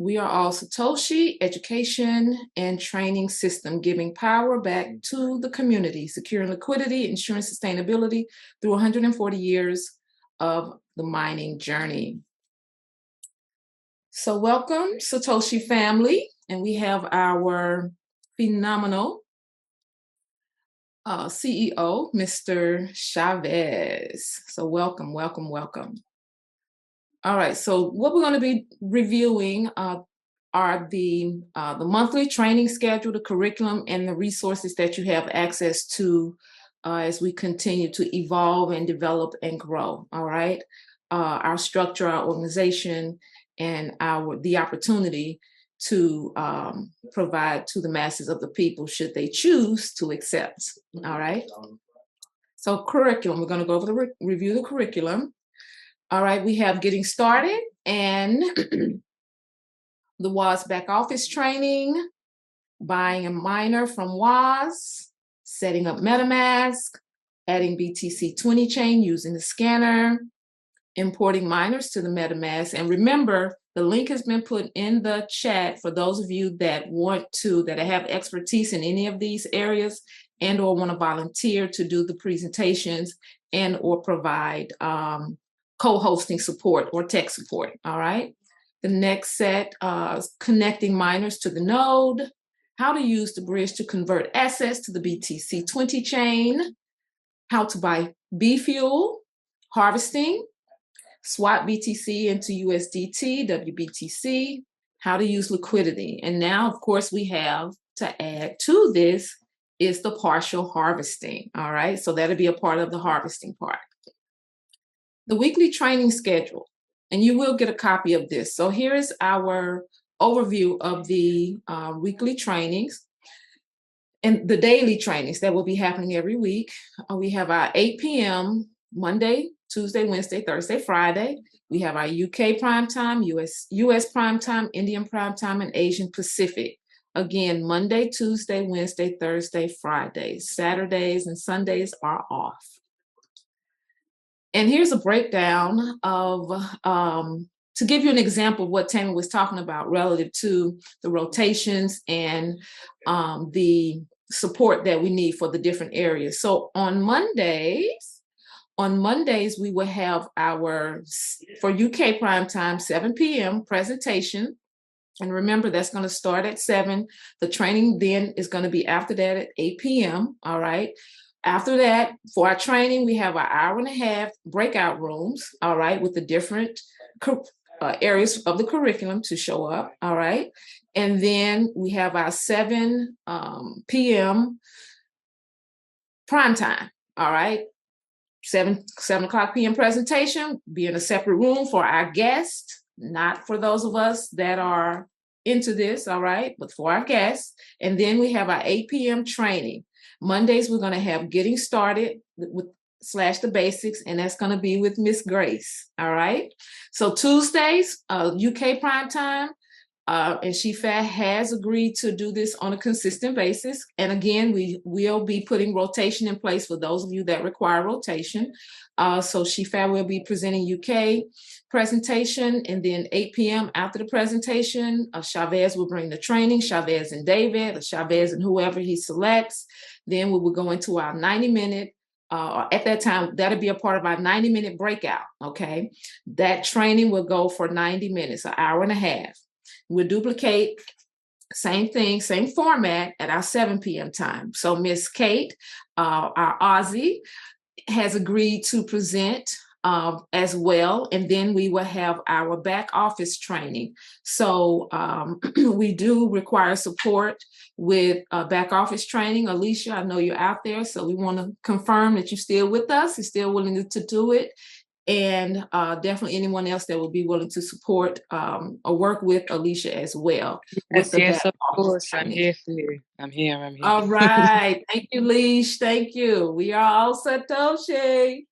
S12: We Are All Satoshi, education and training system, giving power back to the community, securing liquidity, ensuring sustainability through 140 years of the mining journey. So welcome, Satoshi family. And we have our phenomenal CEO, Mr. ShaveZ. So welcome, welcome, welcome. All right, so what we're going to be reviewing are the monthly training schedule, the curriculum, and the resources that you have access to as we continue to evolve and develop and grow. All right, our structure, our organization, and the opportunity to provide to the masses of the people should they choose to accept. All right. So curriculum, we're going to go over the review the curriculum. All right, we have getting started and the WAAS back office training, buying a miner from WAAS, setting up MetaMask, adding BTC 20 chain using the scanner, importing miners to the MetaMask. And remember, The link has been put in the chat for those of you that have expertise in any of these areas and or want to volunteer to do the presentations and or provide co-hosting support or tech support, all right? The next set is connecting miners to the node, how to use the bridge to convert assets to the BTC20 chain, how to buy B fuel, harvesting, swap BTC into USDT, WBTC, how to use liquidity. And now, of course, we have to add to this is the partial harvesting, all right? So that'll be a part of the harvesting part. The weekly training schedule, and you will get a copy of this. So here is our overview of the weekly trainings and the daily trainings that will be happening every week. We have our 8 p.m. Monday, Tuesday, Wednesday, Thursday, Friday. We have our UK prime time, US prime time, Indian prime time, and Asian Pacific. Again, Monday, Tuesday, Wednesday, Thursday, Fridays. Saturdays and Sundays are off. And here's a breakdown of, to give you an example of what Tami was talking about relative to the rotations and the support that we need for the different areas. So on Mondays, we will have our, for UK prime time, 7 p.m. presentation. And remember, that's going to start at 7. The training then is going to be after that at 8 p.m. All right. After that, for our training, we have our hour-and-a-half breakout rooms, all right, with the different areas of the curriculum to show up, all right. And then we have our 7 p.m. prime time, all right. 7 o'clock p.m. presentation, be in a separate room for our guests, not for those of us that are into this, all right, but for our guests. And then we have our 8 p.m. training. Mondays, we're going to have Getting Started with / the Basics, and that's going to be with Miss Grace, all right? So Tuesdays, UK prime time, and Shif has agreed to do this on a consistent basis. And again, we will be putting rotation in place for those of you that require rotation. So Shif will be presenting UK presentation, and then 8 p.m. after the presentation, ShaveZ will bring the training, ShaveZ and David, or ShaveZ and whoever he selects. Then we will go into our 90-minute, at that time, that'll be a part of our 90-minute breakout, okay? That training will go for 90 minutes, an hour and a half. We'll duplicate, same thing, same format at our 7 p.m. time. So Miss Kate, our Aussie, has agreed to present as well. And then we will have our back office training. So we do require support with back office training. Alicia, I know you're out there, so we want to confirm that you're still with us, you're still willing to do it. And definitely anyone else that will be willing to support or work with Alicia as well.
S20: Yes, of course. I'm here for you. I'm here.
S12: All right. Thank you, Leash. Thank you. We are all Satoshi.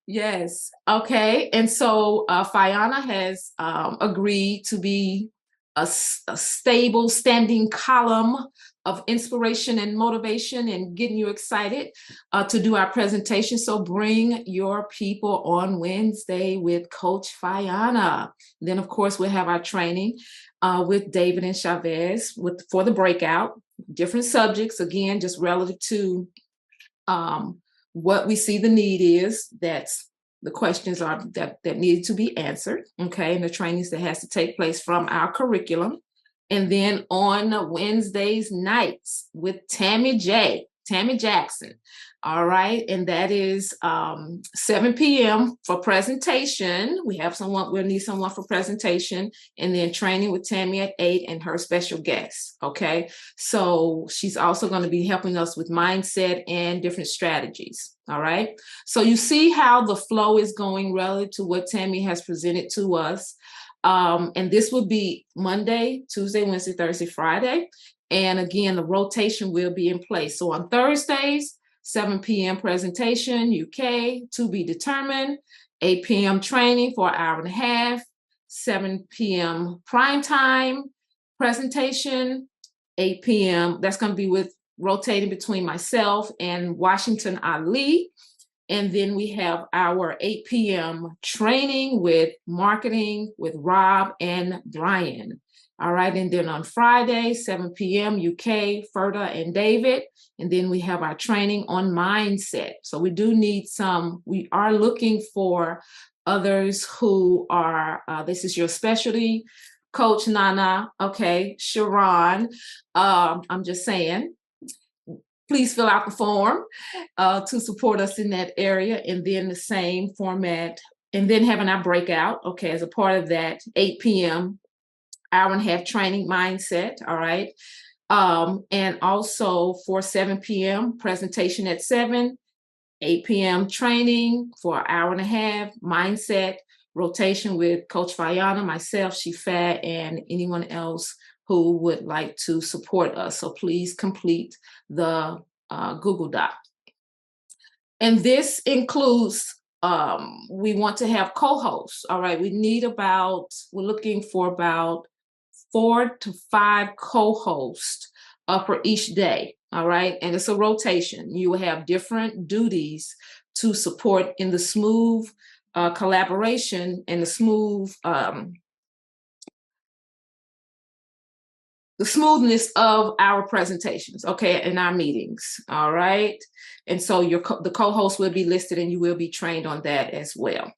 S12: Yes. Okay. And so Fiona has agreed to be a stable standing column of inspiration and motivation and getting you excited to do our presentation. So bring your people on Wednesday with Coach Fiona. Then, of course, we'll have our training with David and ShaveZ for the breakout, different subjects, again, just relative to what we see the need is. That's the questions are that need to be answered, okay, and the trainings that has to take place from our curriculum. And then on Wednesdays nights with Tami Jackson, all right, and that is 7 p.m. for presentation. We'll need someone for presentation, and then training with Tami at 8 and her special guest, okay? So she's also going to be helping us with mindset and different strategies, all right? So you see how the flow is going relative to what Tami has presented to us. And this will be Monday, Tuesday, Wednesday, Thursday, Friday. And again, the rotation will be in place. So on Thursdays, 7 p.m. presentation, UK, to be determined, 8 p.m. training for an hour and a half, 7 p.m. prime time presentation, 8 p.m. That's going to be with rotating between myself and Washington Ali. And then we have our 8 p.m. training with marketing with Rob and Brian. All right. And then on Friday, 7 p.m. UK, Ferda and David. And then we have our training on mindset. So we do need we are looking for others who are, this is your specialty, Coach Nana. Okay. Sharon. I'm just saying, please fill out the form to support us in that area. And then the same format, and then having our breakout. Okay. As a part of that, 8 p.m. hour and a half training mindset. All right. And also for 7 p.m. presentation at 7, 8 p.m. training for an hour and a half mindset rotation with Coach Fayana, myself, Shifa, and anyone else who would like to support us. So please complete the Google Doc. And this includes, we want to have co-hosts. All right. We're looking for about 4 to 5 co-hosts for each day. All right. And it's a rotation. You will have different duties to support in the smooth collaboration and the smoothness of our presentations, okay, in our meetings, all right? And so the co-host will be listed and you will be trained on that as well.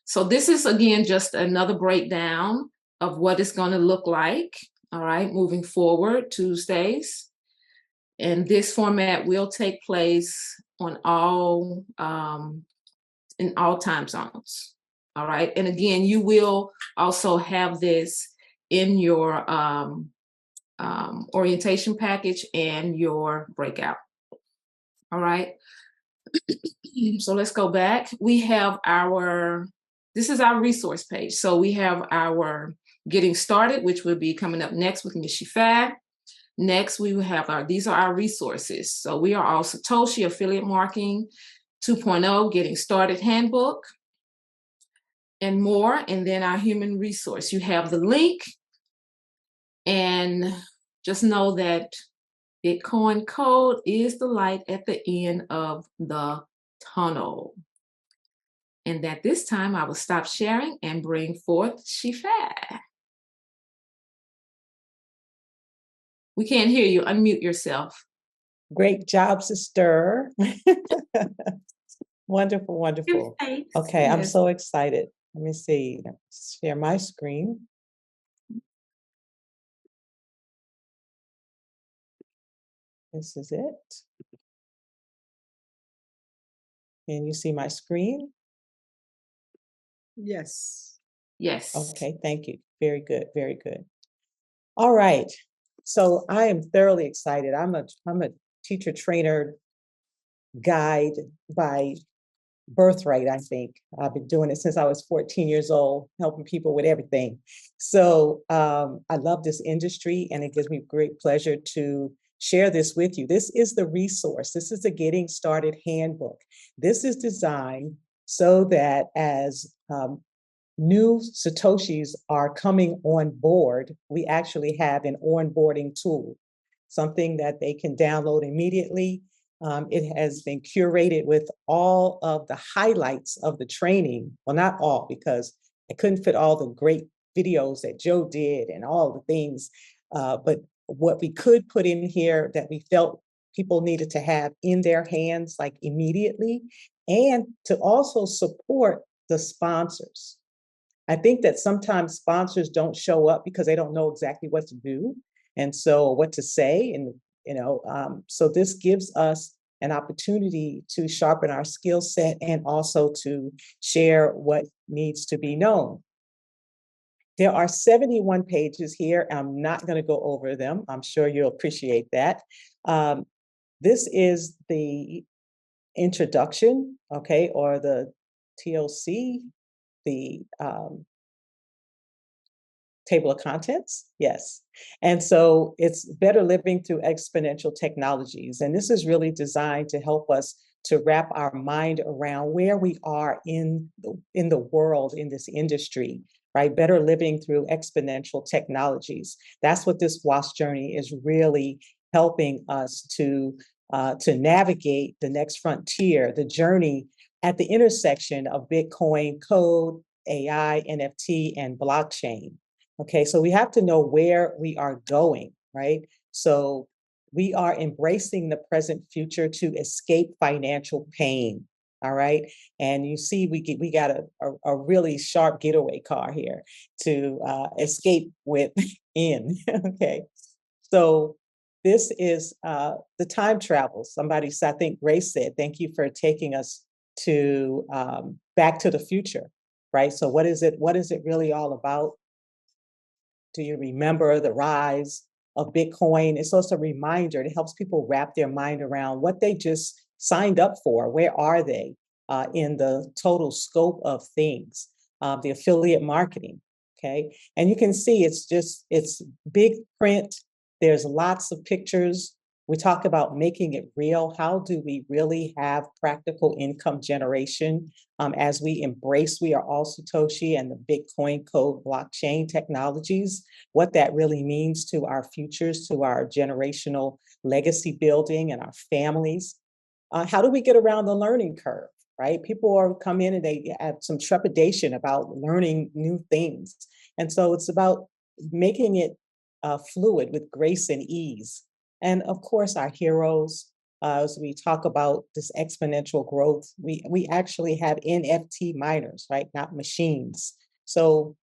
S12: So this is, again, just another breakdown of what it's going to look like, all right, moving forward, Tuesdays. And this format will take place on in all time zones, all right? And again, you will also have this in your orientation package and your breakout. All right. So let's go back. We have this is our resource page. So we have our getting started, which will be coming up next with Ms. Shifa. Next, we will have these are our resources. So We Are All Satoshi Affiliate Marketing 2.0 Getting Started Handbook and more. And then our human resource. You have the link. And just know that Bitcoin code is the light at the end of the tunnel. And that this time I will stop sharing and bring forth Shifa. We can't hear you. Unmute yourself.
S15: Great job, sister. Wonderful, wonderful. Okay, yes. I'm so excited. Let me see. Share my screen. This is it. Can you see my screen?
S2: Yes.
S12: Yes.
S15: Okay, thank you. Very good, very good. All right. So I am thoroughly excited. I'm a teacher trainer guide by birthright, I think. I've been doing it since I was 14 years old, helping people with everything. So I love this industry, and it gives me great pleasure to share this with you. This is the resource. This is the Getting Started Handbook. This is designed so that as new Satoshis are coming on board, we actually have an onboarding tool, something that they can download immediately. It has been curated with all of the highlights of the training. Well, not all, because I couldn't fit all the great videos that Joe did and all the things, but what we could put in here that we felt people needed to have in their hands, like immediately, and to also support the sponsors. I think that sometimes sponsors don't show up because they don't know exactly what to do, and so what to say, and so this gives us an opportunity to sharpen our skill set and also to share what needs to be known. There are 71 pages here. I'm not going to go over them. I'm sure you'll appreciate that. This is the introduction, okay, or the TOC, the table of contents, yes. And so it's better living through exponential technologies. And this is really designed to help us to wrap our mind around where we are in the world, in this industry, right? Better living through exponential technologies. That's what this WAAS journey is really helping us to navigate the next frontier, the journey at the intersection of Bitcoin code, AI, NFT, and blockchain. Okay, so we have to know where we are going, right? So we are embracing the present future to escape financial pain. All right. And you see, we got a really sharp getaway car here to escape with in. Okay. So this is the time travel. Somebody, I think Grace said, thank you for taking us to Back to the Future, right? So what is it really all about? Do you remember the rise of Bitcoin? It's also a reminder. It helps people wrap their mind around what they just signed up for. Where are they in the total scope of things? The affiliate marketing, okay? And you can see it's big print. There's lots of pictures. We talk about making it real. How do we really have practical income generation as we embrace We Are All Satoshi and the Bitcoin code blockchain technologies, what that really means to our futures, to our generational legacy building and our families. How do we get around the learning curve, right? People come in and they have some trepidation about learning new things. And so it's about making it fluid with grace and ease. And of course, our heroes, as we talk about this exponential growth, we actually have NFT miners, right? Not machines. So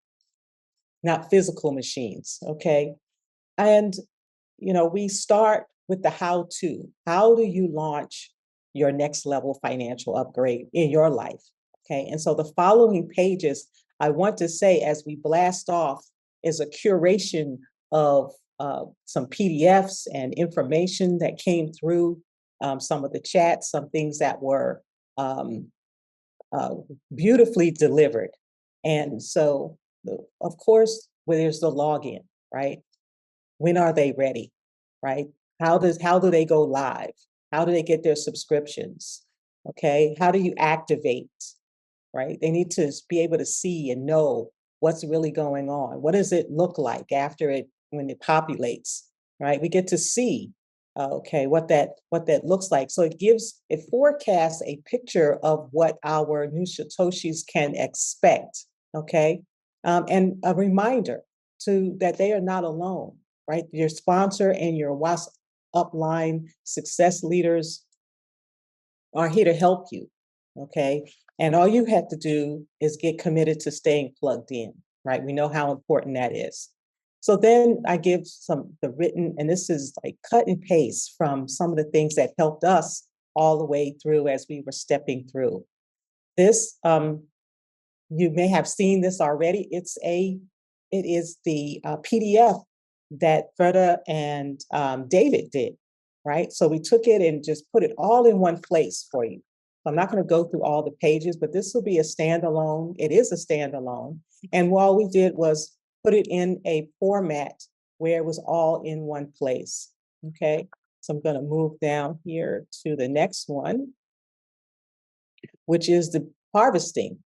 S15: not physical machines, okay? And, we start with the how-to. How do you launch your next level financial upgrade in your life, okay? And so the following pages, I want to say as we blast off, is a curation of some PDFs and information that came through, some of the chats, some things that were beautifully delivered. And so, of course, there's the login, right? When are they ready, right? How do they go live? How do they get their subscriptions? Okay, how do you activate, right? They need to be able to see and know what's really going on. What does it look like when it populates, right? We get to see, okay, what that looks like. So it forecasts a picture of what our new Satoshis can expect, okay? And a reminder that they are not alone, right? Your sponsor and your WAAS upline success leaders are here to help you, okay? And all you have to do is get committed to staying plugged in, right? We know how important that is. So then I give the written, and this is like cut and paste from some of the things that helped us all the way through as we were stepping through. This, you may have seen this already. It is the PDF that Freda and David did, right? So we took it and just put it all in one place for you. I'm not going to go through all the pages, but this will be a standalone. It is a standalone. And all we did was put it in a format where it was all in one place, okay? So I'm going to move down here to the next one, which is the harvesting,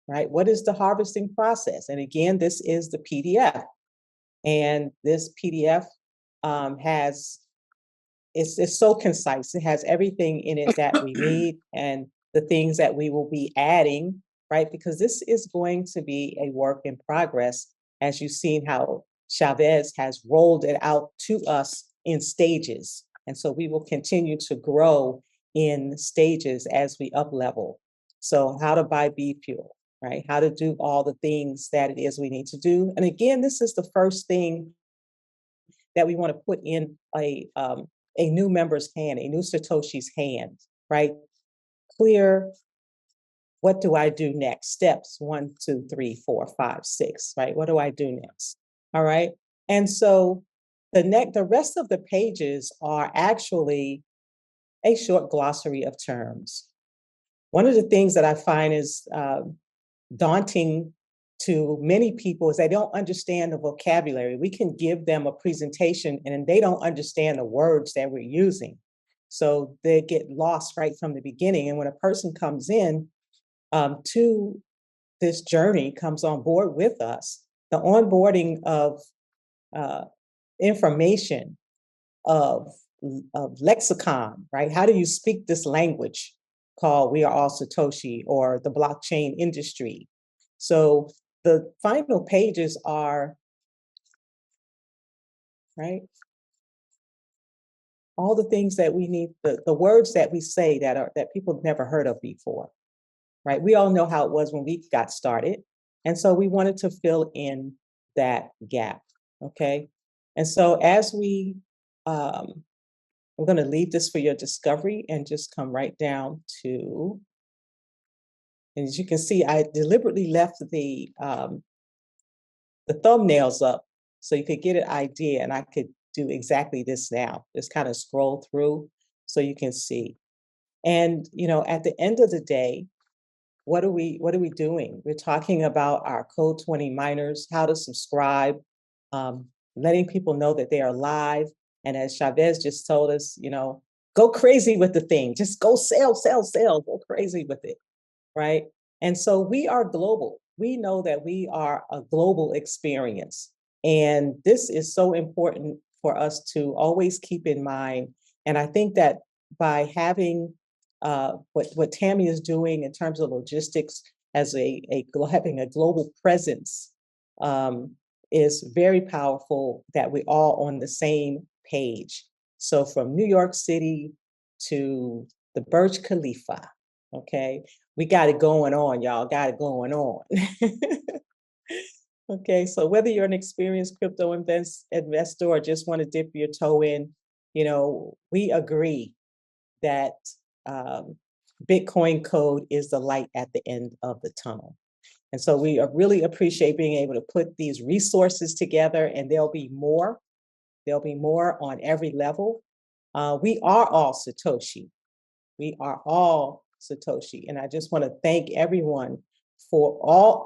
S15: right? What is the harvesting process? And again, this is the PDF. And this PDF it's so concise. It has everything in it that we need and the things that we will be adding, right? Because this is going to be a work in progress, as you've seen how ShaveZ has rolled it out to us in stages. And so we will continue to grow in stages as we up level. So how to buy B fuel, right? How to do all the things that it is we need to do. And again, this is the first thing that we want to put in a new member's hand, a new Satoshi's hand, right? Clear, what do I do next? Steps 1, 2, 3, 4, 5, 6, right? What do I do next? All right. And so the rest of the pages are actually a short glossary of terms. One of the things that I find is daunting to many people is they don't understand the vocabulary. We can give them a presentation and they don't understand the words that we're using. So they get lost right from the beginning. And when a person comes in to this journey, comes on board with us, the onboarding of information, of lexicon, right? How do you speak this language? called We Are All Satoshi, or the blockchain industry. So the final pages are, right, all the things that we need, the words that we say that people never heard of before, right? We all know how it was when we got started. And so we wanted to fill in that gap, okay? And so as I'm gonna leave this for your discovery and just come right down to, and as you can see, I deliberately left the thumbnails up so you could get an idea, and I could do exactly this now. Just kind of scroll through so you can see. And at the end of the day, what are we doing? We're talking about our Code 20 miners, how to subscribe, letting people know that they are live. And as ShaveZ just told us, go crazy with the thing. Just go sell, go crazy with it, right? And so we are global. We know that we are a global experience. And this is so important for us to always keep in mind. And I think that by having what Tami is doing in terms of logistics as having a global presence is very powerful, that we're all on the same page. So from New York City to the Burj Khalifa, okay? We got it going on, y'all, got it going on. Okay, so whether you're an experienced crypto investor or just want to dip your toe in, we agree that Bitcoin code is the light at the end of the tunnel. And so we really appreciate being able to put these resources together, and there'll be more. There'll be more on every level. We are all Satoshi. We are all Satoshi. And I just want to thank everyone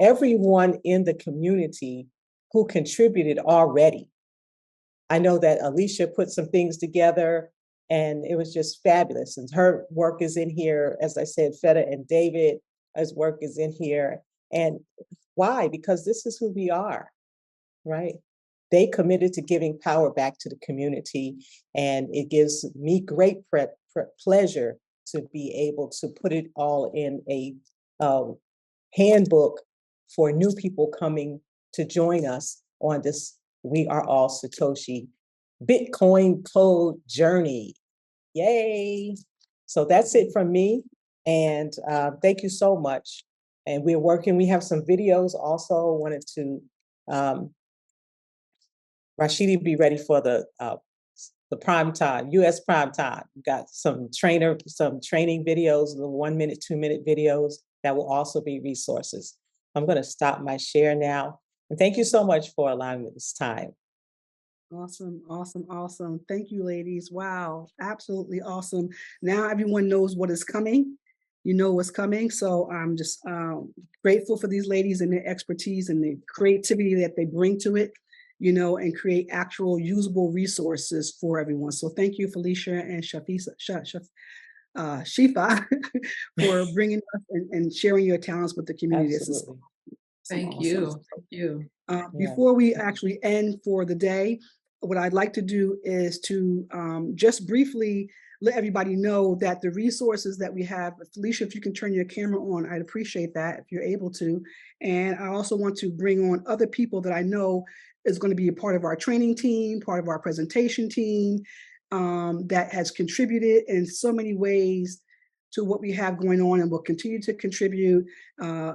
S15: everyone in the community who contributed already. I know that Alicia put some things together and it was just fabulous. And her work is in here. As I said, Feta and David, his work is in here. And why? Because this is who we are, right? They committed to giving power back to the community. And it gives me great pleasure to be able to put it all in a handbook for new people coming to join us on this We Are All Satoshi Bitcoin code journey. Yay! So that's it from me. And thank you so much. And we're working, we have some videos also. Wanted to, Rashidi be ready for the prime time, US prime time. We've got some training videos, the 1 minute, 2 minute videos that will also be resources. I'm going to stop my share now. And thank you so much for allowing me this time.
S2: Awesome, awesome, awesome. Thank you, ladies. Wow, absolutely awesome. Now everyone knows what is coming. You know what's coming. So I'm just grateful for these ladies and their expertise and the creativity that they bring to it, and create actual usable resources for everyone. So thank you, Felicia and Shifa, for bringing us and sharing your talents with the community.
S15: Absolutely.
S12: Thank you. Thank you.
S2: Before we actually end for the day, what I'd like to do is to just briefly let everybody know that the resources that we have, Felicia, if you can turn your camera on, I'd appreciate that if you're able to. And I also want to bring on other people that I know is going to be a part of our training team, part of our presentation team, that has contributed in so many ways to what we have going on and will continue to contribute.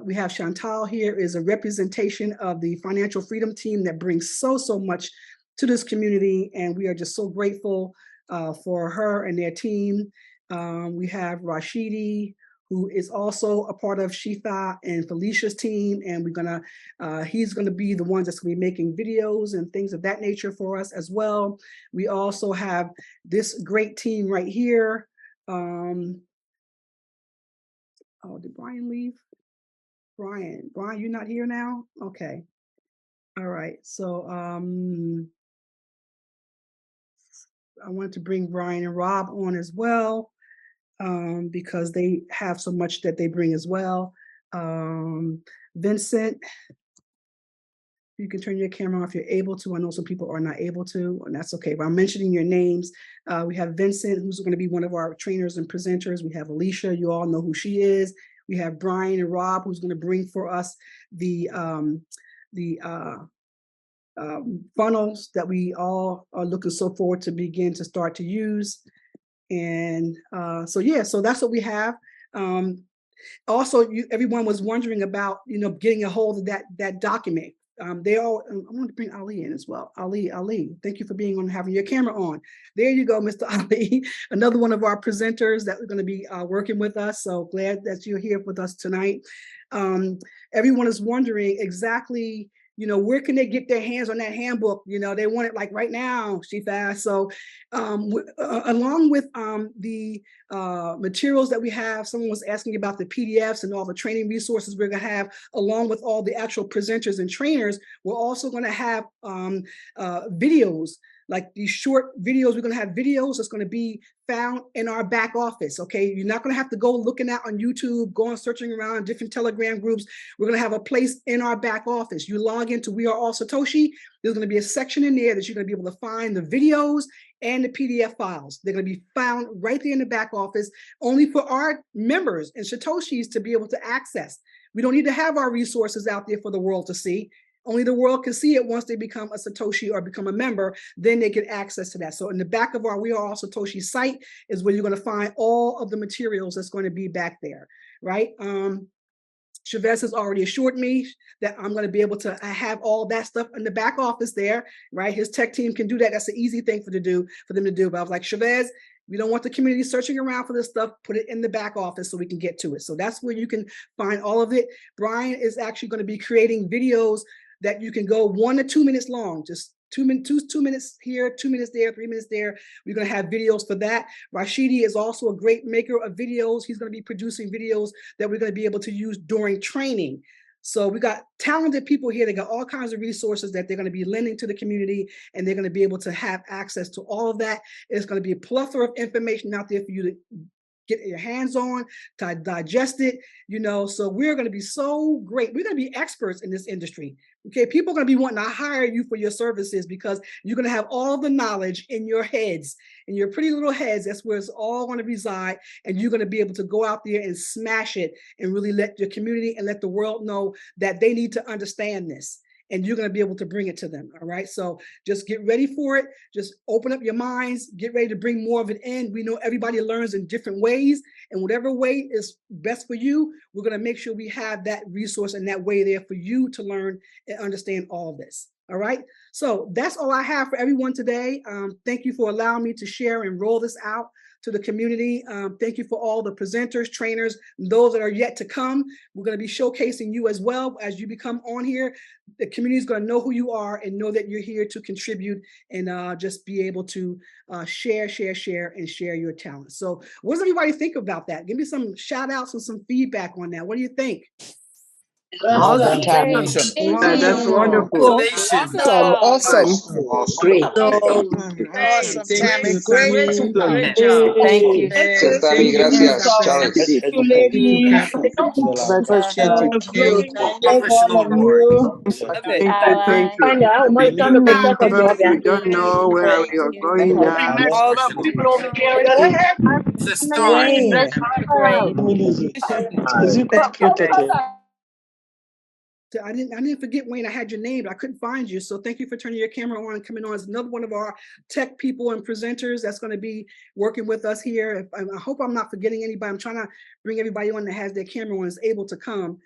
S2: We have Chantal here, is a representation of the financial freedom team that brings so much to this community. And we are just so grateful for her and their team. We have Rashidi, who is also a part of Shifa and Felicia's team. And he's gonna be the ones that's gonna be making videos and things of that nature for us as well. We also have this great team right here. Oh, did Brian leave? Brian, you're not here now? Okay. All right. So I wanted to bring Brian and Rob on as well, because they have so much that they bring as well. Vincent, You can turn your camera off if you're able to. I know some people are not able to, and that's okay. But I'm mentioning your names. We have Vincent, who's going to be one of our trainers and presenters. We have Alicia. You all know who she is. We have Brian and Rob, who's going to bring for us the funnels that we all are looking so forward to begin to start to use. And so that's what we have. Also, everyone was wondering about, getting a hold of that document. I want to bring Ali in as well. Ali, thank you for being on, having your camera on. There you go, Mr. Ali, another one of our presenters that we're going to be working with us. So glad that you're here with us tonight. Everyone is wondering exactly, where can they get their hands on that handbook? They want it like right now, Shif. So along with the materials that we have, someone was asking about the PDFs and all the training resources we're going to have, along with all the actual presenters and trainers. We're also going to have videos, like these short videos. We're going to have videos that's going to be found in our back office. Okay, you're not going to have to go looking out on YouTube, going searching around different Telegram groups. We're going to have a place in our back office. You log into We Are All Satoshi. There's going to be a section in there that you're going to be able to find the videos and the PDF files. They're going to be found right there in the back office, only for our members and Satoshis to be able to access. We don't need to have our resources out there for the world to see. Only the world can see it once they become a Satoshi or become a member, then they get access to that. So in the back of our We Are All Satoshi site is where you're going to find all of the materials that's going to be back there, right? ShaveZ has already assured me that I'm going to be able to have all that stuff in the back office there, right? His tech team can do that. That's an easy thing for them to do. But I was like, ShaveZ, we don't want the community searching around for this stuff. Put it in the back office so we can get to it. So that's where you can find all of it. Brian is actually going to be creating videos that you can go 1 to 2 minutes long, just 2 minutes here, 2 minutes there, 3 minutes there. We're going to have videos for that. Rashidi is also a great maker of videos. He's going to be producing videos that we're going to be able to use during training. So we got talented people here. They got all kinds of resources that they're going to be lending to the community, and they're going to be able to have access to all of that. It's going to be a plethora of information out there for you to get your hands on, to digest it, so we're going to be so great. We're going to be experts in this industry. Okay, people are going to be wanting to hire you for your services because you're going to have all the knowledge in your heads, in your pretty little heads. That's where it's all going to reside. And you're going to be able to go out there and smash it and really let your community and let the world know that they need to understand this. And you're going to be able to bring it to them. All right. So just get ready for it. Just open up your minds. Get ready to bring more of it in. We know everybody learns in different ways, and whatever way is best for you, we're going to make sure we have that resource and that way there for you to learn and understand all of this. All right. So that's all I have for everyone today. Thank you for allowing me to share and roll this out to the community. Thank you for all the presenters, trainers, those that are yet to come. We're going to be showcasing you as well as you become on here. The community is going to know who you are and know that you're here to contribute and just be able to share, and share your talent. So what does everybody think about that? Give me some shout outs and some feedback on that. What do you think?
S19: Awesome.
S11: That's wonderful.
S19: Awesome.
S10: Great.
S19: Awesome, Tami. Great.
S20: Great job.
S10: Thank you.
S7: Tami, gracias. Challenge.
S10: Thank you, ladies.
S6: Thank you. Thank you. We believe, but we don't know where we are going now. It's a start.
S2: I didn't forget, Wayne, I had your name, but I couldn't find you. So thank you for turning your camera on and coming on. It's another one of our tech people and presenters that's going to be working with us here. I hope I'm not forgetting anybody. I'm trying to bring everybody on that has their camera on, is able to come.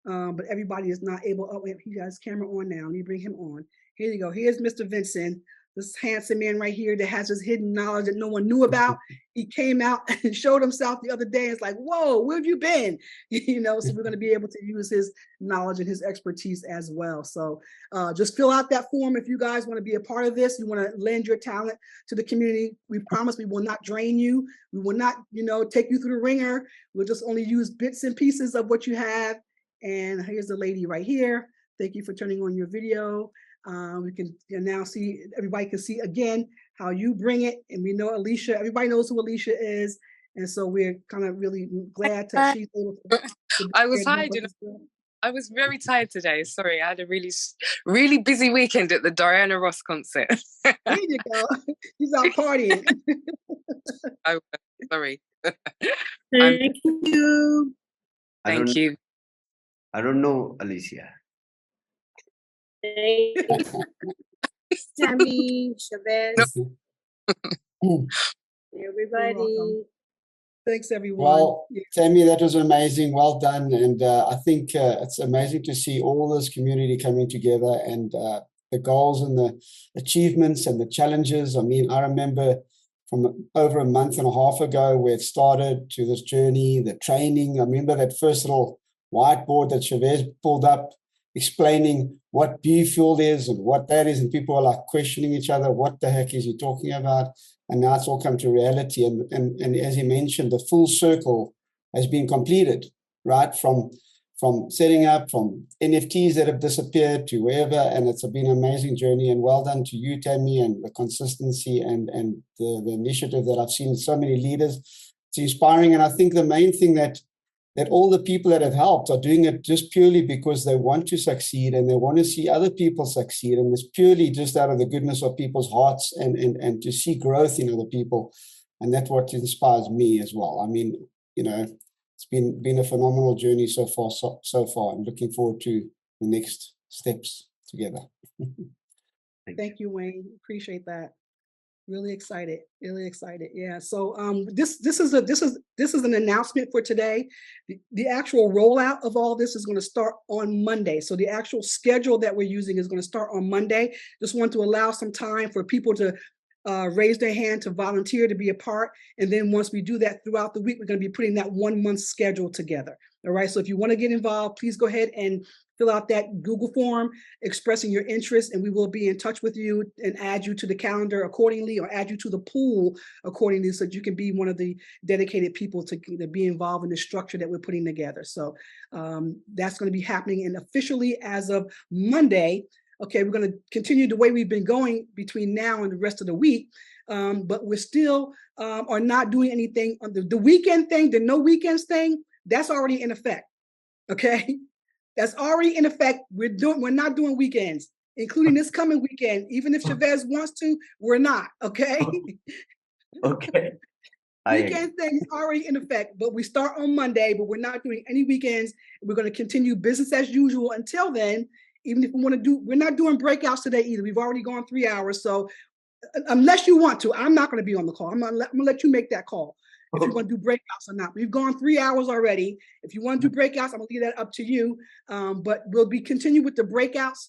S2: But everybody is not able. Oh, wait, he got his camera on now. Let me bring him on. Here you go. Here's Mr. Vincent, this handsome man right here that has this hidden knowledge that no one knew about. He came out and showed himself the other day. It's like, whoa, where have you been? So we're going to be able to use his knowledge and his expertise as well. So just fill out that form if you guys want to be a part of this. You want to lend your talent to the community. We promise we will not drain you. We will not, take you through the ringer. We'll just only use bits and pieces of what you have. And here's the lady right here. Thank you for turning on your video. We can now see, everybody can see again how you bring it. And we know Alicia, everybody knows who Alicia is. And so we're kind of really glad that she's able to
S20: I was hiding. I was very tired today. Sorry, I had a really busy weekend at the Diana Ross concert.
S2: There you go. He's out partying.
S20: Oh, sorry.
S2: Thank you.
S20: Thank you.
S1: I don't know, Alicia.
S6: Tami, ShaveZ, everybody.
S2: Thanks, everyone.
S21: Well, Tami, that was amazing. Well done. And I think it's amazing to see all this community coming together and the goals and the achievements and the challenges. I mean, I remember from over a month and a half ago where it started to this journey, the training. I remember that first little whiteboard that ShaveZ pulled up explaining what biofuel is and what that is. And people are like questioning each other. What the heck is he talking about? And now it's all come to reality. And as you mentioned, the full circle has been completed, right? From setting up, from NFTs that have disappeared to wherever. And it's been an amazing journey. And well done to you, Tami, and the consistency and the initiative that I've seen so many leaders. It's inspiring. And I think the main thing that all the people that have helped are doing it just purely because they want to succeed and they want to see other people succeed. And it's purely just out of the goodness of people's hearts and to see growth in other people. And that's what inspires me as well. I mean, you know, it's been a phenomenal journey so far. I'm looking forward to the next steps together.
S2: Thank you, Wayne. Appreciate that. Really excited. Yeah. So this is an announcement for today. The actual rollout of all this is going to start on Monday. So the actual schedule that we're using is going to start on Monday. Just want to allow some time for people to raise their hand to volunteer to be a part. And then once we do that throughout the week, we're going to be putting that 1 month schedule together. All right. So if you want to get involved, please go ahead and fill out that Google form expressing your interest, and we will be in touch with you and add you to the calendar accordingly or add you to the pool accordingly so that you can be one of the dedicated people to be involved in the structure that we're putting together. So that's going to be happening. And officially as of Monday, okay, we're going to continue the way we've been going between now and the rest of the week, but we're still are not doing anything on the weekend thing, the no weekends thing. That's already in effect. Okay. That's already in effect. We're not doing weekends, including this coming weekend. Even if ShaveZ wants to, we're not. Okay.
S1: Okay.
S2: Weekend thing is already in effect, but we start on Monday, but we're not doing any weekends. We're going to continue business as usual until then. Even if we want to we're not doing breakouts today either. We've already gone 3 hours. So unless you want to, I'm not going to be on the call. I'm going to let you make that call. If you want to do breakouts or not. We've gone 3 hours already. If you want to do breakouts, I'm going to leave that up to you. But we'll be continue with the breakouts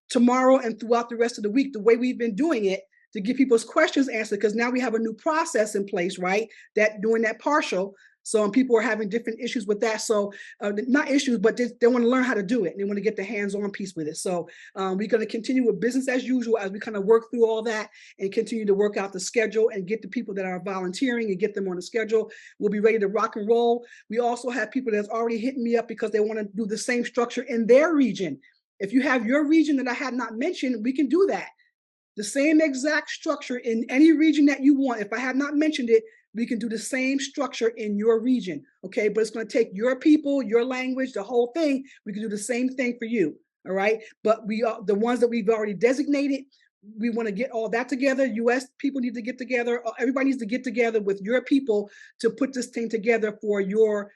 S2: tomorrow and throughout the rest of the week, the way we've been doing it to get people's questions answered, because now we have a new process in place, right? That doing that partial. So people are having different issues with that. So not issues, but they want to learn how to do it. And they want to get the hands-on piece with it. So we're going to continue with business as usual as we kind of work through all that and continue to work out the schedule and get the people that are volunteering and get them on the schedule. We'll be ready to rock and roll. We also have people that's already hitting me up because they want to do the same structure in their region. If you have your region that I had not mentioned, we can do that. The same exact structure in any region that you want. If I have not mentioned it, we can do the same structure in your region, okay? But it's going to take your people, your language, the whole thing. We can do the same thing for you, all right? But we are the ones that we've already designated. We want to get all that together. U.S. people need to get together. Everybody needs to get together with your people to put this thing together for your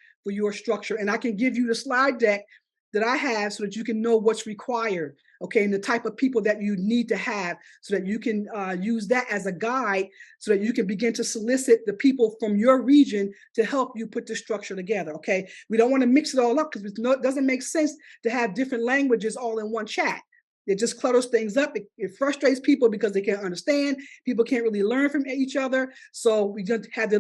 S2: structure. And I can give you the slide deck that I have so that you can know what's required, okay, and the type of people that you need to have so that you can use that as a guide so that you can begin to solicit the people from your region to help you put the structure together, okay? We don't want to mix it all up because it doesn't make sense to have different languages all in one chat. It just clutters things up. It frustrates people because they can't understand. People can't really learn from each other. So we just have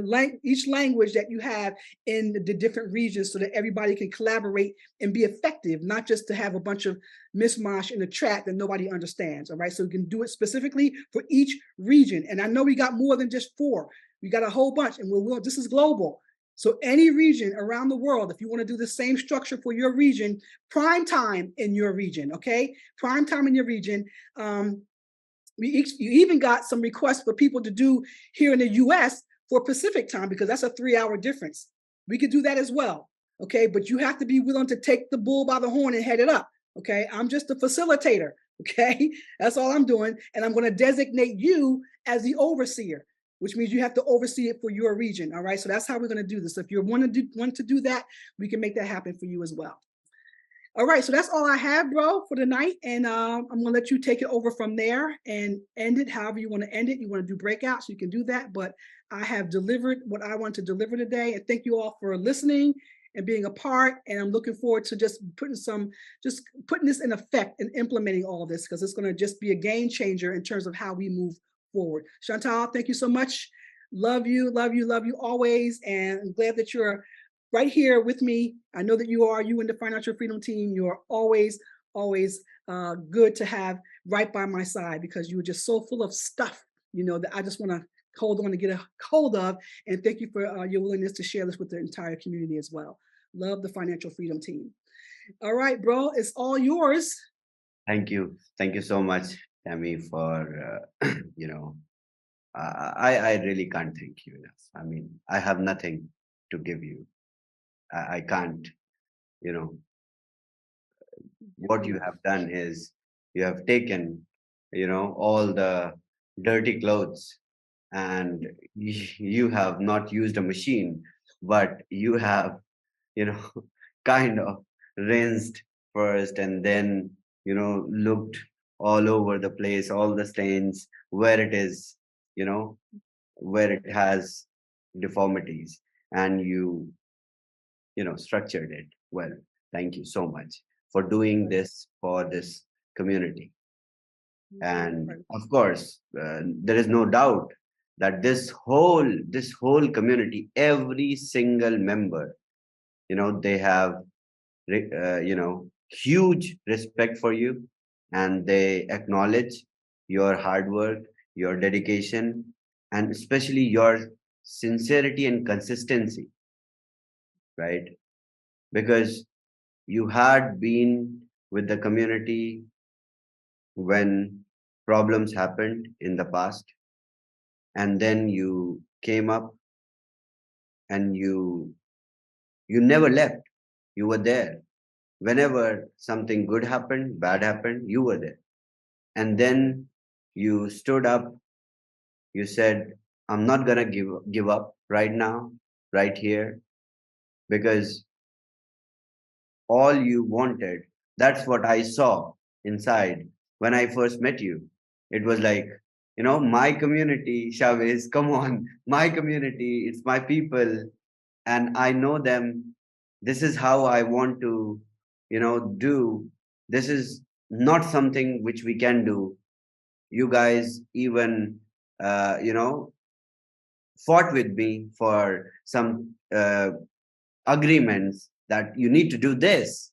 S2: each language that you have in the different regions so that everybody can collaborate and be effective, not just to have a bunch of mishmash in the chat that nobody understands. All right. So we can do it specifically for each region. And I know we got more than just 4. We got a whole bunch, and this is global. So any region around the world, if you want to do the same structure for your region, prime time in your region, okay? Prime time in your region. You even got some requests for people to do here in the US for Pacific time because that's a 3-hour difference. We could do that as well. okay? But you have to be willing to take the bull by the horn and head it up, okay? I'm just a facilitator, okay? That's all I'm doing. And I'm going to designate you as the overseer, which means you have to oversee it for your region, all right? So that's how we're going to do this. So if you want to do that, we can make that happen for you as well. All right, so that's all I have, bro, for tonight. And I'm going to let you take it over from there and end it however you want to end it. You want to do breakouts, you can do that. But I have delivered what I want to deliver today. And thank you all for listening and being a part. And I'm looking forward to just putting this in effect and implementing all of this, because it's going to just be a game changer in terms of how we move forward. Chantal, thank you so much. Love you, love you, love you always. And I'm glad that you're right here with me. I know that you and the Financial Freedom Team, you are always, always good to have right by my side, because you are just so full of stuff, that I just want to hold on to get a hold of. And thank you for your willingness to share this with the entire community as well. Love the Financial Freedom Team. All right, bro, it's all yours.
S1: Thank you. Thank you so much, Tami, for, I really can't thank you enough. I mean, I have nothing to give you. I can't, what you have done is you have taken, all the dirty clothes, and you have not used a machine, but you have, kind of rinsed first, and then, looked all over the place, all the stains, where it is, where it has deformities, and you structured it well. Thank you so much for doing this for this community. And of course, there is no doubt that this whole community, every single member, they have, huge respect for you, and they acknowledge your hard work, your dedication, and especially your sincerity and consistency, right? Because you had been with the community when problems happened in the past, and then you came up and you never left. You were there. Whenever something good happened, bad happened, you were there. And then you stood up, you said, I'm not gonna give up right now, right here, because all you wanted, that's what I saw inside when I first met you. It was like, my community, ShaveZ, come on, my community, it's my people, and I know them. This is how I want to, do. This is not something which we can do. You guys even, fought with me for some agreements that you need to do this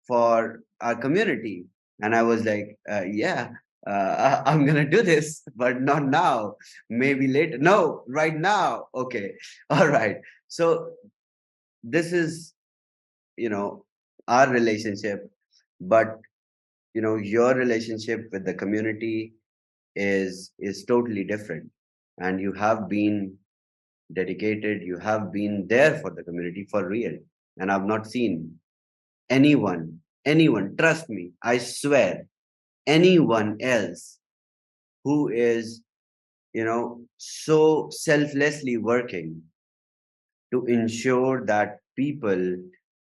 S1: for our community. And I was like, I'm going to do this, but not now, maybe later. No, right now. Okay. All right. So this is, our relationship, but, your relationship with the community is totally different. And you have been dedicated, you have been there for the community for real. And I've not seen anyone, trust me, I swear, anyone else who is, so selflessly working to ensure that people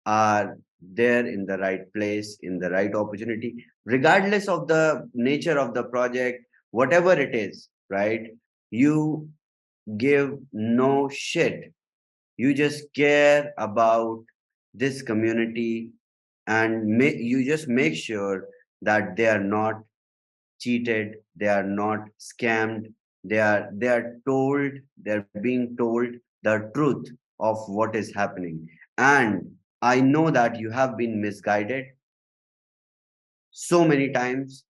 S1: are there in the right place, in the right opportunity, regardless of the nature of the project, whatever it is, right? You give no shit. You just care about this community, and you just make sure that they are not cheated, they are not scammed, they're being told the truth of what is happening. And I know that you have been misguided so many times.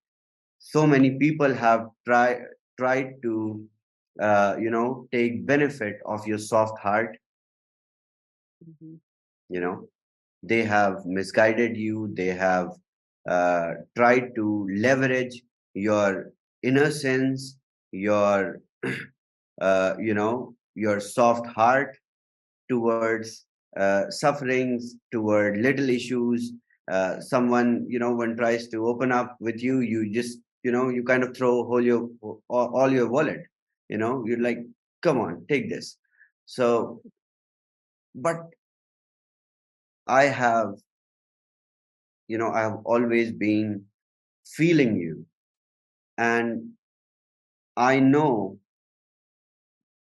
S1: So many people have tried to take benefit of your soft heart. They have misguided you, they have tried to leverage your innocence, your your soft heart towards sufferings, toward little issues. Someone, when tries to open up with you, you just, you kind of throw all your wallet. You're like, come on, take this. So, but I have always been feeling you, and I know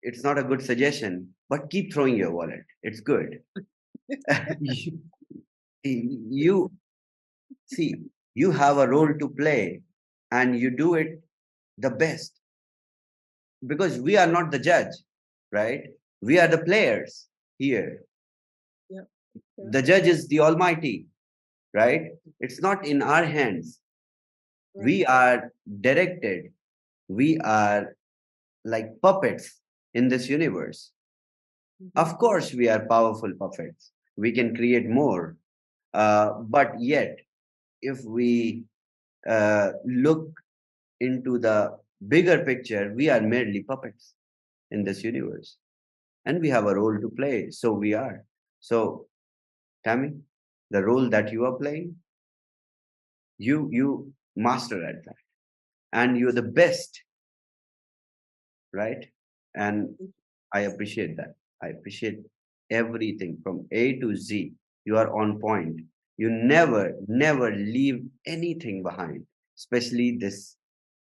S1: it's not a good suggestion, but keep throwing your wallet. It's good. you see, you have a role to play, and you do it the best, because we are not the judge, right? We are the players here.
S2: Yep. Yep.
S1: The judge is the Almighty, right? It's not in our hands. Right. We are directed. We are like puppets in this universe. Of course, we are powerful puppets. We can create more. But yet, if we look into the bigger picture, we are merely puppets in this universe. And we have a role to play. So we are. So, Tami, the role that you are playing, you master at that. And you're the best, right? And I appreciate that. I appreciate everything from A to Z. You are on point. You never leave anything behind, especially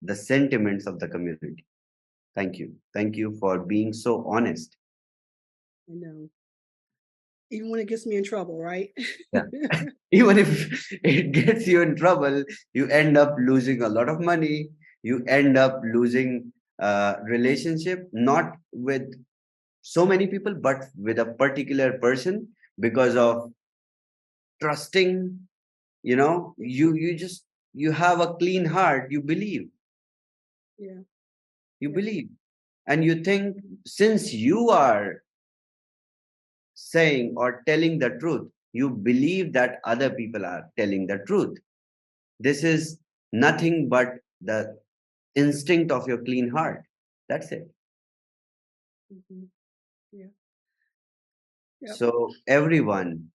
S1: the sentiments of the community. Thank you. Thank you for being so honest.
S2: I know. Even when it gets me in trouble, right?
S1: Yeah. Even if it gets you in trouble, you end up losing a lot of money. You end up losing relationship, not with so many people, but with a particular person, because of trusting. You have a clean heart. You believe.
S2: Yeah.
S1: You believe, and you think, since you are saying or telling the truth, you believe that other people are telling the truth. This is nothing but the instinct of your clean heart. That's it.
S2: Mm-hmm. Yeah. Yep.
S1: So everyone,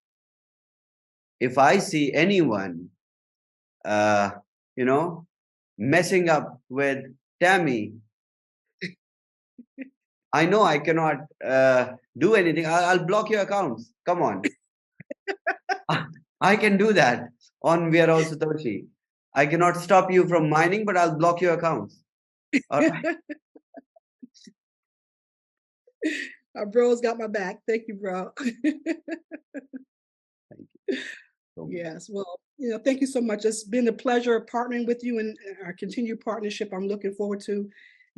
S1: if I see anyone, messing up with Tami, I know I cannot do anything. I'll block your accounts. Come on. I can do that on We Are All Satoshi. I cannot stop you from mining, but I'll block your accounts. All right.
S2: Our bro's got my back. Thank you, bro.
S1: Thank you.
S2: Yes. Well, thank you so much. It's been a pleasure partnering with you and our continued partnership. I'm looking forward to,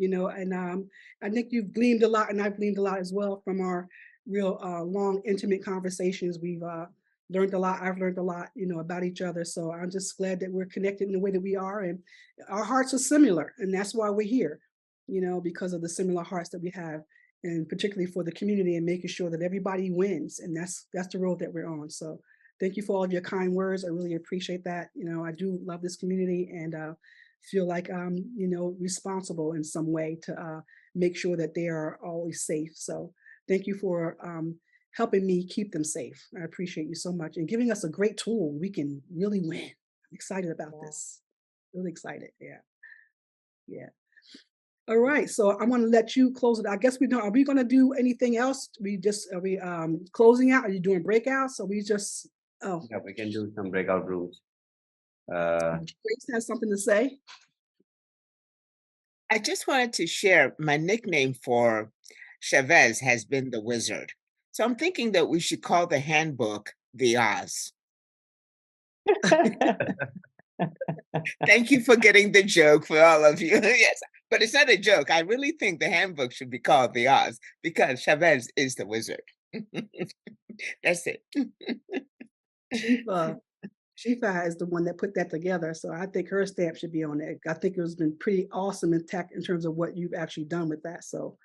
S2: and I think you've gleaned a lot, and I've gleaned a lot as well from our real long, intimate conversations. We've learned a lot. I've learned a lot, about each other. So I'm just glad that we're connected in the way that we are, and our hearts are similar, and that's why we're here, because of the similar hearts that we have, and particularly for the community and making sure that everybody wins. And that's the road that we're on. So thank you for all of your kind words. I really appreciate that. I do love this community, and feel like I'm, responsible in some way to make sure that they are always safe. So thank you for helping me keep them safe. I appreciate you so much, and giving us a great tool. We can really win. I'm excited about this. Really excited. Yeah. Yeah. All right. So I'm going to let you close it. I guess we don't. Are we going to do anything else? Are we closing out? Are you doing breakouts? Or we just? Oh.
S1: Yeah, we can do some breakout rooms.
S2: Grace has something to say.
S19: I just wanted to share my nickname for ShaveZ has been the wizard. So I'm thinking that we should call the handbook the Oz. Thank you for getting the joke, for all of you. Yes, but it's not a joke. I really think the handbook should be called the Oz, because ShaveZ is the wizard. That's it.
S2: Shifa is the one that put that together, so I think her stamp should be on it. I think it has been pretty awesome in terms of what you've actually done with that. So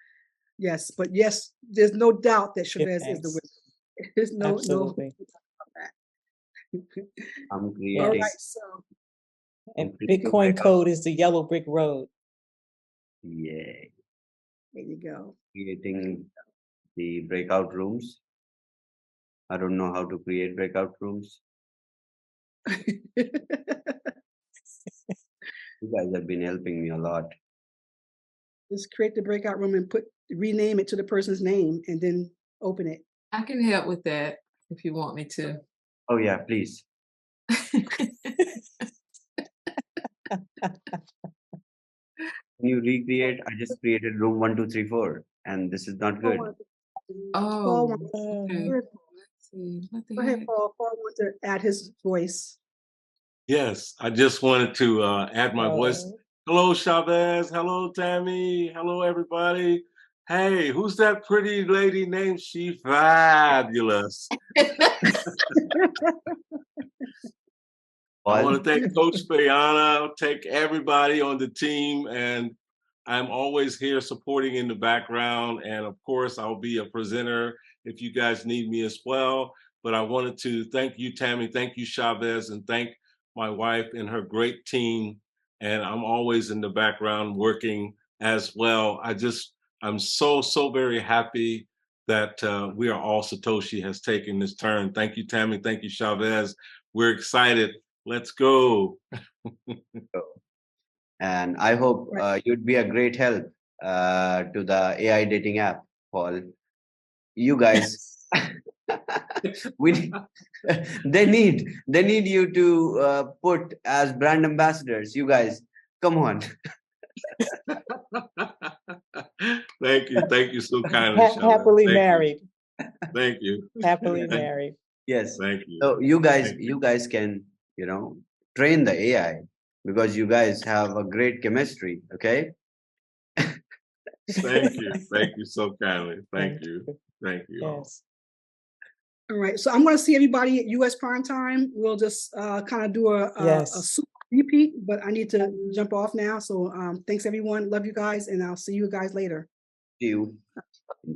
S2: yes, but yes, there's no doubt that ShaveZ is the wizard. There's no about that.
S1: I'm creating.
S2: All right, so.
S15: And Bitcoin code is the yellow brick road.
S1: Yay.
S2: There you go.
S1: Creating the breakout rooms. I don't know how to create breakout rooms. You guys have been helping me a lot.
S2: Just create the breakout room and rename it to the person's name and then open it.
S12: I can help with that if you want me to.
S1: Oh yeah, please. Can you recreate? I just created room 1, 2, 3, 4, and this is not good.
S12: Oh,
S2: okay.
S12: Let's see. What the
S2: Go ahead,
S12: heck?
S2: Paul. Paul wants to add his voice.
S4: Yes, I just wanted to add my voice. Hello, ShaveZ. Hello, Tami. Hello, everybody. Hey, who's that pretty lady named Shifabulous? I want to thank Coach Bayana, thank everybody on the team, and I'm always here supporting in the background. And of course, I'll be a presenter if you guys need me as well. But I wanted to thank you, Tami, thank you, ShaveZ, and thank my wife and her great team. And I'm always in the background working as well. I'm so very happy that We Are All Satoshi has taken this turn. Thank you, Tami. Thank you, ShaveZ. We're excited. Let's go.
S1: And I hope you'd be a great help to the AI dating app, Paul. You guys, they need you to put as brand ambassadors. You guys, come on.
S4: Thank you so kindly.
S15: Happily married.
S4: Thank you.
S15: Happily married.
S1: Yes.
S4: Thank you.
S1: So you guys can, train the AI because you guys have a great chemistry. Okay.
S4: Thank you. Thank you so kindly. Thank you. Thank you.
S15: Yes.
S2: All right. So I'm going to see everybody at US prime time. We'll just kind of do a super repeat, but I need to jump off now. So thanks everyone. Love you guys. And I'll see you guys later.
S1: See you.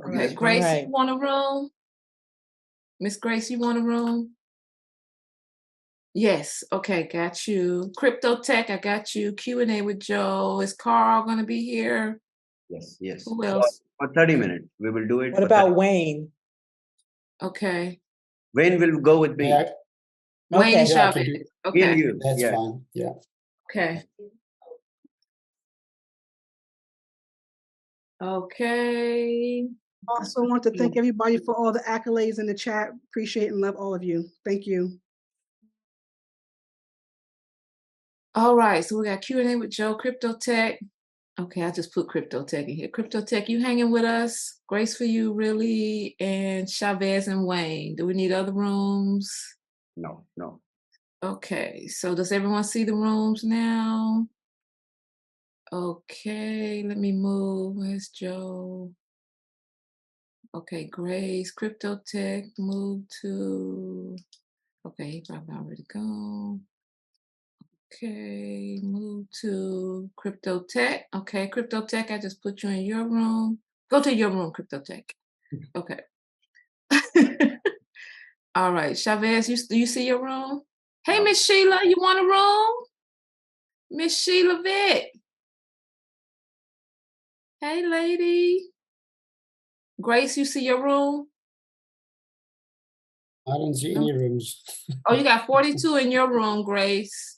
S12: Okay, Grace, you want a room? Miss Grace, you want a room? Yes. Okay, got you. Crypto Tech, I got you. Q&A with Joe. Is Carl going to be here?
S1: Yes.
S12: Who else?
S1: For 30 minutes. We will do it.
S15: What about Wayne?
S12: Okay.
S1: Wayne will go with me.
S12: Wayne and ShaveZ. Okay.
S1: Me and you.
S21: That's fine. Yeah.
S12: Okay. Okay.
S2: Also want to thank everybody for all the accolades in the chat. Appreciate and love all of you. Thank you.
S12: All right, so we got Q&A with Joe, Crypto Tech. Okay, I just put Crypto Tech in here. Crypto Tech, you hanging with us? Grace for you, really, and ShaveZ and Wayne. Do we need other rooms?
S1: No.
S12: Okay, so does everyone see the rooms now? Okay, let me move. Where's Joe? Okay, Grace, Crypto Tech, move to, okay, he probably already gone. Okay, move to Crypto Tech. Okay, Crypto Tech, I just put you in your room. Go to your room, Crypto Tech. Okay. All right, ShaveZ, do you see your room? Hey, Miss Sheila, you want a room? Miss Sheila Vick. Hey, lady. Grace, you see your room?
S21: I don't see any rooms.
S12: Oh, you got 42 in your room, Grace.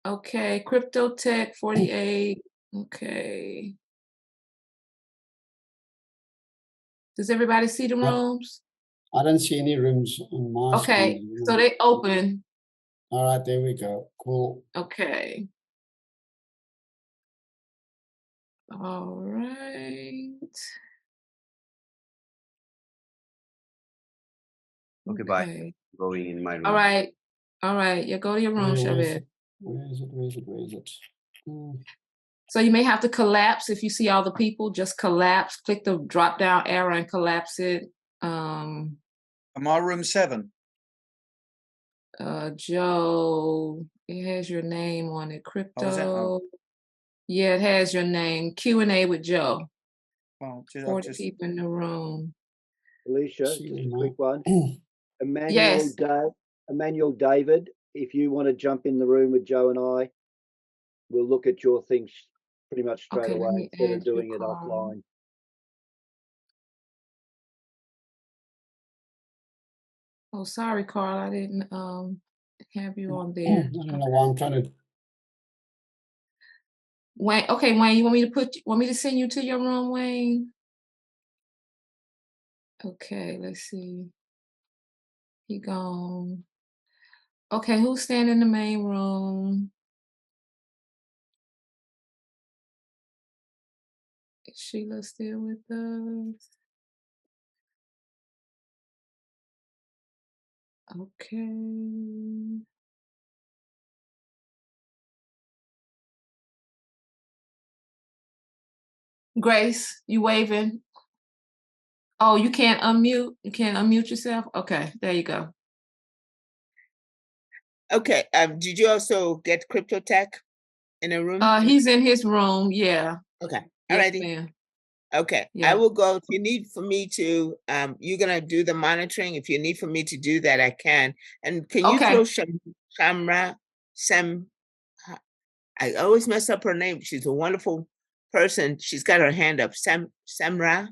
S12: Okay, Crypto Tech 48. Okay. Does everybody see the rooms?
S21: I don't see any rooms on my
S12: Okay,
S21: screen.
S12: so they open.
S21: All right, there we go. Cool.
S12: Okay. All right.
S1: Okay, bye. Going in my room.
S12: All right. All right. You go to your room, ShaveZ.
S21: Where is it?
S12: So you may have to collapse if you see all the people. Just collapse. Click the drop down arrow and collapse it.
S13: Am I room 7?
S12: Joe, it has your name on it. Crypto.
S13: Oh, is it? Oh.
S12: Yeah, it has your name. Q&A with Joe.
S13: Oh,
S12: 40 people in the room.
S17: Felicia, just a quick one.
S12: Yes.
S17: Emmanuel David, if you want to jump in the room with Joe and I, we'll look at your things pretty much straight away instead of doing it offline.
S12: Oh, sorry, Carl. I didn't have you on
S21: I
S12: there.
S21: don't know why I'm trying to.
S12: Wayne, okay, Wayne, you want me to send you to your room, Wayne? Okay, let's see. He gone. Okay, who's staying in the main room? Is Sheila still with us? Okay. Grace, you waving? Oh, you can't unmute? You can't unmute yourself? Okay, there you go.
S19: Okay, did you also get Crypto Tech in a room?
S12: He's in his room, yeah.
S19: Okay,
S12: Yes,
S19: alrighty.
S12: ma'am.
S19: Okay,
S12: Yeah.
S19: I will go. If you need for me to, you're gonna do the monitoring. If you need for me to do that, I can. And can you throw Shamra, I always mess up her name. She's a wonderful person. She's got her hand up. Samhar.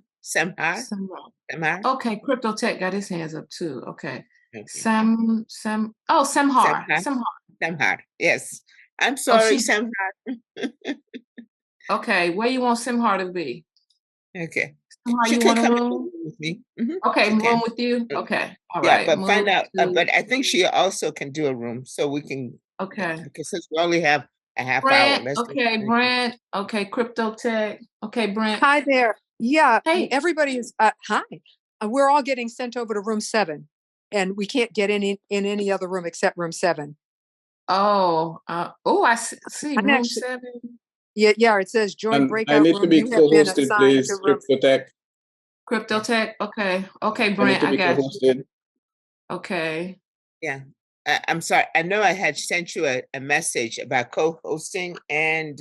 S12: Okay, Crypto Tech got his hands up too. Okay.
S19: Okay.
S12: Samhar.
S19: Yes. I'm sorry, Samhar.
S12: Okay, where you want Samhar to be?
S19: Okay.
S12: Samhar,
S19: She
S12: you
S19: can
S12: want a
S19: come
S12: room?
S19: with me.
S12: Okay,
S19: she
S12: room
S19: can.
S12: with you? Okay. All
S19: Yeah,
S12: right.
S19: but find
S12: move
S19: out.
S12: to-
S19: But I think she also can do a room, so we can.
S12: Okay.
S19: Because since we only have a half
S12: Brent,
S19: hour, let's.
S12: okay, Brent. Okay, Crypto Tech. Okay, Brent.
S5: Hi there. Yeah,
S12: Hey.
S5: everybody is, hi. We're all getting sent over to room 7, and we can't get in any other room except room 7.
S12: Oh, I see.
S5: I'm
S12: Room
S5: actually-
S12: 7.
S5: Yeah, it says join
S18: And
S5: breakout
S18: I need
S5: room.
S18: to be
S5: You have been
S18: co-hosted,
S5: assigned
S18: please,
S5: to room.
S18: Crypto Tech.
S12: Crypto Tech. Okay. Okay,
S18: I need
S12: Brent,
S18: to
S12: I
S18: be
S12: got you.
S18: co-hosted.
S12: Okay.
S19: Yeah. I'm sorry. I know I had sent you a message about co-hosting and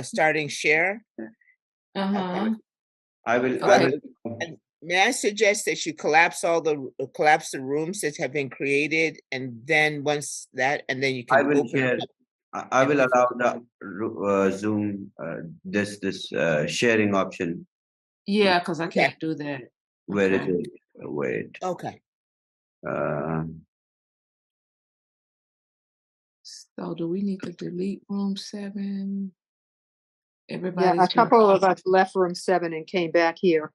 S19: starting share.
S12: Uh-huh.
S1: I will.
S12: Okay.
S19: And may I suggest that you collapse the rooms that have been created, and then once that, and then you can.
S1: I will share. I will allow the Zoom this sharing option.
S12: Yeah, because I can't do that.
S1: Where is
S12: Okay.
S1: it? Wait.
S19: Okay.
S12: So do we need to delete room 7?
S5: Yeah,
S12: Everybody's
S5: a couple of us left room 7 and came back here.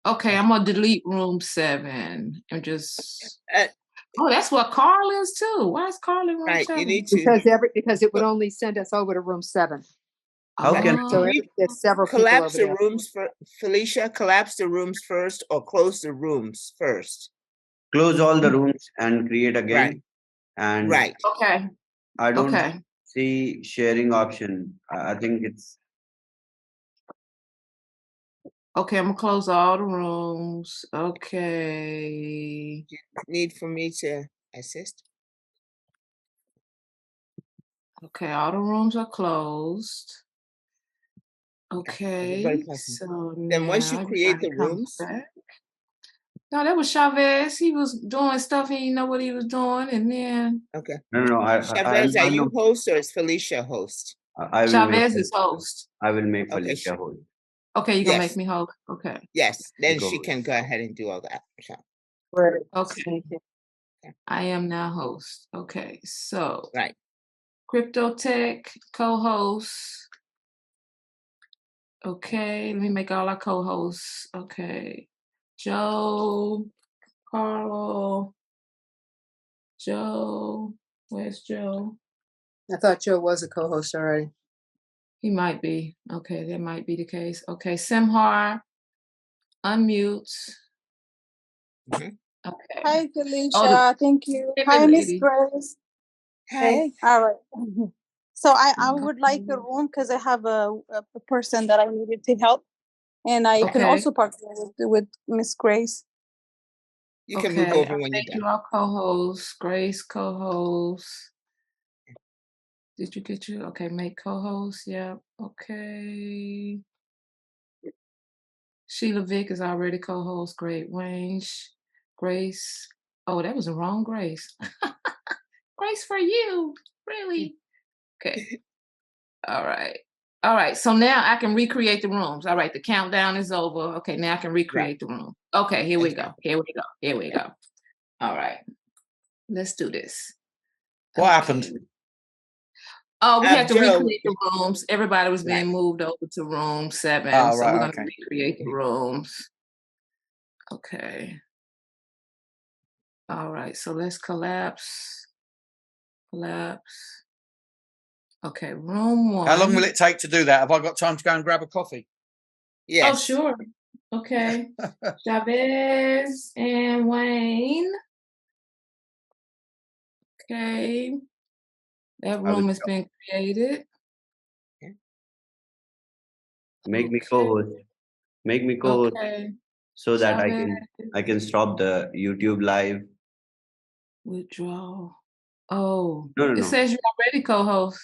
S12: Okay, I'm gonna delete room 7 and just. Oh, that's what Carl is too. Why is Carl in room 7?
S19: You need to
S5: because it would only send us over to room 7.
S1: How can
S5: So there's several people
S19: collapse
S5: over
S19: the
S5: there.
S19: rooms for Felicia? Collapse the rooms first, or close the rooms first?
S1: close all the rooms and create again?
S19: Right.
S1: And
S12: Okay.
S1: I don't
S12: Okay.
S1: see sharing option. I think it's.
S12: Okay, I'm gonna close all the rooms. Okay.
S19: You need for me to assist?
S12: Okay, all the rooms are closed. Okay, so
S19: then once you
S12: now
S19: create the
S12: everybody comes
S19: rooms,
S12: back. No, that was ShaveZ. He was doing stuff he didn't know what he was doing, and then
S19: okay.
S1: No.
S19: ShaveZ, are you
S1: know.
S19: host or is Felicia host?
S1: I will make.
S12: ShaveZ is host.
S1: I will make
S19: Okay,
S1: Felicia host.
S12: Okay, you're gonna
S19: Yes.
S12: make me host. Okay.
S19: Yes, then
S1: Go
S19: she
S1: ahead.
S19: can go ahead and do all that.
S5: Right.
S12: Okay.
S5: Thank you.
S12: I am now host. Okay, so
S19: Right.
S12: Crypto Tech co-host. Okay, let me make all our co-hosts. Okay, Joe, Carl, Joe. Where's Joe?
S5: I thought Joe was a co-host already.
S12: He might be. Okay, that might be the case. Okay, Samhar, unmute. Okay.
S10: Hi, Felicia. Thank you.
S12: Hey,
S10: Hi, Miss
S12: lady.
S10: Grace.
S19: Hi.
S10: Hey. All right. So I would like a room because I have a person that I needed to help, and I can
S12: Okay.
S10: also partner with Miss Grace.
S19: You can move over when
S12: Thank
S19: you're
S12: you, our co-host. Grace, co-host. Did you get you? Okay, make co-host. Yep. Okay. Sheila Vick is already co-host. Great. Wayne, Grace. Oh, that was the wrong Grace. Grace for you. Really? Okay. All right. All right. So now I can recreate the rooms. All right. The countdown is over. Okay. Now I can recreate the room. Okay. Here we go. Here we go. Here we go. All right. Let's do this.
S13: What happened?
S12: Oh, we had to
S19: Joe.
S12: recreate the rooms. Everybody was being moved over to room 7.
S13: Oh,
S12: so
S13: right,
S12: we're going to
S13: okay.
S12: recreate the rooms. Okay. All right. So let's collapse. Collapse. Okay. Room 1.
S13: How long will it take to do that? Have I got time to go and grab a coffee?
S19: Yes.
S12: Oh, sure. Okay. ShaveZ and Wayne. Okay. That room has been created.
S1: Make me co-host. Make me co-host
S12: Okay.
S1: so that
S12: ShaveZ.
S1: I can stop the YouTube live.
S12: Withdraw. Oh,
S1: No.
S12: it says you're already co-host.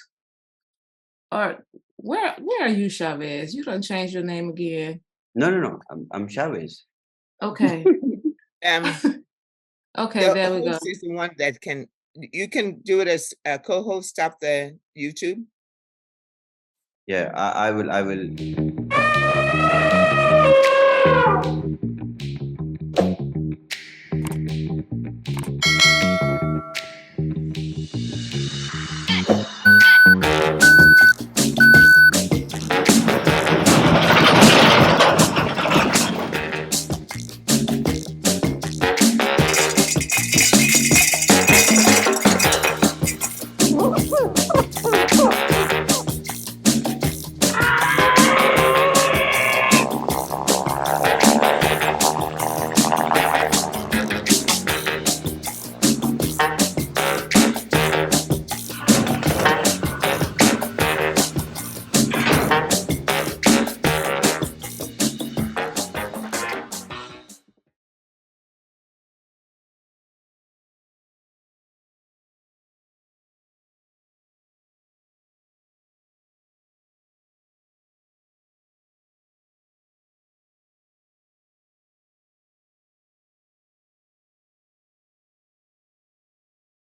S12: Or where are you, ShaveZ? You done changed your name again.
S1: No. I'm ShaveZ.
S12: Okay. Okay,
S19: The
S12: there we go.
S19: host is the one that you can do it as a co-host, stop the YouTube.
S1: Yeah, I will